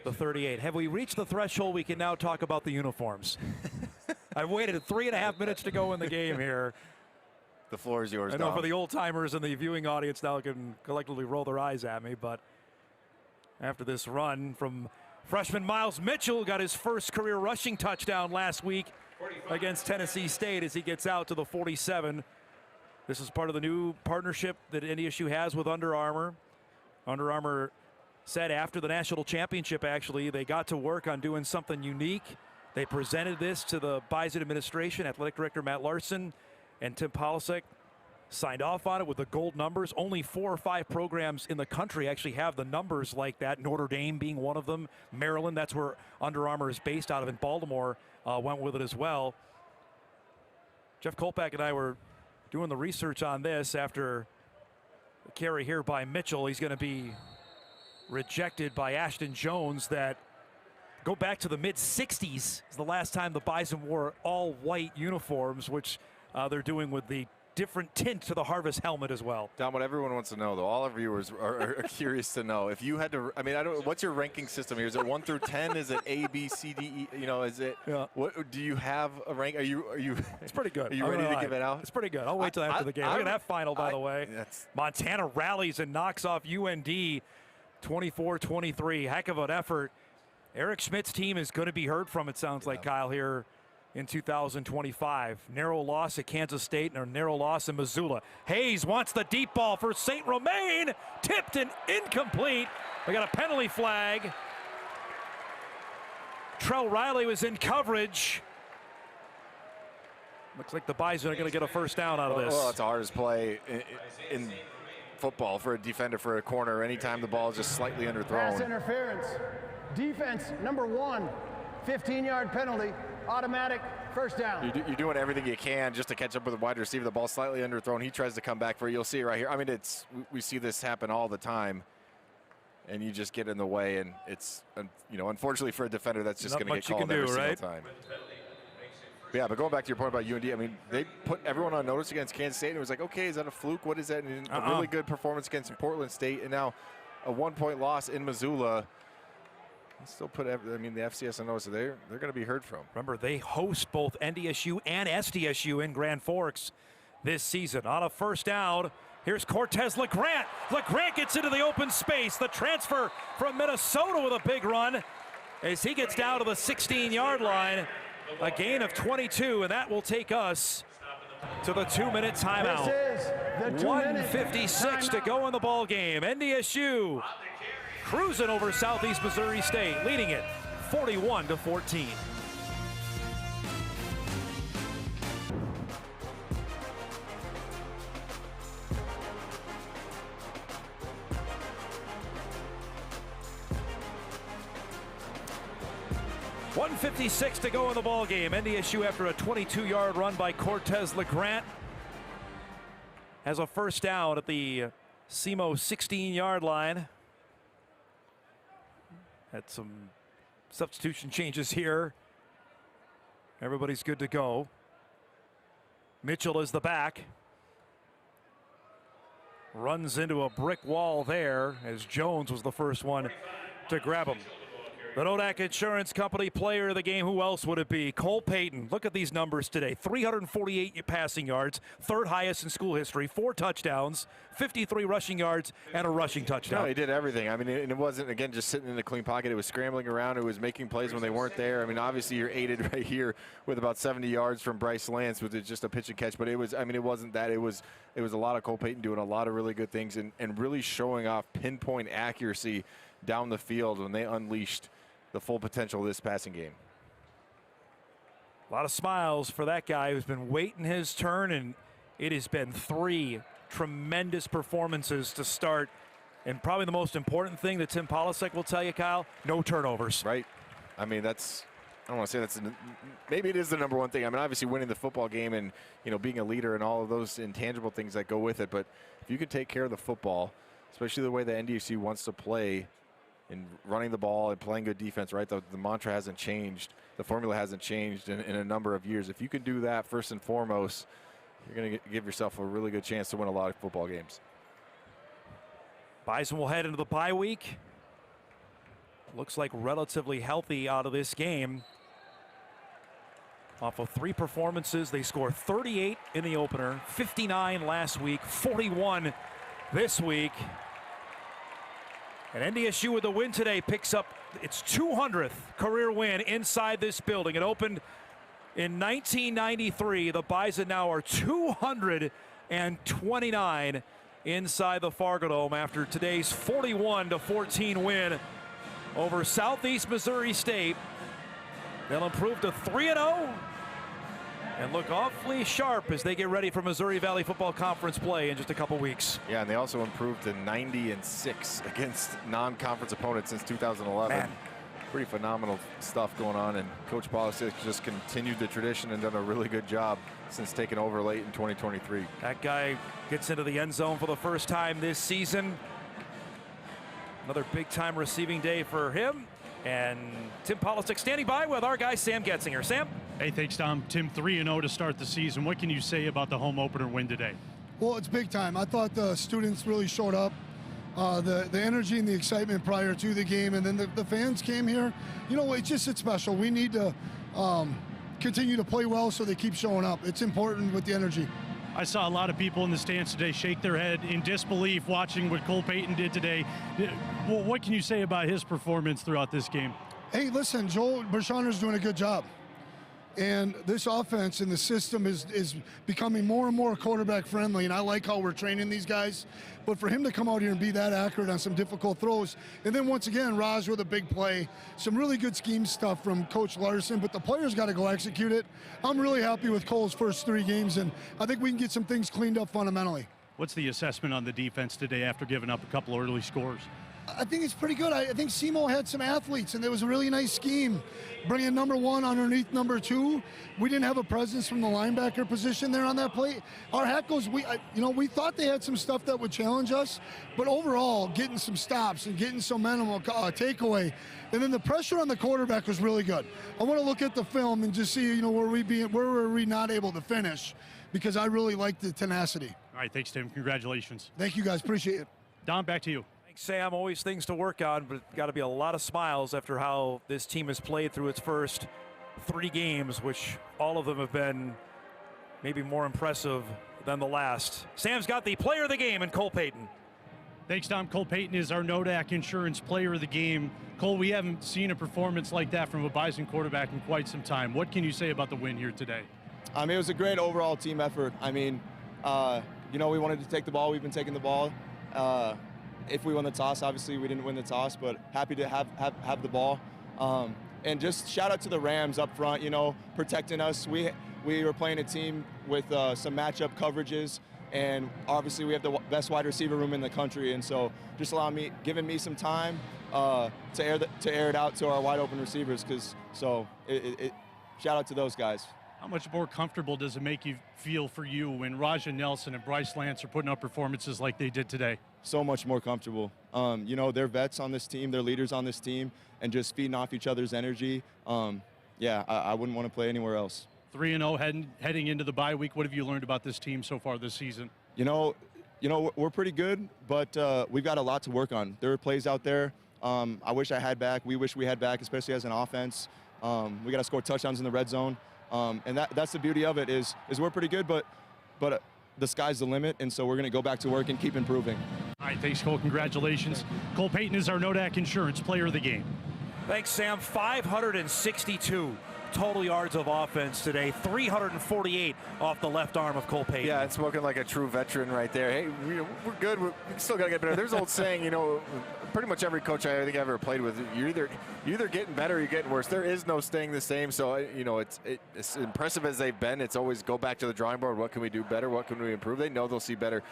S1: the 38. Have we reached the threshold we can now talk about the uniforms? I've waited 3.5 minutes to go in the game here.
S6: The floor is yours,
S1: I know
S6: Dom.
S1: for the old timers and the viewing audience now can collectively roll their eyes at me, but after this run from freshman Miles Mitchell, got his first career rushing touchdown last week against Tennessee State as he gets out to the 47. This is part of the new partnership that NDSU has with Under Armour. Under Armour said after the national championship, actually, they got to work on doing something unique. They presented this to the Bison administration. Athletic Director Matt Larson and Tim Polasek signed off on it with the gold numbers. Only 4 or 5 programs in the country actually have the numbers like that. Notre Dame being one of them. Maryland, that's where Under Armour is based out of, and Baltimore went with it as well. Jeff Kolpak and I were doing the research on this after the carry here by Mitchell. He's going to be rejected by Ashton Jones. That go back to the mid-60s is the last time the Bison wore all white uniforms, which they're doing with the different tint to the Harvest helmet as well.
S6: Don, what everyone wants to know, though, all our viewers are curious to know. If you had to, I mean, I don't. What's your ranking system here? Is it 1 through 10? Is it A, B, C, D, E? You know, is it?
S1: Yeah.
S6: What do you have a rank? Are you?
S1: It's pretty good.
S6: Are you ready to give it out?
S1: It's pretty good. I'll wait till after the game. Look at that final, by the way. Montana rallies and knocks off UND 24-23. Heck of an effort. Eric Schmidt's team is going to be heard from, it sounds like, Kyle, here in 2025. Narrow loss at Kansas State and a narrow loss in Missoula. Hayes wants the deep ball for St. Romain. Tipped and incomplete. We got a penalty flag. Trell Riley was in coverage. Looks like the Bison are going to get a first down out of this.
S6: Well, that's the hardest play in football for a defender for a corner. Anytime the ball is just slightly underthrown.
S3: Pass interference. Defense, number 1, 15-yard penalty, automatic first down.
S6: You're doing everything you can just to catch up with the wide receiver. The ball slightly underthrown. He tries to come back for it. You'll see it right here. I mean, we see this happen all the time. And you just get in the way, and it's, unfortunately for a defender, that's just going to get called every single time. Yeah, but going back to your point about UND, I mean, they put everyone on notice against Kansas State, and it was like, okay, is that a fluke? What is that? And a really good performance against Portland State, and now a 1-point loss in Missoula. Still put, the FCS on notice. They're going to be heard from.
S1: Remember, they host both NDSU and SDSU in Grand Forks this season. On a first down, here's Cortez LeGrant. LeGrant gets into the open space. The transfer from Minnesota with a big run as he gets down to the 16-yard line. A gain of 22, and that will take us to the 2-minute timeout.
S3: This is the
S1: 1:56 to go in the ball game. NDSU cruising over Southeast Missouri State, leading it 41-14. .156 to go in the ball game. NDSU, after a 22-yard run by Cortez LeGrant, has a first down at the Simo 16-yard line. Had some substitution changes here. Everybody's good to go. Mitchell is the back. Runs into a brick wall there as Jones was the first one to grab him. The Nodak Insurance Company player of the game, who else would it be? Cole Payton. Look at these numbers today. 348 passing yards, third highest in school history, 4 touchdowns, 53 rushing yards, and a rushing touchdown.
S6: No, he did everything. I mean, it wasn't, again, just sitting in a clean pocket. It was scrambling around. It was making plays when they weren't there. I mean, obviously you're aided right here with about 70 yards from Bryce Lance with just a pitch and catch. But it was, it wasn't that. It was a lot of Cole Payton doing a lot of really good things and really showing off pinpoint accuracy down the field when they unleashed the full potential of this passing game.
S1: A lot of smiles for that guy who's been waiting his turn, and it has been 3 tremendous performances to start. And probably the most important thing that Tim Polasek will tell you, Kyle, no turnovers.
S6: Right. I mean, I don't want to say maybe it is the number one thing. I mean, obviously winning the football game and, being a leader and all of those intangible things that go with it. But if you can take care of the football, especially the way the NDSU wants to play, in running the ball and playing good defense, right? The mantra hasn't changed. The formula hasn't changed in a number of years. If you can do that first and foremost, you're going to give yourself a really good chance to win a lot of football games.
S1: Bison will head into the bye week. Looks like relatively healthy out of this game. Off of 3 performances, they scored 38 in the opener, 59 last week, 41 this week. And NDSU with the win today picks up its 200th career win inside this building. It opened in 1993. The Bison now are 229 inside the Fargodome after today's 41-14 win over Southeast Missouri State. They'll improve to 3-0 and look awfully sharp as they get ready for Missouri Valley Football Conference play in just a couple weeks.
S6: Yeah, and they also improved to 90-6 against non-conference opponents since 2011.
S1: Man.
S6: Pretty phenomenal stuff going on, and Coach Polasek just continued the tradition and done a really good job since taking over late in 2023.
S1: That guy gets into the end zone for the first time this season. Another big-time receiving day for him. And Tim Polasek standing by with our guy Sam Getzinger. Sam?
S5: Hey, thanks, Tom. Tim, 3-0 to start the season. What can you say about the home opener win today?
S8: Well, it's big time. I thought the students really showed up. The energy and the excitement prior to the game, and then the fans came here. It's special. We need to continue to play well so they keep showing up. It's important with the energy.
S5: I saw a lot of people in the stands today shake their head in disbelief watching what Cole Payton did today. Well, what can you say about his performance throughout this game?
S8: Hey, listen, Joel Bershauner's doing a good job. And this offense and the system is becoming more and more quarterback friendly, and I like how we're training these guys. But for him to come out here and be that accurate on some difficult throws, and then once again, Raj with a big play, some really good scheme stuff from Coach Larson, but the players got to go execute it. I'm really happy with Cole's first 3 games, and I think we can get some things cleaned up fundamentally.
S5: What's the assessment on the defense today after giving up a couple of early scores?
S8: I think it's pretty good. I think Simo had some athletes, and there was a really nice scheme. Bringing number 1 underneath number 2. We didn't have a presence from the linebacker position there on that play. Our hat goes, we thought they had some stuff that would challenge us, but overall, getting some stops and getting some momentum, takeaway. And then the pressure on the quarterback was really good. I want to look at the film and just see, where were we not able to finish, because I really like the tenacity.
S5: All right, thanks, Tim. Congratulations.
S8: Thank you, guys. Appreciate it.
S5: Don, back to you.
S1: Thanks, Sam. Always things to work on, but got to be a lot of smiles after how this team has played through its first 3 games, which all of them have been maybe more impressive than the last. Sam's got the player of the game in Cole Payton.
S5: Thanks, Tom. Cole Payton is our Nodak Insurance player of the game. Cole, we haven't seen a performance like that from a Bison quarterback in quite some time. What can you say about the win here today?
S11: It was a great overall team effort. We wanted to take the ball. We've been taking the ball. If we won the toss, obviously we didn't win the toss, but happy to have the ball. And just shout out to the Rams up front, protecting us. We were playing a team with some matchup coverages, and obviously we have the best wide receiver room in the country, and so just giving me some time to air it out to our wide open receivers. Shout out to those guys.
S5: How much more comfortable does it make you feel for you when Raja Nelson and Bryce Lance are putting up performances like they did today?
S11: So much more comfortable. They're vets on this team, they're leaders on this team, and just feeding off each other's energy. I wouldn't want to play anywhere else.
S5: 3-0 heading into the bye week. What have you learned about this team so far this season?
S11: We're pretty good, but we've got a lot to work on. There are plays out there I wish I had back. We wish we had back, especially as an offense. We got to score touchdowns in the red zone. And that's the beauty of it is we're pretty good, but the sky's the limit, and so we're going to go back to work and keep improving.
S5: All right, thanks, Cole. Congratulations. Cole Payton is our Nodak Insurance player of the game.
S1: Thanks, Sam. 562 total yards of offense today, 348 off the left arm of Cole Payton.
S6: Yeah, it's looking like a true veteran right there. Hey, we're good. We still got to get better. There's an old saying, pretty much every coach I think I've ever played with, you're either getting better or you're getting worse. There is no staying the same. So, it's impressive as they've been. It's always go back to the drawing board. What can we do better? What can we improve? They know they'll see better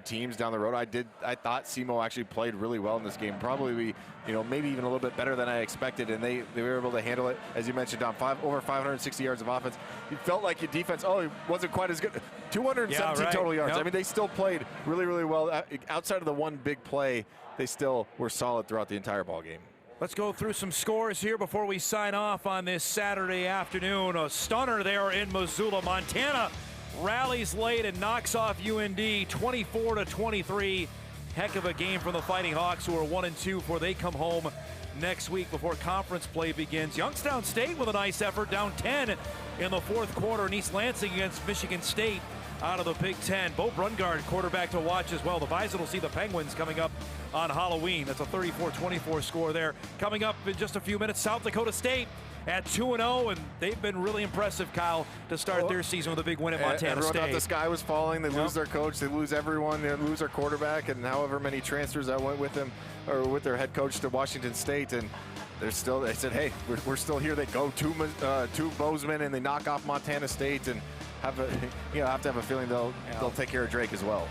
S6: teams down the road. I thought Simo actually played really well in this game. Probably, maybe even a little bit better than I expected. And they were able to handle it. As you mentioned, Don, over 560 yards of offense. You felt like your defense, it wasn't quite as good. 217 total yards. Yep. They still played really, really well. Outside of the one big play, they still were solid throughout the entire ball game.
S1: Let's go through some scores here before we sign off on this Saturday afternoon. A stunner there in Missoula. Montana rallies late and knocks off UND 24-23. Heck of a game from the Fighting Hawks, who are 1-2 before they come home next week before conference play begins. Youngstown State with a nice effort, down 10 in the fourth quarter, and East Lansing against Michigan State out of the Big Ten. Bo Brungard, quarterback to watch as well. The Bison will see the Penguins coming up on Halloween. That's a 34-24 score there. Coming up in just a few minutes, South Dakota State at 2-0, and they've been really impressive, Kyle, to start their season with a big win at Montana
S6: Everyone
S1: State.
S6: thought the sky was falling. They lose their coach. They lose everyone. They lose their quarterback, and however many transfers that went with them or with their head coach to Washington State, and they said, hey, we're still here. They go to Bozeman, and they knock off Montana State, and have to have a feeling they'll take care of Drake as well.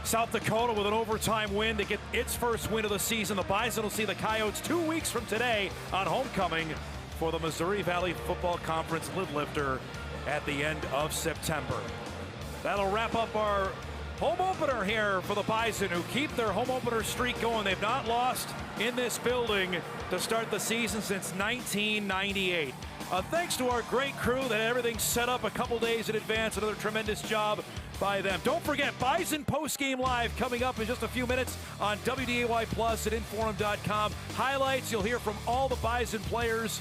S1: South Dakota with an overtime win to get its first win of the season. The Bison will see the Coyotes 2 weeks from today on homecoming for the Missouri Valley Football Conference lid lifter at the end of September. That'll wrap up our home opener here for the Bison, who keep their home opener streak going. They've not lost in this building to start the season since 1998. Thanks to our great crew that had everything set up a couple days in advance. Another tremendous job by them. Don't forget, Bison Postgame Live coming up in just a few minutes on WDAY Plus at Inforum.com. Highlights, you'll hear from all the Bison players.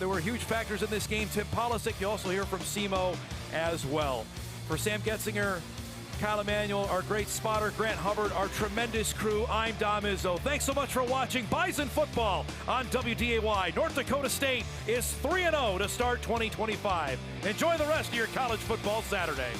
S1: There were huge factors in this game. Tim Polisic, you'll also hear from Simo as well. For Sam Getzinger, Kyle Emanuel, our great spotter, Grant Hubbard, our tremendous crew. I'm Dom Izzo. Thanks so much for watching Bison football on WDAY. North Dakota State is 3-0 to start 2025. Enjoy the rest of your college football Saturday.